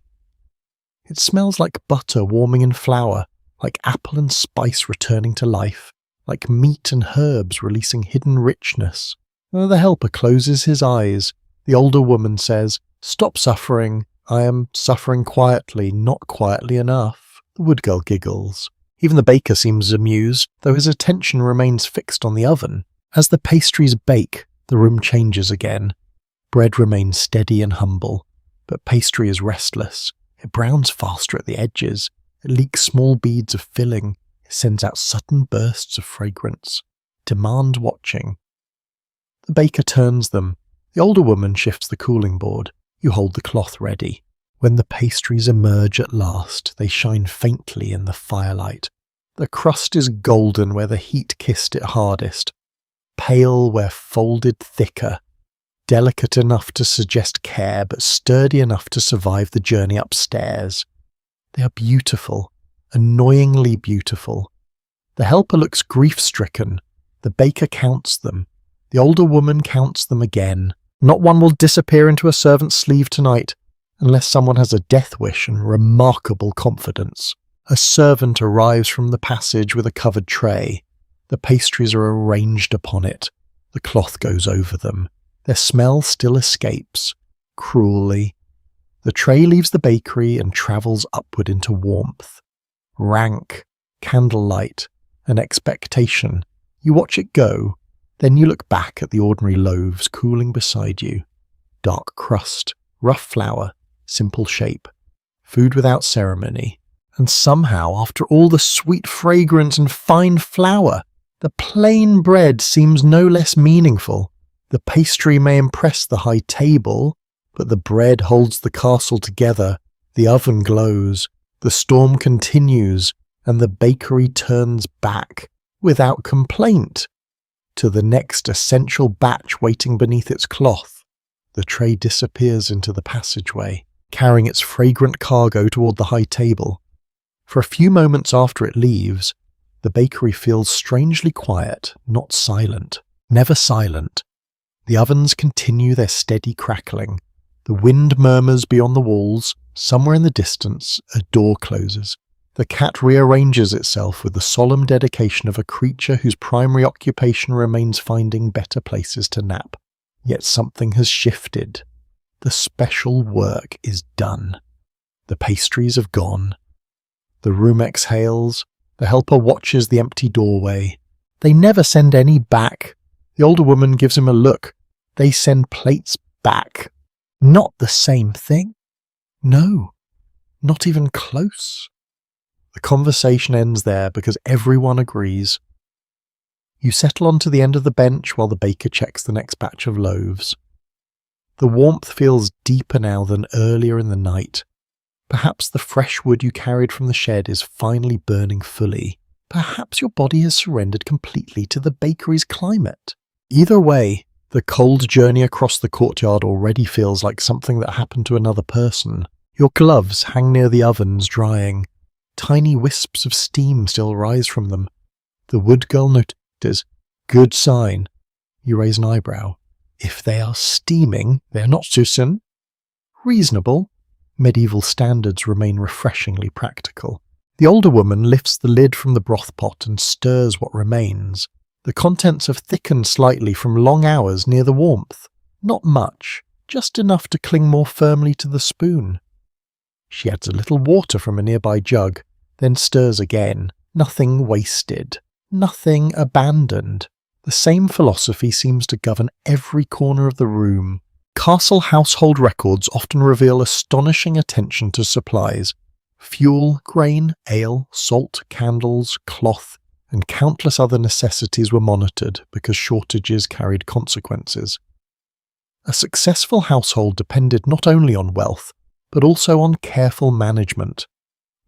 It smells like butter warming in flour, like apple and spice returning to life, like meat and herbs releasing hidden richness. The helper closes his eyes. The older woman says, "Stop suffering. I am suffering quietly, not quietly enough." The wood girl giggles. Even the baker seems amused, though his attention remains fixed on the oven. As the pastries bake, the room changes again. Bread remains steady and humble, but pastry is restless. It browns faster at the edges. It leaks small beads of filling. It sends out sudden bursts of fragrance. Demand watching. The baker turns them. The older woman shifts the cooling board. You hold the cloth ready. When the pastries emerge at last, they shine faintly in the firelight. The crust is golden where the heat kissed it hardest, pale where folded thicker, delicate enough to suggest care but sturdy enough to survive the journey upstairs. They are beautiful, annoyingly beautiful. The helper looks grief-stricken. The baker counts them. The older woman counts them again. Not one will disappear into a servant's sleeve tonight, unless someone has a death wish and remarkable confidence. A servant arrives from the passage with a covered tray. The pastries are arranged upon it. The cloth goes over them. Their smell still escapes, cruelly. The tray leaves the bakery and travels upward into warmth. Rank, candlelight, and expectation. You watch it go. Then you look back at the ordinary loaves cooling beside you. Dark crust, rough flour, simple shape. Food without ceremony. And somehow, after all the sweet fragrance and fine flour, the plain bread seems no less meaningful. The pastry may impress the high table, but the bread holds the castle together. The oven glows. The storm continues, and the bakery turns back, without complaint, to the next essential batch waiting beneath its cloth. The tray disappears into the passageway, carrying its fragrant cargo toward the high table. For a few moments after it leaves, the bakery feels strangely quiet, not silent, never silent. The ovens continue their steady crackling. The wind murmurs beyond the walls. Somewhere in the distance, a door closes. The cat rearranges itself with the solemn dedication of a creature whose primary occupation remains finding better places to nap. Yet something has shifted. The special work is done. The pastries have gone. The room exhales. The helper watches the empty doorway. They never send any back. The older woman gives him a look. They send plates back. Not the same thing. No, not even close. The conversation ends there because everyone agrees. You settle onto the end of the bench while the baker checks the next batch of loaves. The warmth feels deeper now than earlier in the night. Perhaps the fresh wood you carried from the shed is finally burning fully. Perhaps your body has surrendered completely to the bakery's climate. Either way, the cold journey across the courtyard already feels like something that happened to another person. Your gloves hang near the ovens drying. Tiny wisps of steam still rise from them. The wood girl notices. Good sign. You raise an eyebrow. If they are steaming, they are not süßen. Reasonable. Medieval standards remain refreshingly practical. The older woman lifts the lid from the broth pot and stirs what remains. The contents have thickened slightly from long hours near the warmth. Not much, just enough to cling more firmly to the spoon. She adds a little water from a nearby jug, then stirs again. Nothing wasted. Nothing abandoned. The same philosophy seems to govern every corner of the room. Castle household records often reveal astonishing attention to supplies. Fuel, grain, ale, salt, candles, cloth, and countless other necessities were monitored because shortages carried consequences. A successful household depended not only on wealth, but also on careful management.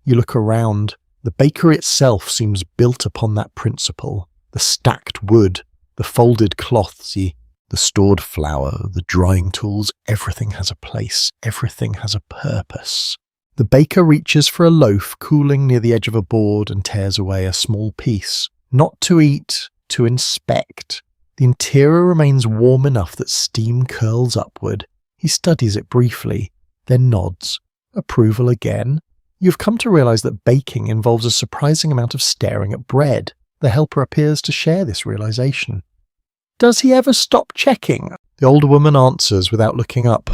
You look around, the bakery itself seems built upon that principle. The stacked wood, the folded cloths, the stored flour, the drying tools, everything has a place, everything has a purpose. The baker reaches for a loaf cooling near the edge of a board and tears away a small piece. Not to eat, to inspect. The interior remains warm enough that steam curls upward. He studies it briefly, then nods. Approval again. You've come to realize that baking involves a surprising amount of staring at bread. The helper appears to share this realization. Does he ever stop checking? The older woman answers without looking up.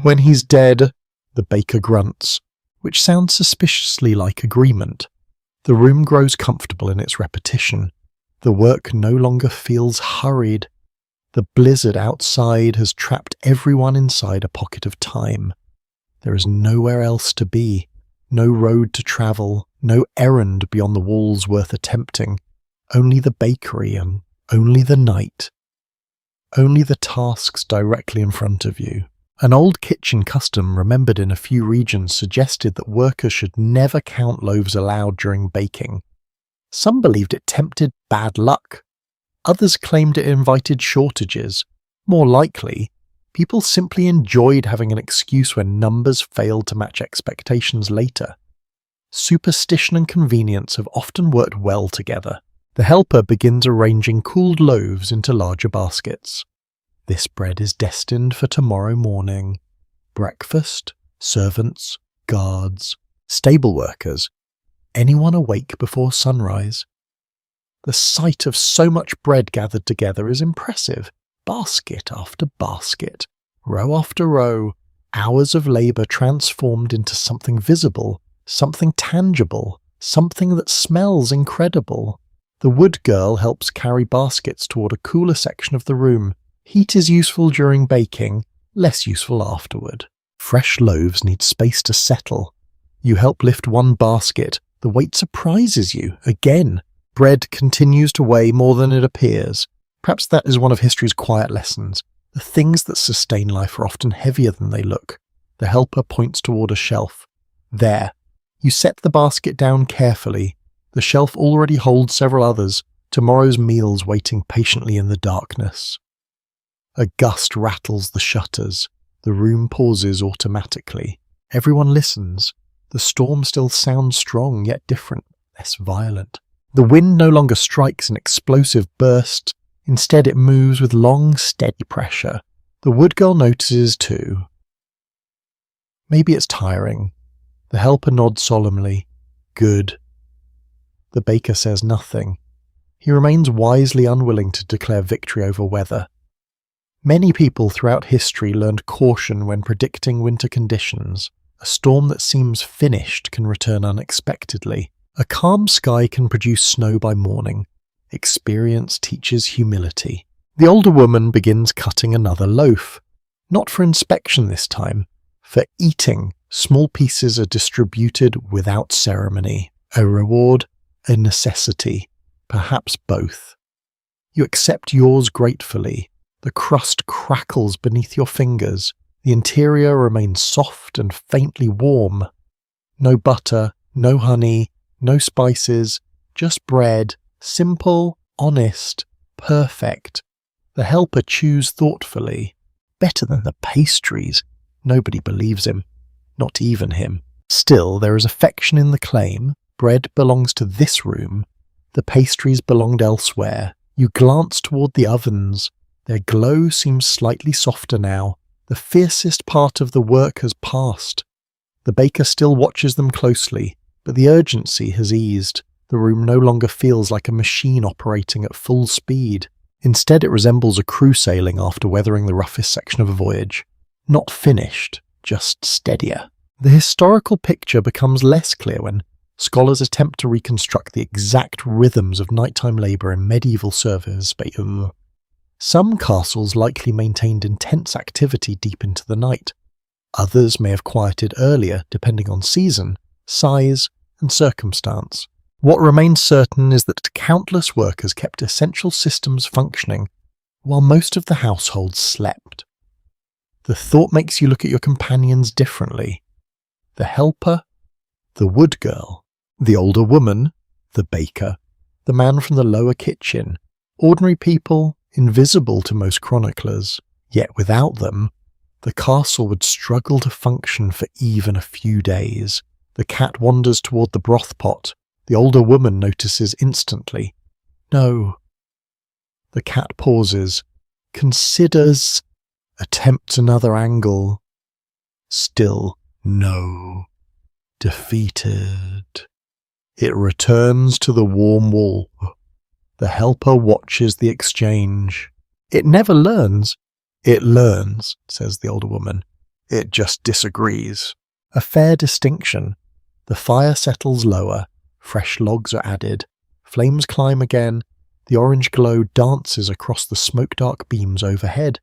When he's dead, the baker grunts, which sounds suspiciously like agreement. The room grows comfortable in its repetition. The work no longer feels hurried. The blizzard outside has trapped everyone inside a pocket of time. There is nowhere else to be, no road to travel, no errand beyond the walls worth attempting. Only the bakery and only the night. Only the tasks directly in front of you. An old kitchen custom remembered in a few regions suggested that workers should never count loaves aloud during baking. Some believed it tempted bad luck. Others claimed it invited shortages. More likely, people simply enjoyed having an excuse when numbers failed to match expectations later. Superstition and convenience have often worked well together. The helper begins arranging cooled loaves into larger baskets. This bread is destined for tomorrow morning. Breakfast, servants, guards, stable workers, anyone awake before sunrise. The sight of so much bread gathered together is impressive. Basket after basket, row after row, hours of labour transformed into something visible, something tangible, something that smells incredible. The wood girl helps carry baskets toward a cooler section of the room. Heat is useful during baking, less useful afterward. Fresh loaves need space to settle. You help lift one basket. The weight surprises you. Again, bread continues to weigh more than it appears. Perhaps that is one of history's quiet lessons. The things that sustain life are often heavier than they look. The helper points toward a shelf. There. You set the basket down carefully. The shelf already holds several others, tomorrow's meals waiting patiently in the darkness. A gust rattles the shutters. The room pauses automatically. Everyone listens. The storm still sounds strong, yet different, less violent. The wind no longer strikes in explosive bursts. Instead, it moves with long, steady pressure. The wood girl notices too. Maybe it's tiring. The helper nods solemnly. Good. The baker says nothing. He remains wisely unwilling to declare victory over weather. Many people throughout history learned caution when predicting winter conditions. A storm that seems finished can return unexpectedly. A calm sky can produce snow by morning. Experience teaches humility. The older woman begins cutting another loaf. Not for inspection this time. For eating, small pieces are distributed without ceremony. A reward, a necessity, perhaps both. You accept yours gratefully. The crust crackles beneath your fingers. The interior remains soft and faintly warm. No butter, no honey, no spices, just bread, simple, honest, perfect. The helper chews thoughtfully. Better than the pastries. Nobody believes him. Not even him. Still, there is affection in the claim. Bread belongs to this room. The pastries belonged elsewhere. You glance toward the ovens. Their glow seems slightly softer now. The fiercest part of the work has passed. The baker still watches them closely, but the urgency has eased. The room no longer feels like a machine operating at full speed. Instead, it resembles a crew sailing after weathering the roughest section of a voyage. Not finished, just steadier. The historical picture becomes less clear when Scholars attempt to reconstruct the exact rhythms of nighttime labour in medieval service. Some castles likely maintained intense activity deep into the night. Others may have quieted earlier, depending on season, size, and circumstance. What remains certain is that countless workers kept essential systems functioning, while most of the household slept. The thought makes you look at your companions differently. The helper, the wood girl, the older woman, the baker, the man from the lower kitchen, ordinary people, invisible to most chroniclers, yet without them, the castle would struggle to function for even a few days. The cat wanders toward the broth pot. The older woman notices instantly. No. The cat pauses, considers, attempts another angle. Still no. Defeated. It returns to the warm wall. The helper watches the exchange. It never learns. It learns, says the older woman. It just disagrees. A fair distinction. The fire settles lower. Fresh logs are added. Flames climb again. The orange glow dances across the smoke-dark beams overhead.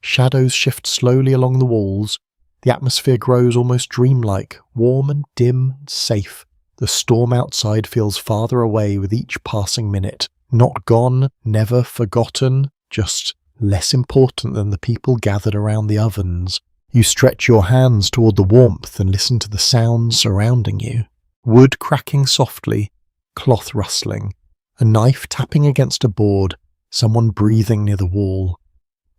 Shadows shift slowly along the walls. The atmosphere grows almost dreamlike, warm and dim and safe. The storm outside feels farther away with each passing minute. Not gone, never forgotten, just less important than the people gathered around the ovens. You stretch your hands toward the warmth and listen to the sounds surrounding you. Wood cracking softly, cloth rustling, a knife tapping against a board, someone breathing near the wall.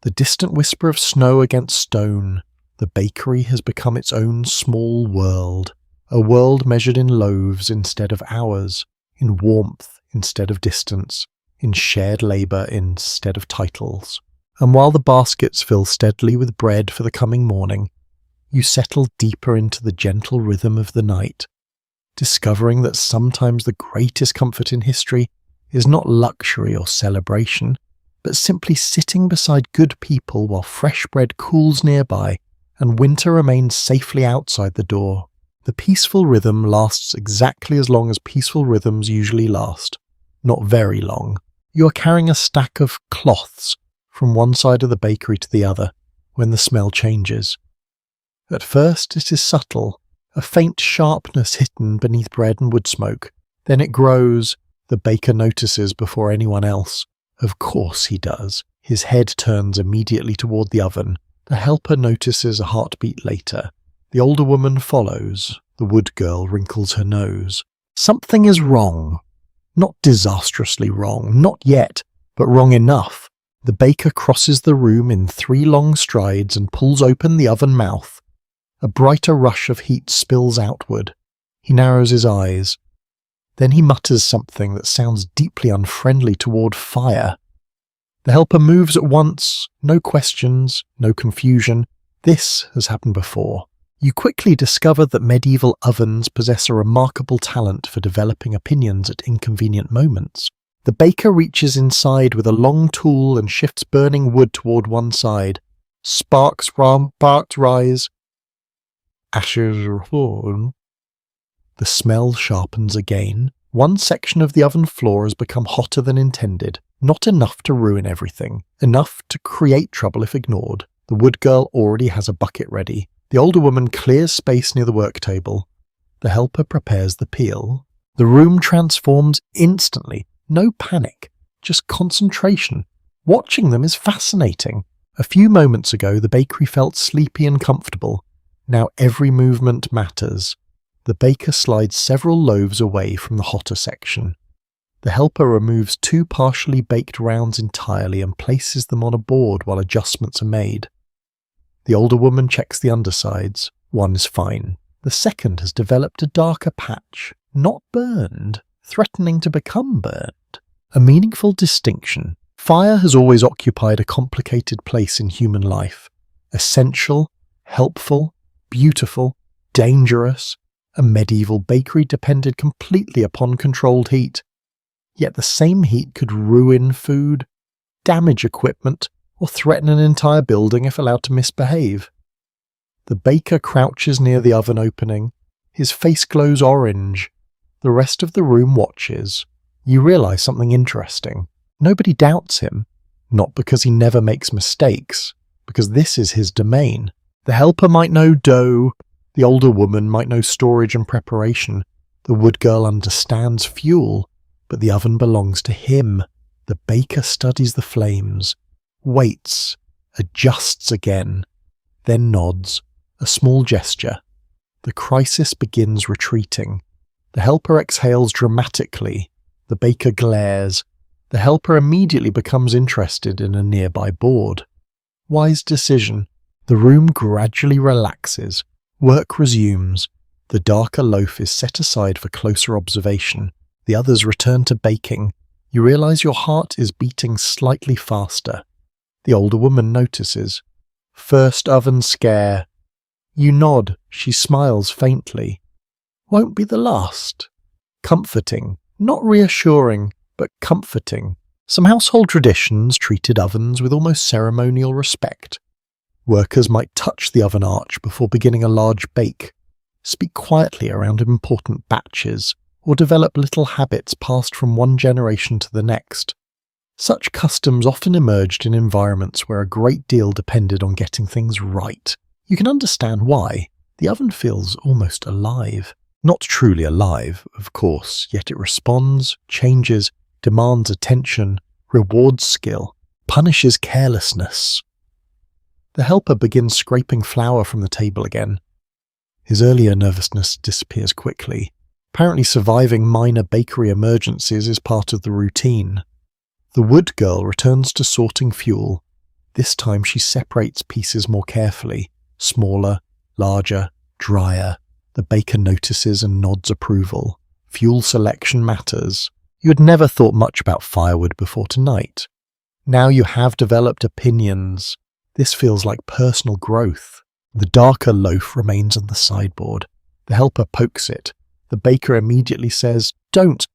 The distant whisper of snow against stone. The bakery has become its own small world, a world measured in loaves instead of hours, in warmth instead of distance, in shared labour instead of titles. And while the baskets fill steadily with bread for the coming morning, you settle deeper into the gentle rhythm of the night, discovering that sometimes the greatest comfort in history is not luxury or celebration, but simply sitting beside good people while fresh bread cools nearby and winter remains safely outside the door. The peaceful rhythm lasts exactly as long as peaceful rhythms usually last. Not very long. You are carrying a stack of cloths from one side of the bakery to the other when the smell changes. At first it is subtle, a faint sharpness hidden beneath bread and wood smoke. Then it grows. The baker notices before anyone else. Of course he does. His head turns immediately toward the oven. The helper notices a heartbeat later. The older woman follows. The wood girl wrinkles her nose. Something is wrong. Not disastrously wrong, not yet, but wrong enough. The baker crosses the room in 3 long strides and pulls open the oven mouth. A brighter rush of heat spills outward. He narrows his eyes. Then he mutters something that sounds deeply unfriendly toward fire. The helper moves at once, no questions, no confusion. This has happened before. You quickly discover that medieval ovens possess a remarkable talent for developing opinions at inconvenient moments. The baker reaches inside with a long tool and shifts burning wood toward one side. Sparks rise. Ashes fall. The smell sharpens again. One section of the oven floor has become hotter than intended. Not enough to ruin everything. Enough to create trouble if ignored. The wood girl already has a bucket ready. The older woman clears space near the work table. The helper prepares the peel. The room transforms instantly. No panic, just concentration. Watching them is fascinating. A few moments ago, the bakery felt sleepy and comfortable. Now every movement matters. The baker slides several loaves away from the hotter section. The helper removes 2 partially baked rounds entirely and places them on a board while adjustments are made. The older woman checks the undersides. One is fine. The second has developed a darker patch, not burned, threatening to become burned. A meaningful distinction. Fire has always occupied a complicated place in human life. Essential, helpful, beautiful, dangerous. A medieval bakery depended completely upon controlled heat. Yet the same heat could ruin food, damage equipment, or threaten an entire building if allowed to misbehave. The baker crouches near the oven opening. His face glows orange. The rest of the room watches. You realize something interesting. Nobody doubts him, not because he never makes mistakes, because this is his domain. The helper might know dough, the older woman might know storage and preparation, the wood girl understands fuel, but the oven belongs to him. The baker studies the flames, waits, adjusts again, then nods, a small gesture. The crisis begins retreating. The helper exhales dramatically. The baker glares. The helper immediately becomes interested in a nearby board. Wise decision. The room gradually relaxes. Work resumes. The darker loaf is set aside for closer observation. The others return to baking. You realize your heart is beating slightly faster. The older woman notices. First oven scare. You nod. She smiles faintly. Won't be the last. Comforting. Not reassuring, but comforting. Some household traditions treated ovens with almost ceremonial respect. Workers might touch the oven arch before beginning a large bake, speak quietly around important batches, or develop little habits passed from one generation to the next. Such customs often emerged in environments where a great deal depended on getting things right. You can understand why. The oven feels almost alive. Not truly alive, of course, yet it responds, changes, demands attention, rewards skill, punishes carelessness. The helper begins scraping flour from the table again. His earlier nervousness disappears quickly. Apparently surviving minor bakery emergencies is part of the routine. The wood girl returns to sorting fuel. This time she separates pieces more carefully. Smaller, larger, drier. The baker notices and nods approval. Fuel selection matters. You had never thought much about firewood before tonight. Now you have developed opinions. This feels like personal growth. The darker loaf remains on the sideboard. The helper pokes it. The baker immediately says, "Don't."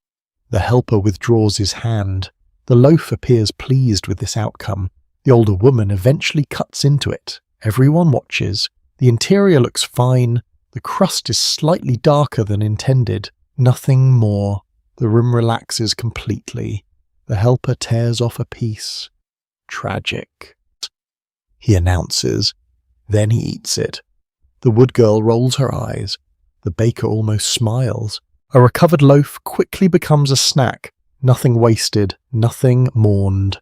The helper withdraws his hand. The loaf appears pleased with this outcome. The older woman eventually cuts into it. Everyone watches. The interior looks fine. The crust is slightly darker than intended. Nothing more. The room relaxes completely. The helper tears off a piece. Tragic, he announces. Then he eats it. The wood girl rolls her eyes. The baker almost smiles. A recovered loaf quickly becomes a snack. Nothing wasted, nothing mourned.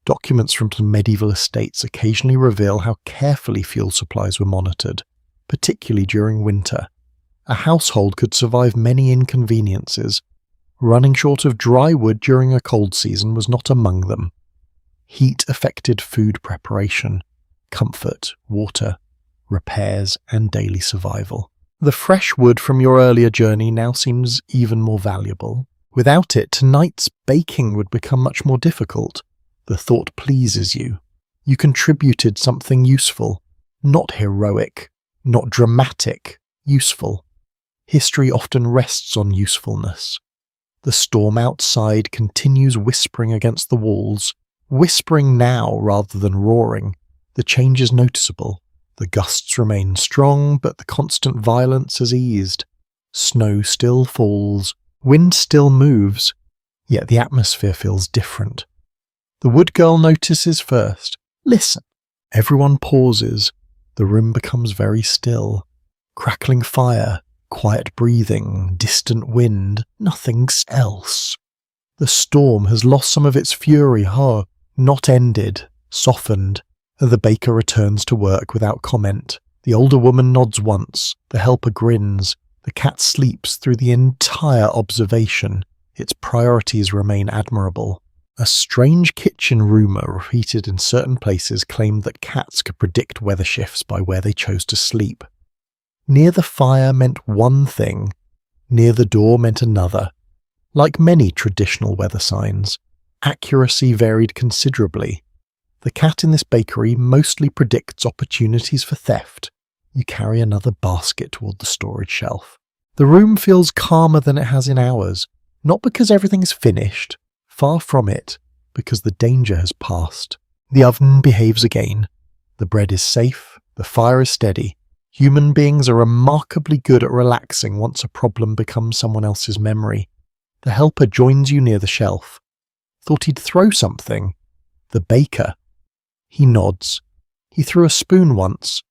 Documents from some medieval estates occasionally reveal how carefully fuel supplies were monitored, particularly during winter. A household could survive many inconveniences. Running short of dry wood during a cold season was not among them. Heat affected food preparation, comfort, water, repairs, and daily survival. The fresh wood from your earlier journey now seems even more valuable. Without it, tonight's baking would become much more difficult. The thought pleases you. You contributed something useful, not heroic, not dramatic, useful. History often rests on usefulness. The storm outside continues whispering against the walls, whispering now rather than roaring. The change is noticeable. The gusts remain strong, but the constant violence has eased. Snow still falls, wind still moves, yet the atmosphere feels different. The wood girl notices first. Listen. Everyone pauses. The room becomes very still. Crackling fire, quiet breathing, distant wind, nothing else. The storm has lost some of its fury, not ended, softened. The baker returns to work without comment. The older woman nods once. The helper grins. The cat sleeps through the entire observation. Its priorities remain admirable. A strange kitchen rumour repeated in certain places claimed that cats could predict weather shifts by where they chose to sleep. Near the fire meant one thing, near the door meant another. Like many traditional weather signs, accuracy varied considerably. The cat in this bakery mostly predicts opportunities for theft. You carry another basket toward the storage shelf. The room feels calmer than it has in hours, not because everything's finished, far from it, because the danger has passed. The oven behaves again. The bread is safe, the fire is steady. Human beings are remarkably good at relaxing once a problem becomes someone else's memory. The helper joins you near the shelf. Thought he'd throw something. The baker. He nods. He threw a spoon once.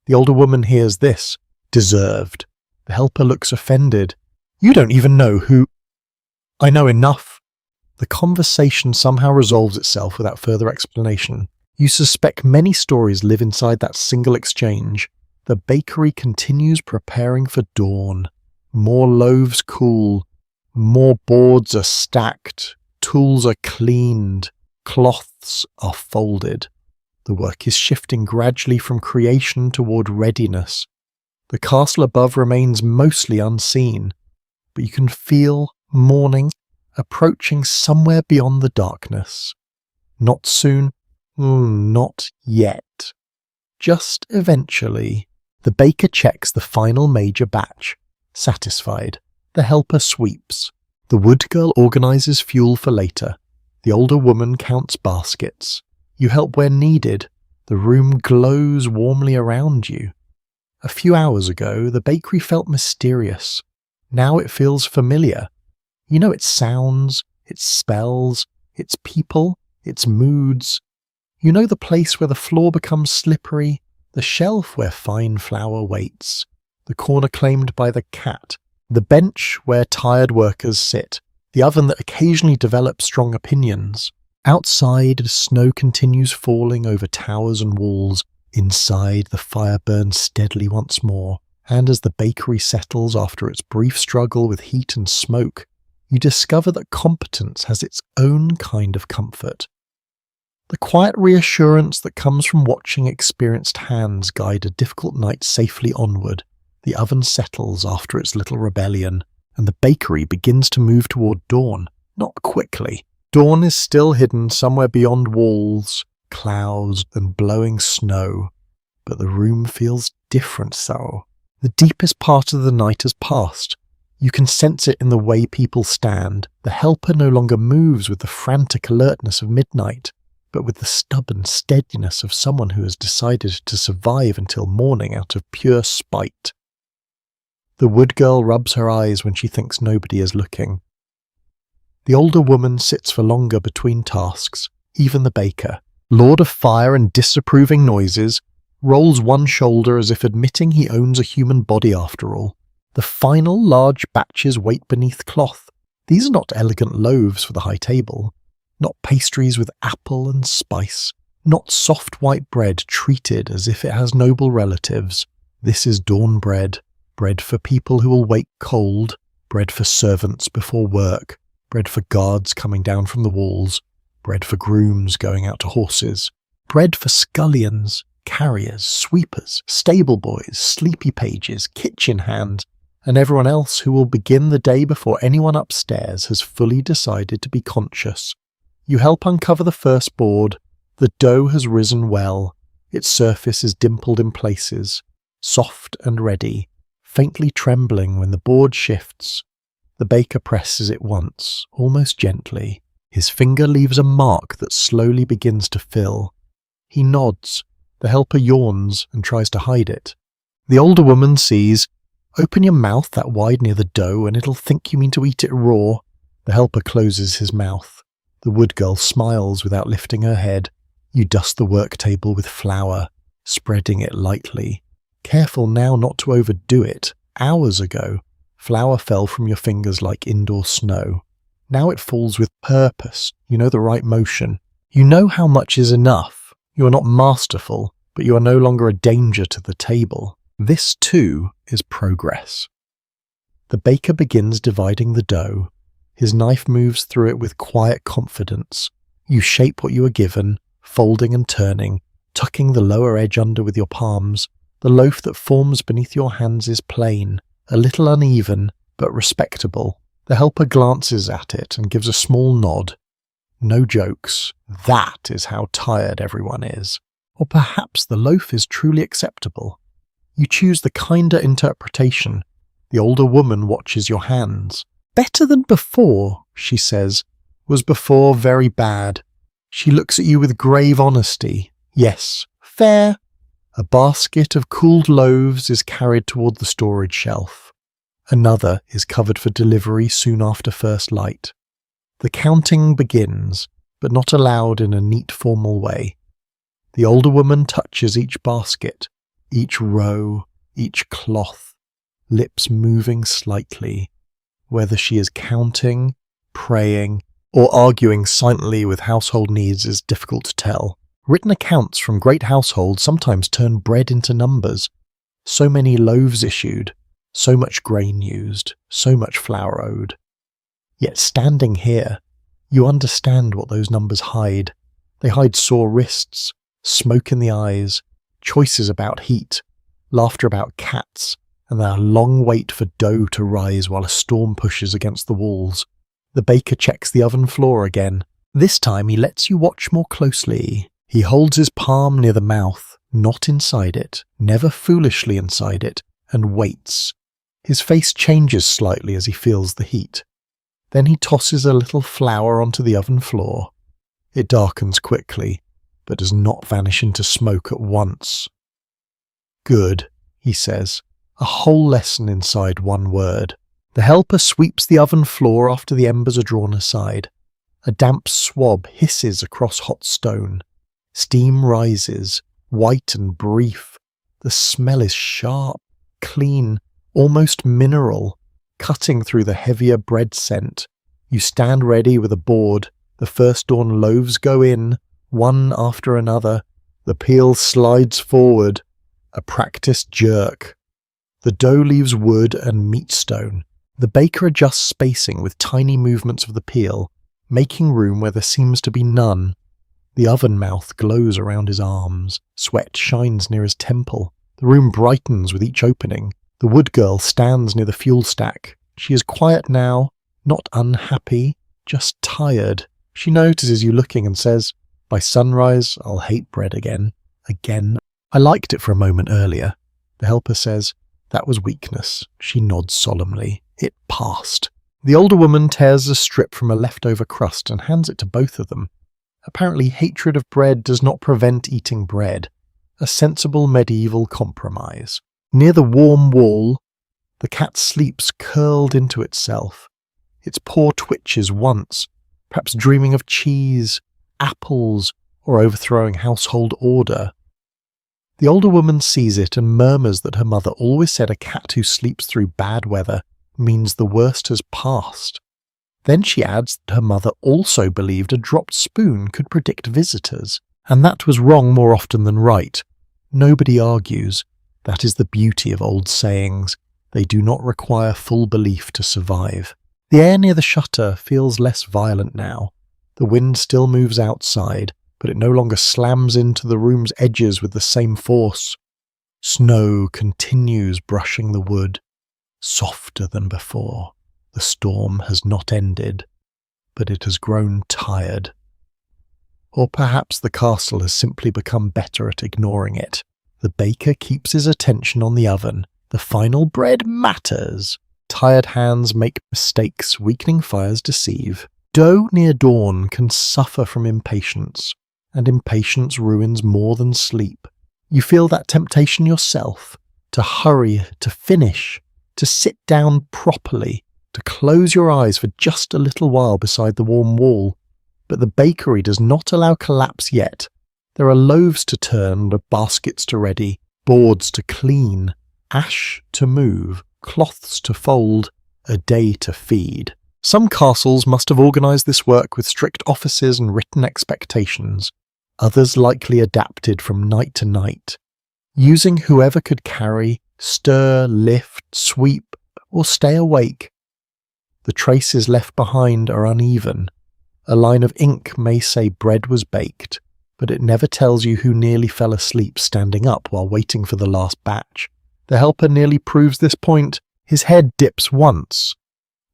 The older woman hears this. Deserved. The helper looks offended. You don't even know who... I know enough. The conversation somehow resolves itself without further explanation. You suspect many stories live inside that single exchange. The bakery continues preparing for dawn. More loaves cool. More boards are stacked. Tools are cleaned. Cloths are folded. The work is shifting gradually from creation toward readiness. The castle above remains mostly unseen, but you can feel morning approaching somewhere beyond the darkness. Not soon, not yet. Just eventually. The baker checks the final major batch. Satisfied. The helper sweeps. The wood girl organizes fuel for later. The older woman counts baskets. You help where needed. The room glows warmly around you. A few hours ago, the bakery felt mysterious. Now it feels familiar. You know its sounds, its smells, its people, its moods. You know the place where the floor becomes slippery, the shelf where fine flour waits, the corner claimed by the cat, the bench where tired workers sit, the oven that occasionally develops strong opinions. Outside, snow continues falling over towers and walls. Inside, the fire burns steadily once more, and as the bakery settles after its brief struggle with heat and smoke, you discover that competence has its own kind of comfort. The quiet reassurance that comes from watching experienced hands guide a difficult night safely onward. The oven settles after its little rebellion, and the bakery begins to move toward dawn, not quickly. Dawn is still hidden somewhere beyond walls, clouds, and blowing snow, but the room feels different so. The deepest part of the night has passed. You can sense it in the way people stand. The helper no longer moves with the frantic alertness of midnight, but with the stubborn steadiness of someone who has decided to survive until morning out of pure spite. The wood girl rubs her eyes when she thinks nobody is looking. The older woman sits for longer between tasks. Even the baker, lord of fire and disapproving noises, rolls one shoulder as if admitting he owns a human body after all. The final large batches wait beneath cloth. These are not elegant loaves for the high table, not pastries with apple and spice, not soft white bread treated as if it has noble relatives. This is dawn bread, bread for people who will wake cold, bread for servants before work, bread for guards coming down from the walls, bread for grooms going out to horses, bread for scullions, carriers, sweepers, stable boys, sleepy pages, kitchen hands, and everyone else who will begin the day before anyone upstairs has fully decided to be conscious. You help uncover the first board. The dough has risen well. Its surface is dimpled in places, soft and ready, faintly trembling when the board shifts. The baker presses it once, almost gently. His finger leaves a mark that slowly begins to fill. He nods. The helper yawns and tries to hide it. The older woman sees. Open your mouth that wide near the dough and it'll think you mean to eat it raw. The helper closes his mouth. The wood girl smiles without lifting her head. You dust the work table with flour, spreading it lightly. Careful now not to overdo it. Hours ago, flour fell from your fingers like indoor snow. Now it falls with purpose. You know the right motion. You know how much is enough. You are not masterful, but you are no longer a danger to the table. This, too, is progress. The baker begins dividing the dough. His knife moves through it with quiet confidence. You shape what you are given, folding and turning, tucking the lower edge under with your palms. The loaf that forms beneath your hands is plain, a little uneven, but respectable. The helper glances at it and gives a small nod. No jokes. That is how tired everyone is. Or perhaps the loaf is truly acceptable. You choose the kinder interpretation. The older woman watches your hands. Better than before, she says. Was before very bad? She looks at you with grave honesty. Yes, fair. A basket of cooled loaves is carried toward the storage shelf. Another is covered for delivery soon after first light. The counting begins, but not allowed in a neat formal way. The older woman touches each basket, each row, each cloth, lips moving slightly, whether she is counting, praying, or arguing silently with household needs is difficult to tell. Written accounts from great households sometimes turn bread into numbers. So many loaves issued, so much grain used, so much flour owed. Yet standing here, you understand what those numbers hide. They hide sore wrists, smoke in the eyes, choices about heat, laughter about cats, and the long wait for dough to rise while a storm pushes against the walls. The baker checks the oven floor again. This time he lets you watch more closely. He holds his palm near the mouth, not inside it, never foolishly inside it, and waits. His face changes slightly as he feels the heat. Then he tosses a little flour onto the oven floor. It darkens quickly, but does not vanish into smoke at once. Good, he says, a whole lesson inside one word. The helper sweeps the oven floor after the embers are drawn aside. A damp swab hisses across hot stone. Steam rises, white and brief. The smell is sharp, clean, almost mineral, cutting through the heavier bread scent. You stand ready with a board. The first dawn loaves go in, one after another. The peel slides forward, a practiced jerk. The dough leaves wood and meat stone. The baker adjusts spacing with tiny movements of the peel, making room where there seems to be none. The oven mouth glows around his arms. Sweat shines near his temple. The room brightens with each opening. The wood girl stands near the fuel stack. She is quiet now, not unhappy, just tired. She notices you looking and says, "By sunrise, I'll hate bread again. Again. I liked it for a moment earlier." The helper says, "That was weakness." She nods solemnly. It passed. The older woman tears a strip from a leftover crust and hands it to both of them. Apparently, hatred of bread does not prevent eating bread. A sensible medieval compromise. Near the warm wall, the cat sleeps curled into itself. Its paw twitches once, perhaps dreaming of cheese, apples, or overthrowing household order. The older woman sees it and murmurs that her mother always said a cat who sleeps through bad weather means the worst has passed. Then she adds that her mother also believed a dropped spoon could predict visitors, and that was wrong more often than right. Nobody argues. That is the beauty of old sayings. They do not require full belief to survive. The air near the shutter feels less violent now. The wind still moves outside, but it no longer slams into the room's edges with the same force. Snow continues brushing the wood, softer than before. The storm has not ended, but it has grown tired. Or perhaps the castle has simply become better at ignoring it. The baker keeps his attention on the oven. The final bread matters. Tired hands make mistakes, weakening fires deceive. Dough near dawn can suffer from impatience, and impatience ruins more than sleep. You feel that temptation yourself, to hurry, to finish, to sit down properly, to close your eyes for just a little while beside the warm wall. But the bakery does not allow collapse yet. There are loaves to turn, baskets to ready, boards to clean, ash to move, cloths to fold, a day to feed. Some castles must have organised this work with strict offices and written expectations. Others likely adapted from night to night, using whoever could carry, stir, lift, sweep, or stay awake. The traces left behind are uneven. A line of ink may say bread was baked, but it never tells you who nearly fell asleep standing up while waiting for the last batch. The helper nearly proves this point. His head dips once.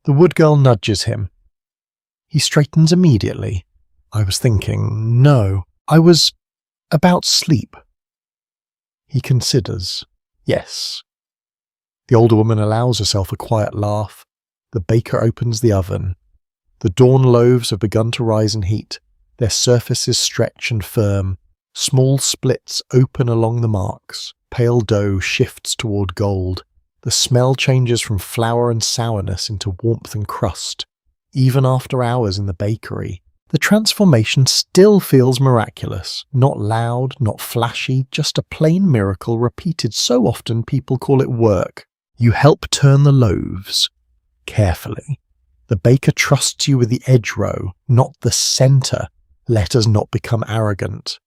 The wood girl nudges him. He straightens immediately. "I was thinking, no, I was about sleep." He considers. Yes. The older woman allows herself a quiet laugh. The baker opens the oven. The dawn loaves have begun to rise in heat. Their surfaces stretch and firm. Small splits open along the marks. Pale dough shifts toward gold. The smell changes from flour and sourness into warmth and crust. Even after hours in the bakery, the transformation still feels miraculous. Not loud, not flashy, just a plain miracle repeated so often people call it work. You help turn the loaves carefully. The baker trusts you with the edge row, not the center. Let us not become arrogant.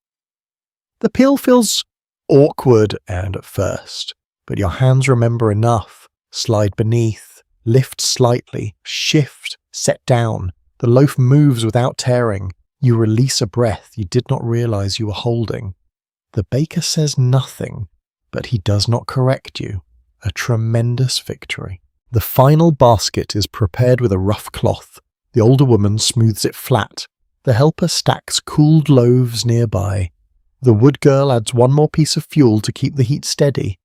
The peel feels awkward at first, but your hands remember enough. Slide beneath, lift slightly, shift, set down. The loaf moves without tearing. You release a breath you did not realize you were holding. The baker says nothing, but he does not correct you. A tremendous victory. The final basket is prepared with a rough cloth. The older woman smooths it flat. The helper stacks cooled loaves nearby. The wood girl adds one more piece of fuel to keep the heat steady.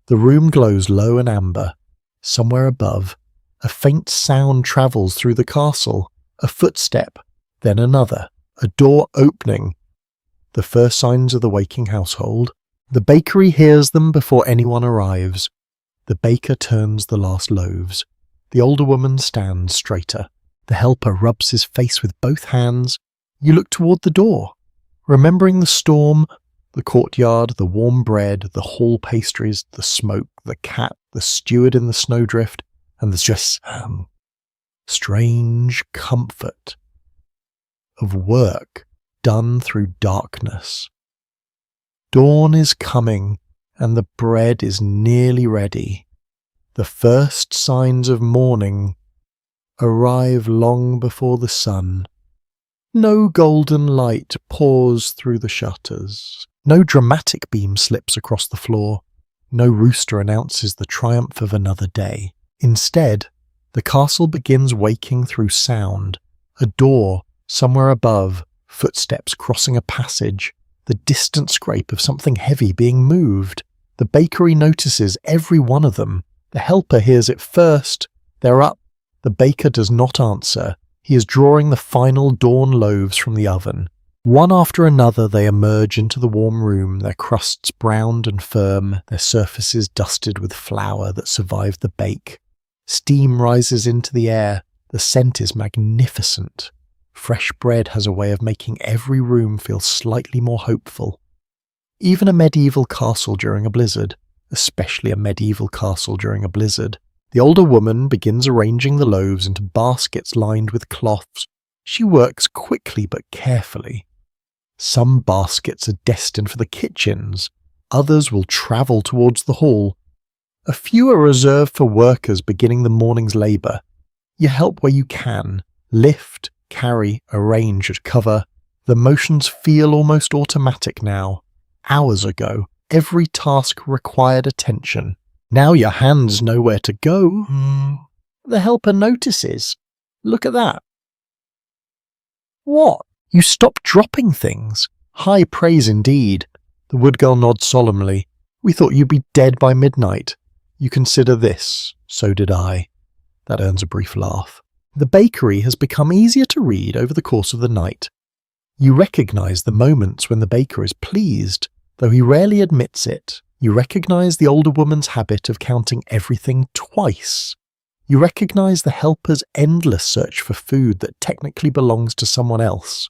The room glows low and amber. Somewhere above, a faint sound travels through the castle. A footstep, then another, a door opening. The first signs of the waking household. The bakery hears them before anyone arrives. The baker turns the last loaves. The older woman stands straighter. The helper rubs his face with both hands. You look toward the door, remembering the storm, the courtyard, the warm bread, the hall pastries, the smoke, the cat, the steward in the snowdrift, and there's just strange comfort of work done through darkness. Dawn is coming, and the bread is nearly ready. The first signs of morning arrive long before the sun. No golden light pours through the shutters. No dramatic beam slips across the floor. No rooster announces the triumph of another day. Instead, the castle begins waking through sound. A door, somewhere above, footsteps crossing a passage, the distant scrape of something heavy being moved. The bakery notices every one of them. The helper hears it first. They're up. The baker does not answer. He is drawing the final dawn loaves from the oven. One after another they emerge into the warm room, their crusts browned and firm, their surfaces dusted with flour that survived the bake. Steam rises into the air. The scent is magnificent. Fresh bread has a way of making every room feel slightly more hopeful. Even a medieval castle during a blizzard, especially a medieval castle during a blizzard, the older woman begins arranging the loaves into baskets lined with cloths. She works quickly but carefully. Some baskets are destined for the kitchens, others will travel towards the hall. A few are reserved for workers beginning the morning's labour. You help where you can, lift, carry, arrange, cover. The motions feel almost automatic now. Hours ago, every task required attention. Now your hands know where to go. The helper notices. Look at that. What? You stopped dropping things. High praise indeed. The wood girl nods solemnly. We thought you'd be dead by midnight. You consider this. So did I. That earns a brief laugh. The bakery has become easier to read over the course of the night. You recognize the moments when the baker is pleased, though he rarely admits it. You recognize the older woman's habit of counting everything twice. You recognize the helper's endless search for food that technically belongs to someone else.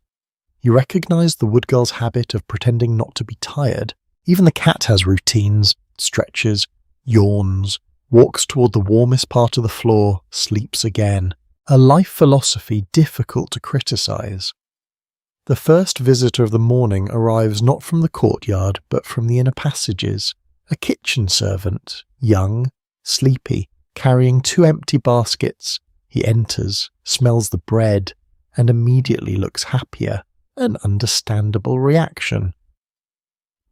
You recognize the wood girl's habit of pretending not to be tired. Even the cat has routines, stretches, yawns, walks toward the warmest part of the floor, sleeps again. A life philosophy difficult to criticize. The first visitor of the morning arrives not from the courtyard, but from the inner passages. A kitchen servant, young, sleepy, carrying 2 empty baskets. He enters, smells the bread, and immediately looks happier. An understandable reaction.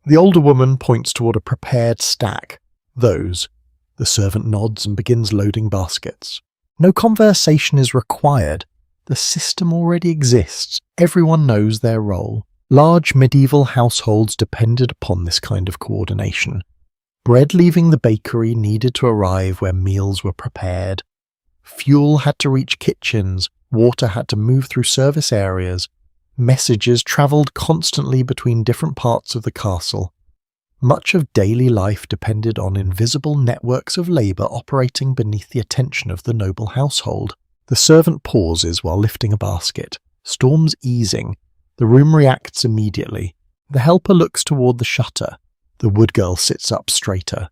The older woman points toward a prepared stack. Those. The servant nods and begins loading baskets. No conversation is required. The system already exists. Everyone knows their role. Large medieval households depended upon this kind of coordination. Bread leaving the bakery needed to arrive where meals were prepared. Fuel had to reach kitchens. Water had to move through service areas. Messages travelled constantly between different parts of the castle. Much of daily life depended on invisible networks of labour operating beneath the attention of the noble household. The servant pauses while lifting a basket. Storm's easing. The room reacts immediately. The helper looks toward the shutter. The wood girl sits up straighter.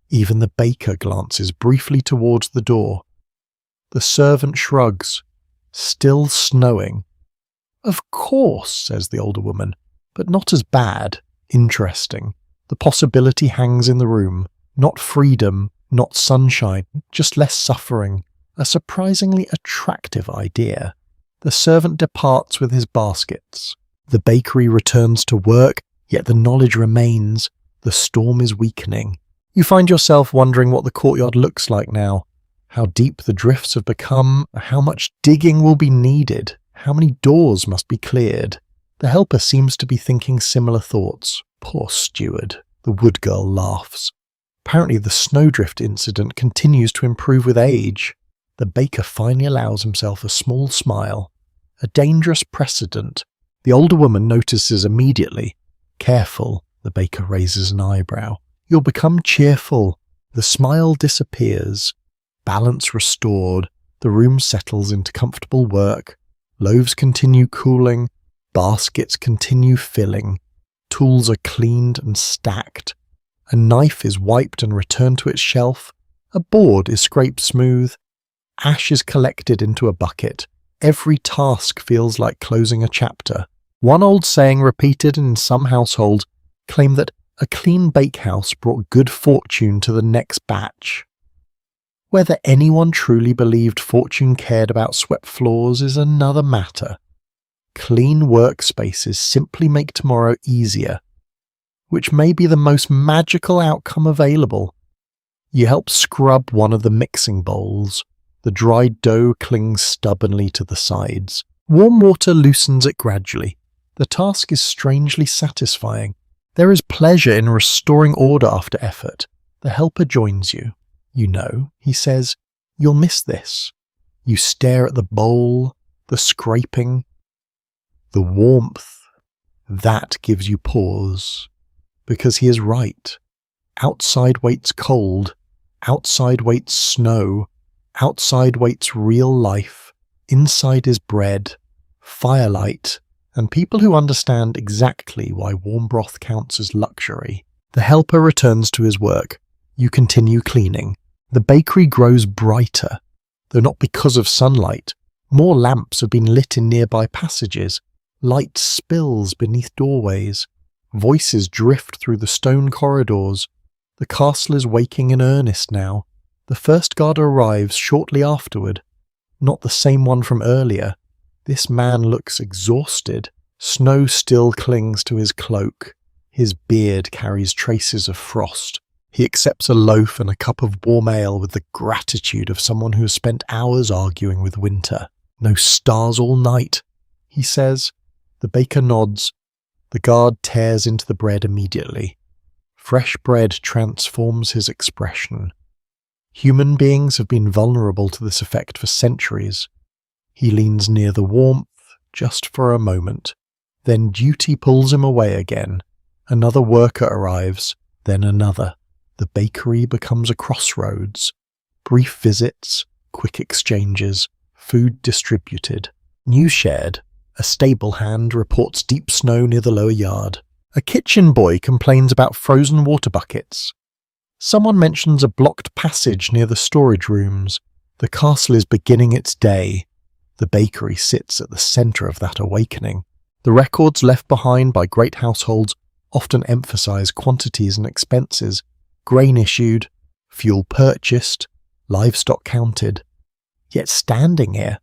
Even the baker glances briefly towards the door. The servant shrugs. Still snowing. "Of course," says the older woman, "but not as bad. Interesting. The possibility hangs in the room. Not freedom, not sunshine, just less suffering. A surprisingly attractive idea." The servant departs with his baskets. The bakery returns to work, yet the knowledge remains. The storm is weakening. You find yourself wondering what the courtyard looks like now. How deep the drifts have become, how much digging will be needed, how many doors must be cleared. The helper seems to be thinking similar thoughts. Poor steward. The wood girl laughs. Apparently the snowdrift incident continues to improve with age. The baker finally allows himself a small smile. A dangerous precedent. The older woman notices immediately. "Careful," the baker raises an eyebrow. "You'll become cheerful." The smile disappears. Balance restored. The room settles into comfortable work. Loaves continue cooling. Baskets continue filling. Tools are cleaned and stacked. A knife is wiped and returned to its shelf. A board is scraped smooth. Ash is collected into a bucket. Every task feels like closing a chapter. One old saying repeated in some households claimed that a clean bakehouse brought good fortune to the next batch. Whether anyone truly believed fortune cared about swept floors is another matter. Clean workspaces simply make tomorrow easier, which may be the most magical outcome available. You help scrub one of the mixing bowls. The dried dough clings stubbornly to the sides. Warm water loosens it gradually. The task is strangely satisfying. There is pleasure in restoring order after effort. The helper joins you. "You know," he says, "you'll miss this." You stare at the bowl, the scraping, the warmth. That gives you pause. Because he is right. Outside waits cold. Outside waits snow. Outside waits real life. Inside is bread, firelight, and people who understand exactly why warm broth counts as luxury. The helper returns to his work. You continue cleaning. The bakery grows brighter, though not because of sunlight. More lamps have been lit in nearby passages. Light spills beneath doorways. Voices drift through the stone corridors. The castle is waking in earnest now. The first guard arrives shortly afterward. Not the same one from earlier. This man looks exhausted. Snow still clings to his cloak. His beard carries traces of frost. He accepts a loaf and a cup of warm ale with the gratitude of someone who has spent hours arguing with winter. "No stars all night," he says. The baker nods. The guard tears into the bread immediately. Fresh bread transforms his expression. Human beings have been vulnerable to this effect for centuries. He leans near the warmth, just for a moment. Then duty pulls him away again. Another worker arrives, then another. The bakery becomes a crossroads. Brief visits, quick exchanges, food distributed. News shared. A stable hand reports deep snow near the lower yard. A kitchen boy complains about frozen water buckets. Someone mentions a blocked passage near the storage rooms. The castle is beginning its day. The bakery sits at the centre of that awakening. The records left behind by great households often emphasize quantities and expenses. Grain issued, fuel purchased, livestock counted. Yet standing here,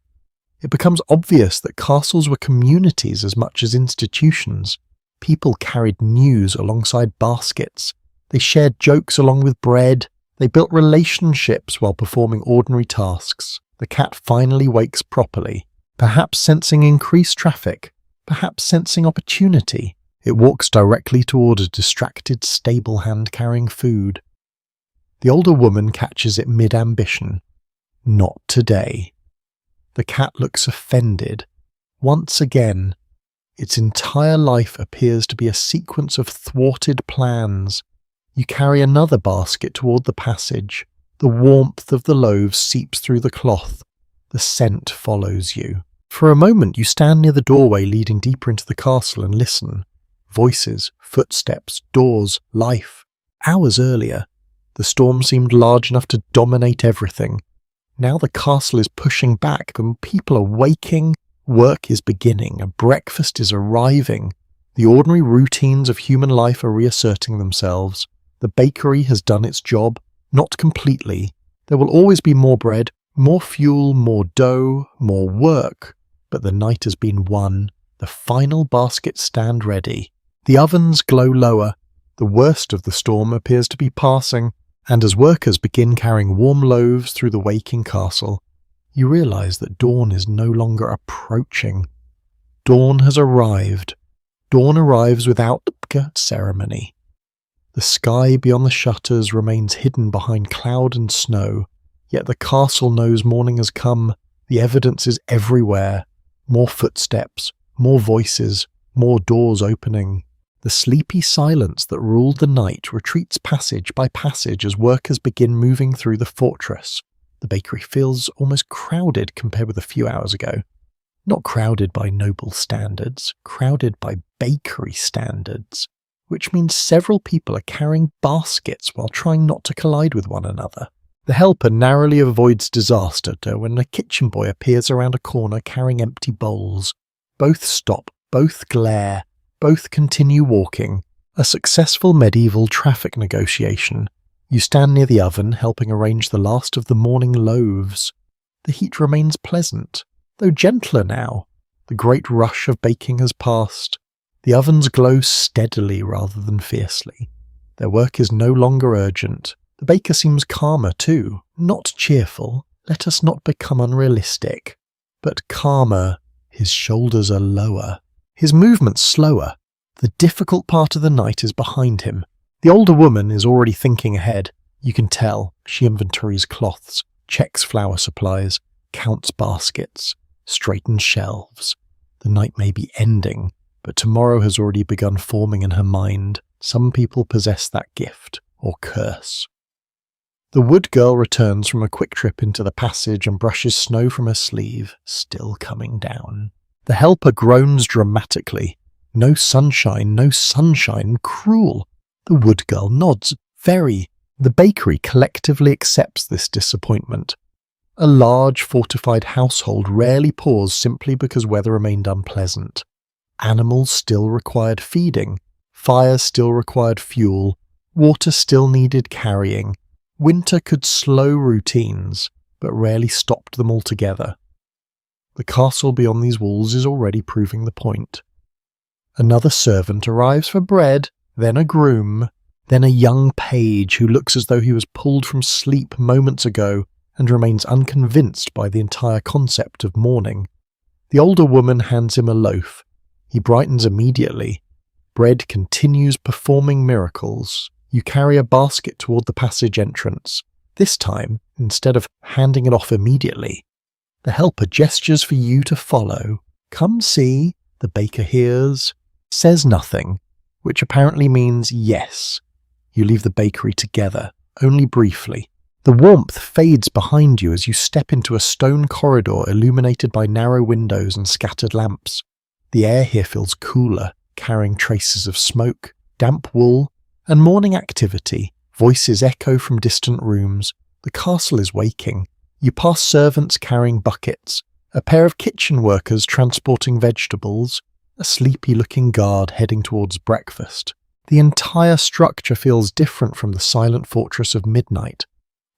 it becomes obvious that castles were communities as much as institutions. People carried news alongside baskets. They shared jokes along with bread. They built relationships while performing ordinary tasks. The cat finally wakes properly, perhaps sensing increased traffic, perhaps sensing opportunity. It walks directly toward a distracted stable hand carrying food. The older woman catches it mid-ambition. Not today. The cat looks offended. Once again, Its entire life appears to be a sequence of thwarted plans. You carry another basket toward the passage. The warmth of the loaves seeps through the cloth. The scent follows you. For a moment you stand near the doorway leading deeper into the castle and listen. Voices, footsteps, doors, life. Hours earlier, the storm seemed large enough to dominate everything. Now the castle is pushing back, and people are waking. Work is beginning, a breakfast is arriving. The ordinary routines of human life are reasserting themselves. The bakery has done its job, not completely. There will always be more bread, more fuel, more dough, more work. But the night has been won. The final baskets stand ready. The ovens glow lower. The worst of the storm appears to be passing, and as workers begin carrying warm loaves through the waking castle, you realize that dawn is no longer approaching. Dawn has arrived. Dawn arrives without ceremony. The sky beyond the shutters remains hidden behind cloud and snow, yet the castle knows morning has come. The evidence is everywhere. More footsteps, more voices, more doors opening. The sleepy silence that ruled the night retreats passage by passage as workers begin moving through the fortress. The bakery feels almost crowded compared with a few hours ago. Not crowded by noble standards, crowded by bakery standards, which means several people are carrying baskets while trying not to collide with one another. The helper narrowly avoids disaster when a kitchen boy appears around a corner carrying empty bowls. Both stop, both glare, both continue walking. A successful medieval traffic negotiation. You stand near the oven, helping arrange the last of the morning loaves. The heat remains pleasant, though gentler now. The great rush of baking has passed. The ovens glow steadily rather than fiercely. Their work is no longer urgent. The baker seems calmer too, not cheerful. Let us not become unrealistic. But calmer. His shoulders are lower. His movements slower. The difficult part of the night is behind him. The older woman is already thinking ahead. You can tell. She inventories cloths, checks flour supplies, counts baskets, straightens shelves. The night may be ending, but tomorrow has already begun forming in her mind. Some people possess that gift, or curse. The wood girl returns from a quick trip into the passage and brushes snow from her sleeve, still coming down. The helper groans dramatically. No sunshine, cruel. The wood girl nods, very. The bakery collectively accepts this disappointment. A large, fortified household rarely paused simply because weather remained unpleasant. Animals still required feeding. Fires still required fuel. Water still needed carrying. Winter could slow routines, but rarely stopped them altogether. The castle beyond these walls is already proving the point. Another servant arrives for bread, then a groom, then a young page who looks as though he was pulled from sleep moments ago and remains unconvinced by the entire concept of mourning. The older woman hands him a loaf. He brightens immediately. Bread continues performing miracles. You carry a basket toward the passage entrance. This time, instead of handing it off immediately, the helper gestures for you to follow. Come see, the baker hears, says nothing, which apparently means yes. You leave the bakery together, only briefly. The warmth fades behind you as you step into a stone corridor illuminated by narrow windows and scattered lamps. The air here feels cooler, carrying traces of smoke, damp wool, and morning activity. Voices echo from distant rooms. The castle is waking. You pass servants carrying buckets, a pair of kitchen workers transporting vegetables, a sleepy-looking guard heading towards breakfast. The entire structure feels different from the silent fortress of midnight.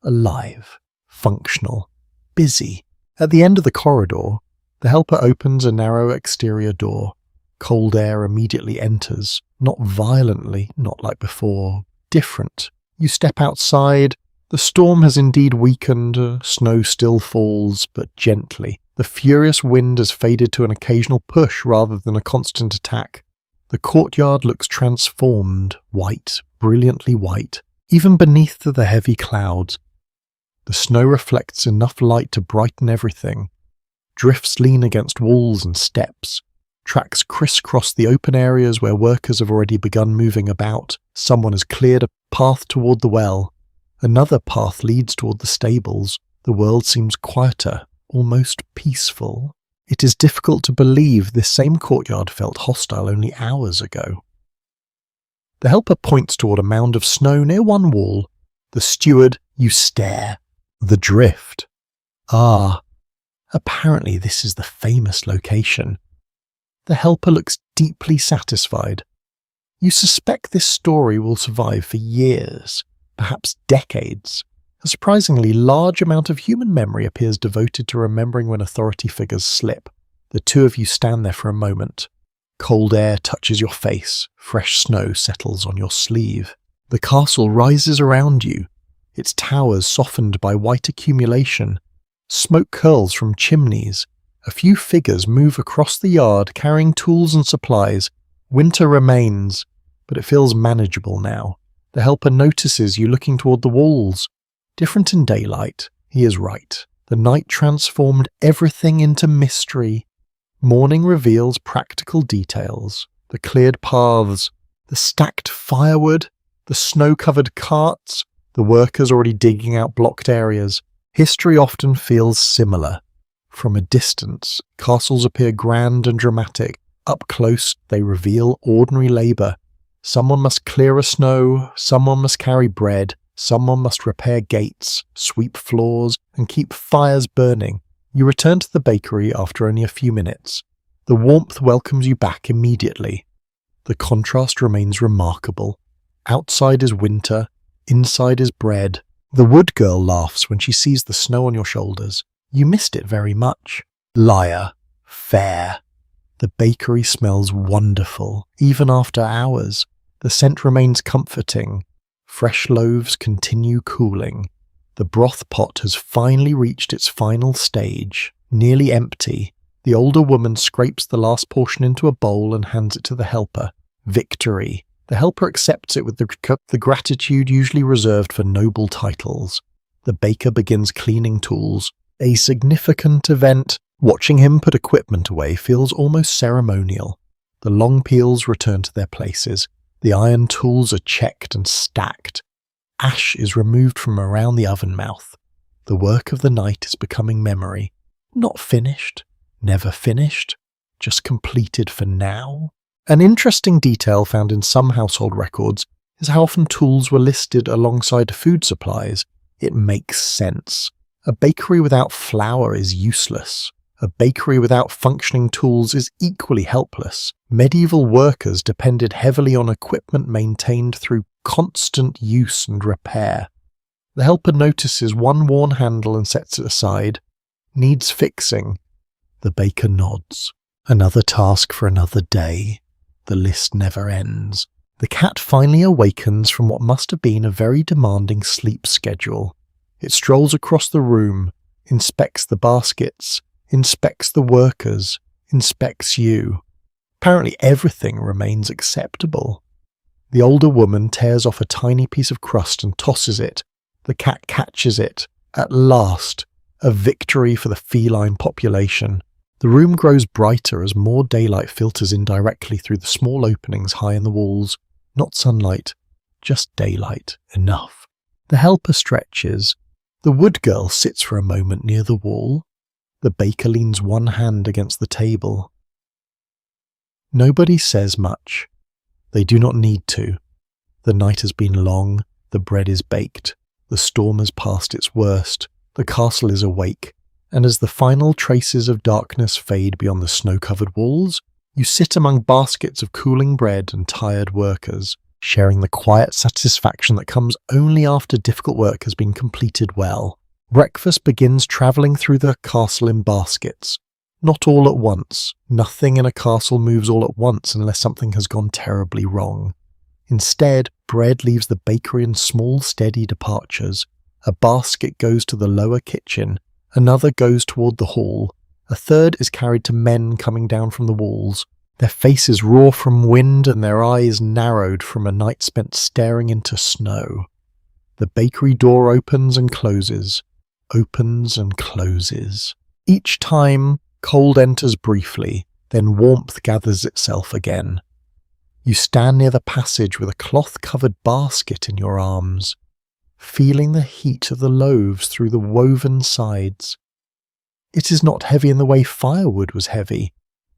Alive, functional, busy. At the end of the corridor, the helper opens a narrow exterior door. Cold air immediately enters, not violently, not like before, different. You step outside. The storm has indeed weakened, snow still falls, but gently. The furious wind has faded to an occasional push rather than a constant attack. The courtyard looks transformed, white, brilliantly white, even beneath the heavy clouds. The snow reflects enough light to brighten everything. Drifts lean against walls and steps. Tracks crisscross the open areas where workers have already begun moving about. Someone has cleared a path toward the well. Another path leads toward the stables. The world seems quieter, almost peaceful. It is difficult to believe this same courtyard felt hostile only hours ago. The helper points toward a mound of snow near one wall. The steward, you stare. The drift. Ah, apparently this is the famous location. The helper looks deeply satisfied. You suspect this story will survive for years, perhaps decades. A surprisingly large amount of human memory appears devoted to remembering when authority figures slip. The two of you stand there for a moment. Cold air touches your face, fresh snow settles on your sleeve. The castle rises around you, its towers softened by white accumulation. Smoke curls from chimneys. A few figures move across the yard carrying tools and supplies. Winter remains, but it feels manageable now. The helper notices you looking toward the walls. Different in daylight, he is right. The night transformed everything into mystery. Morning reveals practical details. The cleared paths, the stacked firewood, the snow-covered carts, the workers already digging out blocked areas. History often feels similar. From a distance, castles appear grand and dramatic. Up close, they reveal ordinary labour. Someone must clear a snow, someone must carry bread, someone must repair gates, sweep floors, and keep fires burning. You return to the bakery after only a few minutes. The warmth welcomes you back immediately. The contrast remains remarkable. Outside is winter, inside is bread. The wood girl laughs when she sees the snow on your shoulders. You missed it very much. Liar. Fair. The bakery smells wonderful, even after hours. The scent remains comforting. Fresh loaves continue cooling. The broth pot has finally reached its final stage, nearly empty. The older woman scrapes the last portion into a bowl and hands it to the helper. Victory. The helper accepts it with the gratitude usually reserved for noble titles. The baker begins cleaning tools. A significant event. Watching him put equipment away feels almost ceremonial. The long peels return to their places. The iron tools are checked and stacked. Ash is removed from around the oven mouth. The work of the night is becoming memory. Not finished, never finished, just completed for now. An interesting detail found in some household records is how often tools were listed alongside food supplies. It makes sense. A bakery without flour is useless. A bakery without functioning tools is equally helpless. Medieval workers depended heavily on equipment maintained through constant use and repair. The helper notices one worn handle and sets it aside. Needs fixing. The baker nods. Another task for another day. The list never ends. The cat finally awakens from what must have been a very demanding sleep schedule. It strolls across the room, inspects the baskets, inspects the workers, inspects you. Apparently everything remains acceptable. The older woman tears off a tiny piece of crust and tosses it. The cat catches it. At last, a victory for the feline population. The room grows brighter as more daylight filters in directly through the small openings high in the walls. Not sunlight, just daylight, enough. The helper stretches. The wood girl sits for a moment near the wall. The baker leans one hand against the table. Nobody says much. They do not need to. The night has been long, the bread is baked, the storm has passed its worst, the castle is awake, and as the final traces of darkness fade beyond the snow-covered walls, you sit among baskets of cooling bread and tired workers, sharing the quiet satisfaction that comes only after difficult work has been completed well. Breakfast begins travelling through the castle in baskets. Not all at once. Nothing in a castle moves all at once unless something has gone terribly wrong. Instead, bread leaves the bakery in small, steady departures. A basket goes to the lower kitchen, another goes toward the hall, a third is carried to men coming down from the walls. Their faces raw from wind and their eyes narrowed from a night spent staring into snow. The bakery door opens and closes, opens and closes. Each time, cold enters briefly, Then warmth gathers itself again. You stand near the passage with a cloth-covered basket in your arms, feeling the heat of the loaves through the woven sides. It is not heavy in the way firewood was heavy.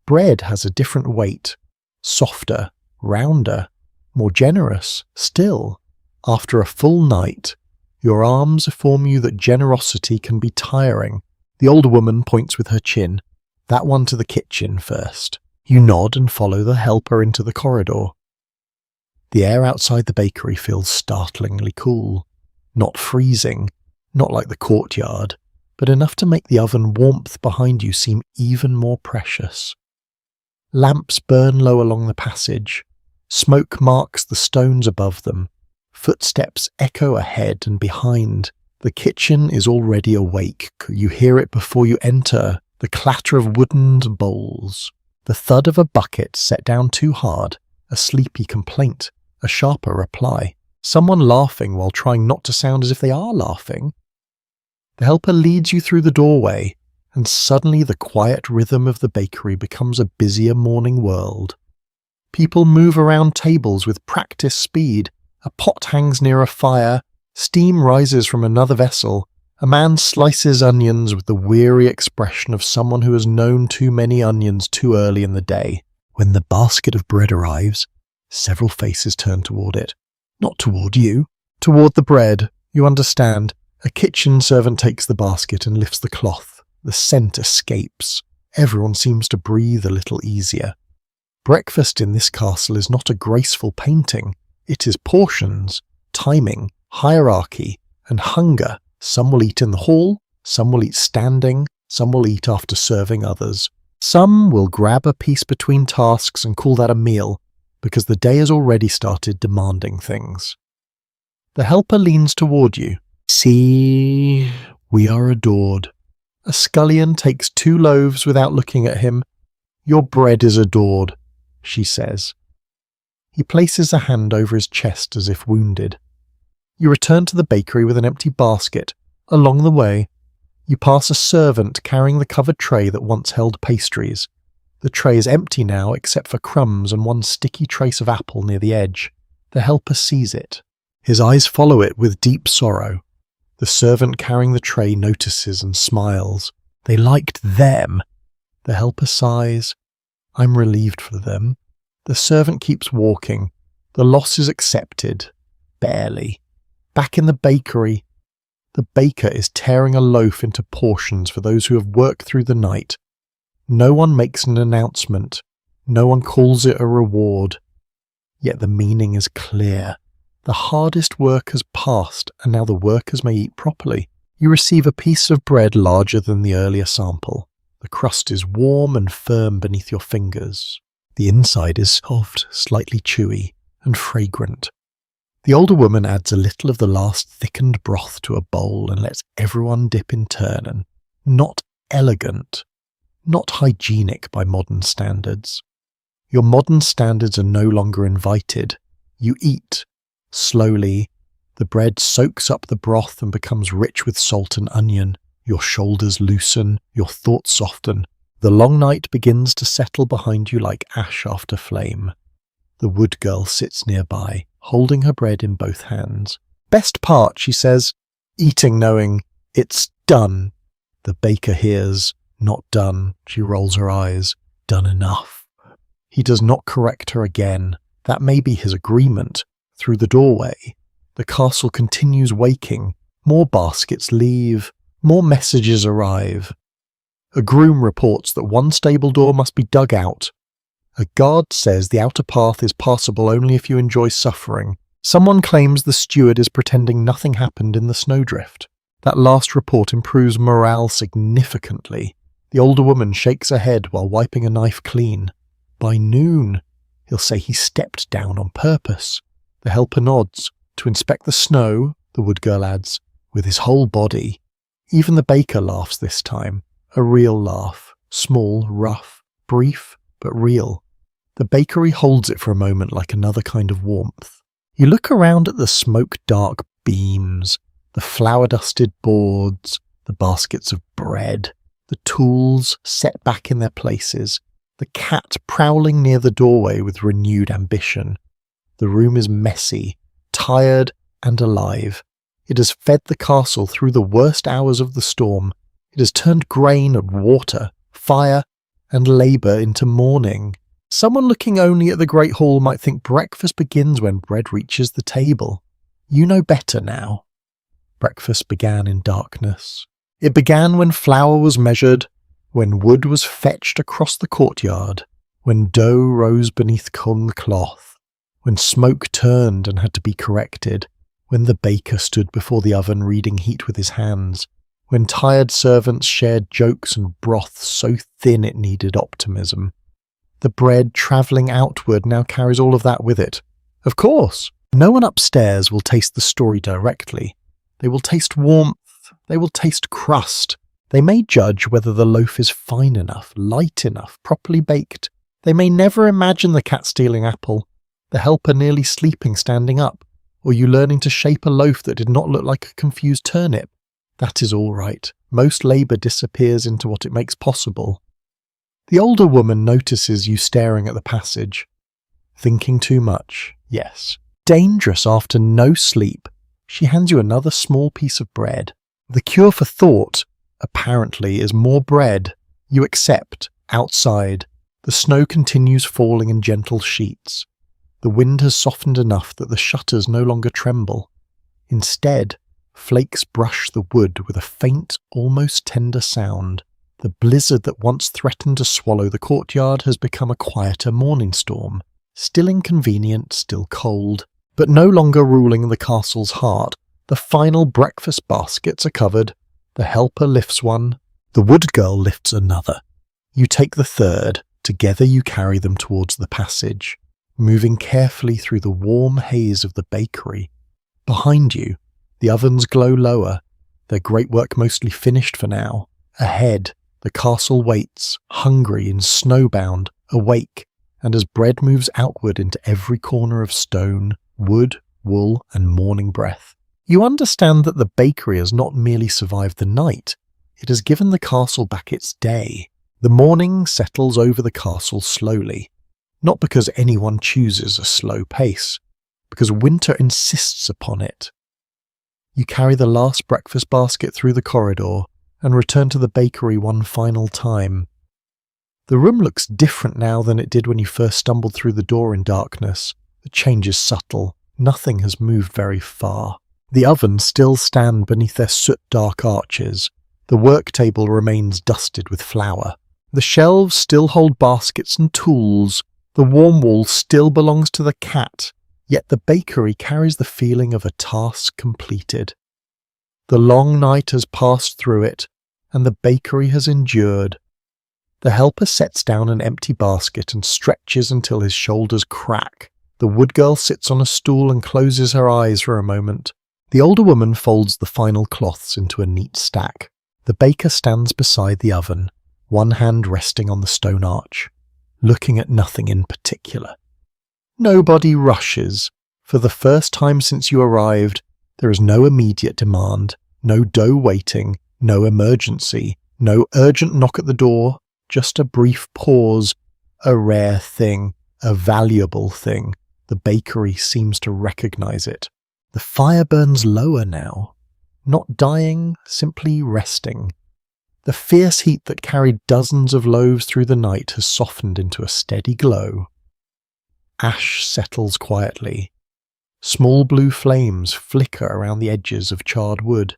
Bread has a different weight, softer, rounder, more generous. Still, after a full night, your arms inform you that generosity can be tiring. The older woman points with her chin. That one to the kitchen first. You nod and follow the helper into the corridor. The air outside the bakery feels startlingly cool. Not freezing, not like the courtyard, but enough to make the oven warmth behind you seem even more precious. Lamps burn low along the passage. Smoke marks the stones above them. Footsteps echo ahead and behind. The kitchen is already awake. You hear it before you enter, the clatter of wooden bowls, the thud of a bucket set down too hard, a sleepy complaint, a sharper reply, someone laughing while trying not to sound as if they are laughing. The helper leads you through the doorway, and suddenly the quiet rhythm of the bakery becomes a busier morning world. People move around tables with practiced speed. A pot hangs near a fire. Steam rises from another vessel. A man slices onions with the weary expression of someone who has known too many onions too early in the day. When the basket of bread arrives, several faces turn toward it. Not toward you, toward the bread. You understand. A kitchen servant takes the basket and lifts the cloth. The scent escapes. Everyone seems to breathe a little easier. Breakfast in this castle is not a graceful painting. It is portions, timing, hierarchy, and hunger. Some will eat in the hall, some will eat standing, some will eat after serving others. Some will grab a piece between tasks and call that a meal, because the day has already started demanding things. The helper leans toward you. See, we are adored. A scullion takes 2 loaves without looking at him. Your bread is adored, she says. He places a hand over his chest as if wounded. You return to the bakery with an empty basket. Along the way, you pass a servant carrying the covered tray that once held pastries. The tray is empty now except for crumbs and one sticky trace of apple near the edge. The helper sees it. His eyes follow it with deep sorrow. The servant carrying the tray notices and smiles. They liked them. The helper sighs. I'm relieved for them. The servant keeps walking. The loss is accepted. Barely. Back in the bakery, the baker is tearing a loaf into portions for those who have worked through the night. No one makes an announcement. No one calls it a reward. Yet the meaning is clear. The hardest work has passed, and now the workers may eat properly. You receive a piece of bread larger than the earlier sample. The crust is warm and firm beneath your fingers. The inside is soft, slightly chewy, and fragrant. The older woman adds a little of the last thickened broth to a bowl and lets everyone dip in turn, and not elegant, not hygienic by modern standards. Your modern standards are no longer invited. You eat. Slowly, the bread soaks up the broth and becomes rich with salt and onion. Your shoulders loosen, your thoughts soften. The long night begins to settle behind you like ash after flame. The wood girl sits nearby, holding her bread in both hands. Best part, she says, eating knowing it's done. The baker hears, not done. She rolls her eyes. Done enough. He does not correct her again. That may be his agreement. Through the doorway, the castle continues waking. More baskets leave. More messages arrive. A groom reports that one stable door must be dug out. A guard says the outer path is passable only if you enjoy suffering. Someone claims the steward is pretending nothing happened in the snowdrift. That last report improves morale significantly. The older woman shakes her head while wiping a knife clean. By noon, he'll say he stepped down on purpose. The helper nods. To inspect the snow, the wood girl adds, with his whole body. Even the baker laughs this time. A real laugh. Small, rough, brief, but real. The bakery holds it for a moment like another kind of warmth. You look around at the smoke-dark beams, the flour-dusted boards, the baskets of bread, the tools set back in their places, the cat prowling near the doorway with renewed ambition. The room is messy, tired, and alive. It has fed the castle through the worst hours of the storm. It has turned grain and water, fire, and labour into mourning. Someone looking only at the Great Hall might think breakfast begins when bread reaches the table. You know better now. Breakfast began in darkness. It began when flour was measured, when wood was fetched across the courtyard, when dough rose beneath corn cloth, when smoke turned and had to be corrected, when the baker stood before the oven reading heat with his hands, when tired servants shared jokes and broth so thin it needed optimism. The bread travelling outward now carries all of that with it. Of course, no one upstairs will taste the story directly. They will taste warmth, they will taste crust. They may judge whether the loaf is fine enough, light enough, properly baked. They may never imagine the cat stealing apple, the helper nearly sleeping standing up, or you learning to shape a loaf that did not look like a confused turnip. That is all right. Most labour disappears into what it makes possible. The older woman notices you staring at the passage. Thinking too much, yes. Dangerous after no sleep. She hands you another small piece of bread. The cure for thought, apparently, is more bread. You accept. Outside, the snow continues falling in gentle sheets. The wind has softened enough that the shutters no longer tremble. Instead, flakes brush the wood with a faint, almost tender sound. The blizzard that once threatened to swallow the courtyard has become a quieter morning storm. Still inconvenient, still cold, but no longer ruling the castle's heart. The final breakfast baskets are covered. The helper lifts one. The wood girl lifts another. You take the third. Together you carry them towards the passage, moving carefully through the warm haze of the bakery. Behind you, the ovens glow lower, their great work mostly finished for now. Ahead, the castle waits, hungry and snowbound, awake, and as bread moves outward into every corner of stone, wood, wool, and morning breath, you understand that the bakery has not merely survived the night, it has given the castle back its day. The morning settles over the castle slowly, not because anyone chooses a slow pace, because winter insists upon it. You carry the last breakfast basket through the corridor and return to the bakery one final time. The room looks different now than it did when you first stumbled through the door in darkness. The change is subtle. Nothing has moved very far. The ovens still stand beneath their soot-dark arches. The work table remains dusted with flour. The shelves still hold baskets and tools. The warm wool still belongs to the cat, yet the bakery carries the feeling of a task completed. The long night has passed through it, and the bakery has endured. The helper sets down an empty basket and stretches until his shoulders crack. The wood girl sits on a stool and closes her eyes for a moment. The older woman folds the final cloths into a neat stack. The baker stands beside the oven, one hand resting on the stone arch, looking at nothing in particular. Nobody rushes. For the first time since you arrived, there is no immediate demand, no dough waiting, no emergency, no urgent knock at the door, just a brief pause, a rare thing, a valuable thing. The bakery seems to recognize it. The fire burns lower now, not dying, simply resting. The fierce heat that carried dozens of loaves through the night has softened into a steady glow. Ash settles quietly. Small blue flames flicker around the edges of charred wood.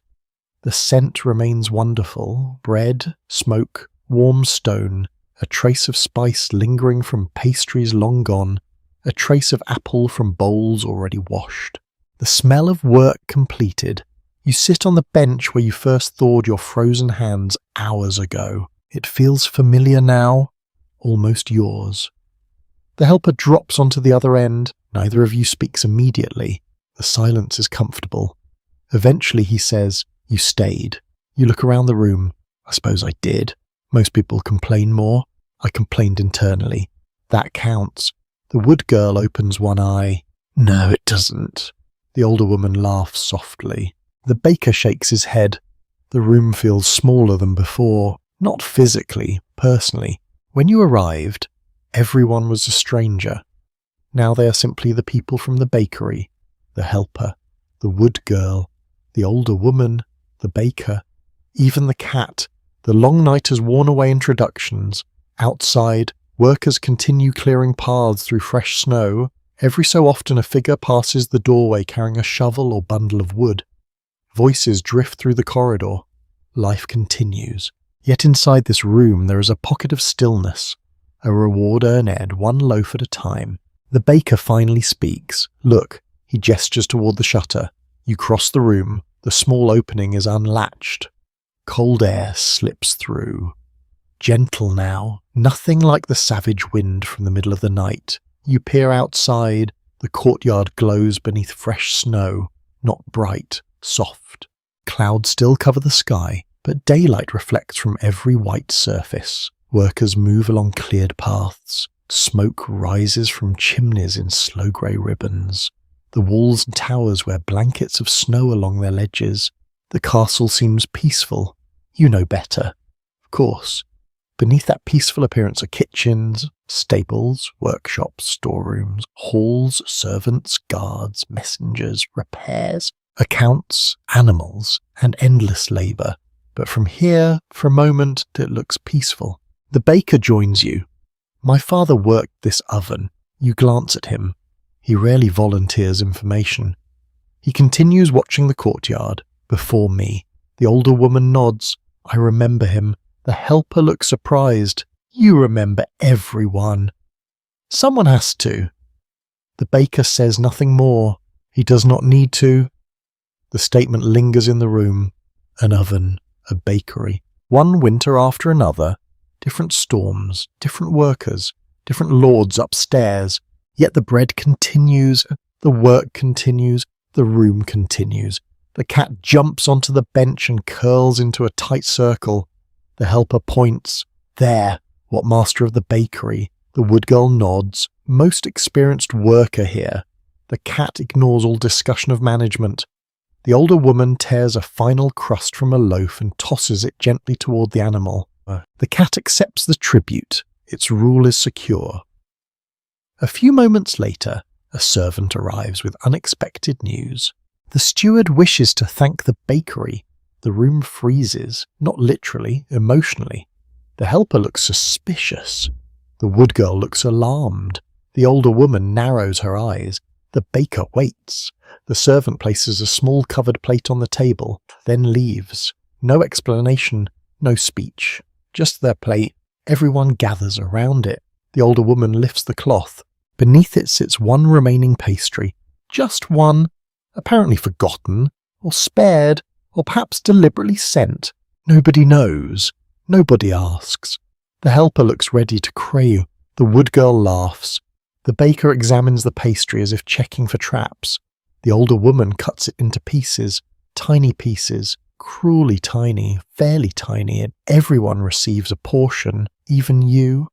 The scent remains wonderful. Bread, smoke, warm stone, a trace of spice lingering from pastries long gone, a trace of apple from bowls already washed. The smell of work completed. You sit on the bench where you first thawed your frozen hands hours ago. It feels familiar now, almost yours. The helper drops onto the other end. Neither of you speaks immediately. The silence is comfortable. Eventually he says, "You stayed." You look around the room. "I suppose I did. Most people complain more. I complained internally. That counts." The wood girl opens one eye. "No, it doesn't." The older woman laughs softly. The baker shakes his head. The room feels smaller than before. Not physically, personally. When you arrived, Everyone was a stranger. Now they are simply the people from the bakery, the helper, the wood girl, the older woman, the baker, even the cat. The long night has worn away introductions. Outside, workers continue clearing paths through fresh snow. Every so often a figure passes the doorway carrying a shovel or bundle of wood. Voices drift through the corridor. Life continues. Yet inside this room there is a pocket of stillness. A reward earned, one loaf at a time. The baker finally speaks. Look, he gestures toward the shutter. You cross the room. The small opening is unlatched. Cold air slips through. Gentle now, nothing like the savage wind from the middle of the night. You peer outside. The courtyard glows beneath fresh snow, not bright, soft. Clouds still cover the sky, but daylight reflects from every white surface. Workers move along cleared paths. Smoke rises from chimneys in slow grey ribbons. The walls and towers wear blankets of snow along their ledges. The castle seems peaceful. You know better. Of course. Beneath that peaceful appearance are kitchens, stables, workshops, storerooms, halls, servants, guards, messengers, repairs, accounts, animals, and endless labour. But from here, for a moment, it looks peaceful. The baker joins you. My father worked this oven. You glance at him. He rarely volunteers information. He continues watching the courtyard. Before me. The older woman nods. I remember him. The helper looks surprised. You remember everyone. Someone has to. The baker says nothing more. He does not need to. The statement lingers in the room. An oven. A bakery. One winter after another. Different storms. Different workers. Different lords upstairs. Yet the bread continues. The work continues. The room continues. The cat jumps onto the bench and curls into a tight circle. The helper points. There, what master of the bakery? The wood girl nods. Most experienced worker here. The cat ignores all discussion of management. The older woman tears a final crust from a loaf and tosses it gently toward the animal. The cat accepts the tribute. Its rule is secure. A few moments later, a servant arrives with unexpected news. The steward wishes to thank the bakery. The room freezes, not literally, emotionally. The helper looks suspicious. The wood girl looks alarmed. The older woman narrows her eyes. The baker waits. The servant places a small covered plate on the table, then leaves. No explanation, no speech. Just their plate. Everyone gathers around it. The older woman lifts the cloth. Beneath it sits one remaining pastry. Just one. Apparently forgotten, or spared, or perhaps deliberately sent. Nobody knows. Nobody asks. The helper looks ready to crave. The wood girl laughs. The baker examines the pastry as if checking for traps. The older woman cuts it into pieces, tiny pieces, cruelly tiny, fairly tiny, and everyone receives a portion, even you.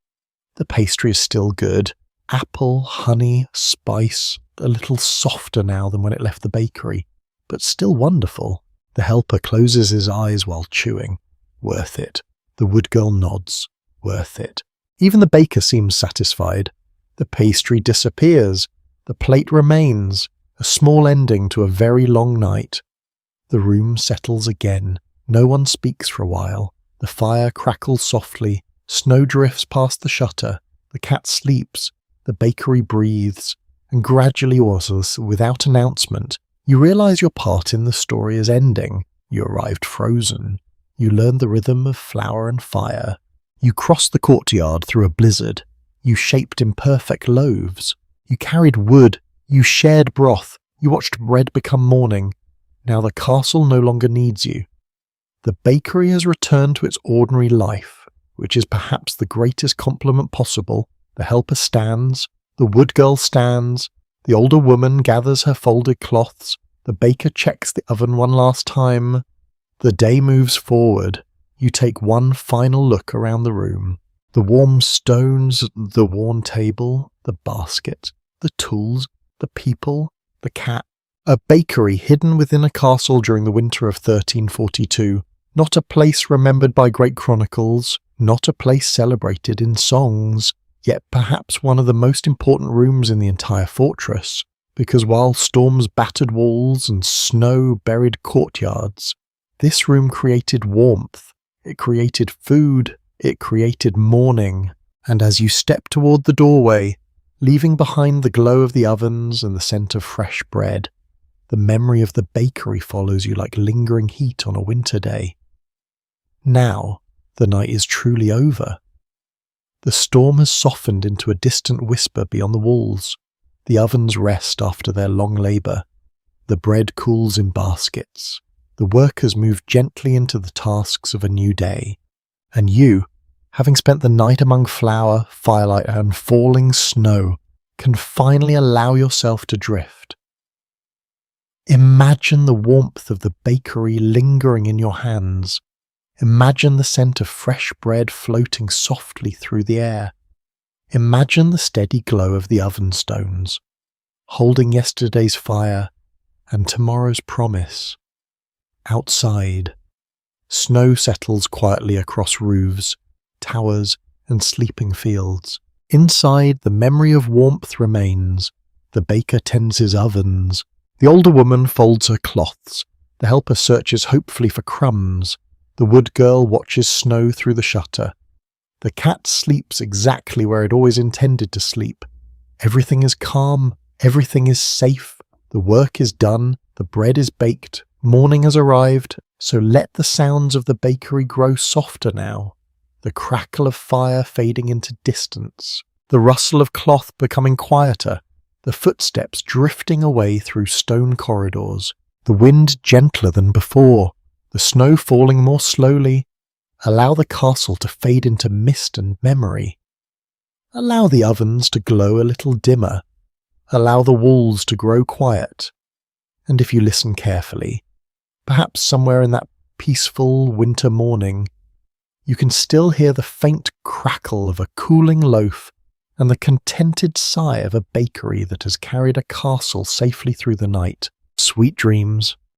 The pastry is still good. Apple, honey, spice, a little softer now than when it left the bakery, but still wonderful. The helper closes his eyes while chewing. Worth it. The wood girl nods. Worth it. Even the baker seems satisfied. The pastry disappears. The plate remains. A small ending to a very long night. The room settles again. No one speaks for a while. The fire crackles softly. Snow drifts past the shutter. The cat sleeps. The bakery breathes. And gradually, without announcement, you realize your part in the story is ending. You arrived frozen. You learned the rhythm of flour and fire. You crossed the courtyard through a blizzard. You shaped imperfect loaves. You carried wood. You shared broth. You watched bread become morning. Now the castle no longer needs you. The bakery has returned to its ordinary life, which is perhaps the greatest compliment possible. The helper stands. The wood girl stands. The older woman gathers her folded cloths. The baker checks the oven one last time. The day moves forward. You take one final look around the room. The warm stones, the worn table, the basket, the tools, the people, the cat. A bakery hidden within a castle during the winter of 1342. Not a place remembered by great chronicles. Not a place celebrated in songs. yet perhaps one of the most important rooms in the entire fortress, because while storms battered walls and snow buried courtyards, this room created warmth, it created food, it created morning, and as you step toward the doorway, leaving behind the glow of the ovens and the scent of fresh bread, the memory of the bakery follows you like lingering heat on a winter day. Now, the night is truly over. The storm has softened into a distant whisper beyond the walls. The ovens rest after their long labour. The bread cools in baskets. The workers move gently into the tasks of a new day. And you, having spent the night among flour, firelight and falling snow, can finally allow yourself to drift. Imagine the warmth of the bakery lingering in your hands. Imagine the scent of fresh bread floating softly through the air. Imagine the steady glow of the oven stones, holding yesterday's fire and tomorrow's promise. Outside, snow settles quietly across roofs, towers, and sleeping fields. Inside, the memory of warmth remains. The baker tends his ovens. The older woman folds her cloths. The helper searches hopefully for crumbs. The wood girl watches snow through the shutter. The cat sleeps exactly where it always intended to sleep. Everything is calm. Everything is safe. The work is done. The bread is baked. Morning has arrived. So let the sounds of the bakery grow softer now. The crackle of fire fading into distance. The rustle of cloth becoming quieter. The footsteps drifting away through stone corridors. The wind gentler than before. The snow falling more slowly. Allow the castle to fade into mist and memory. Allow the ovens to glow a little dimmer. Allow the walls to grow quiet. And if you listen carefully, perhaps somewhere in that peaceful winter morning, you can still hear the faint crackle of a cooling loaf and the contented sigh of a bakery that has carried a castle safely through the night. Sweet dreams.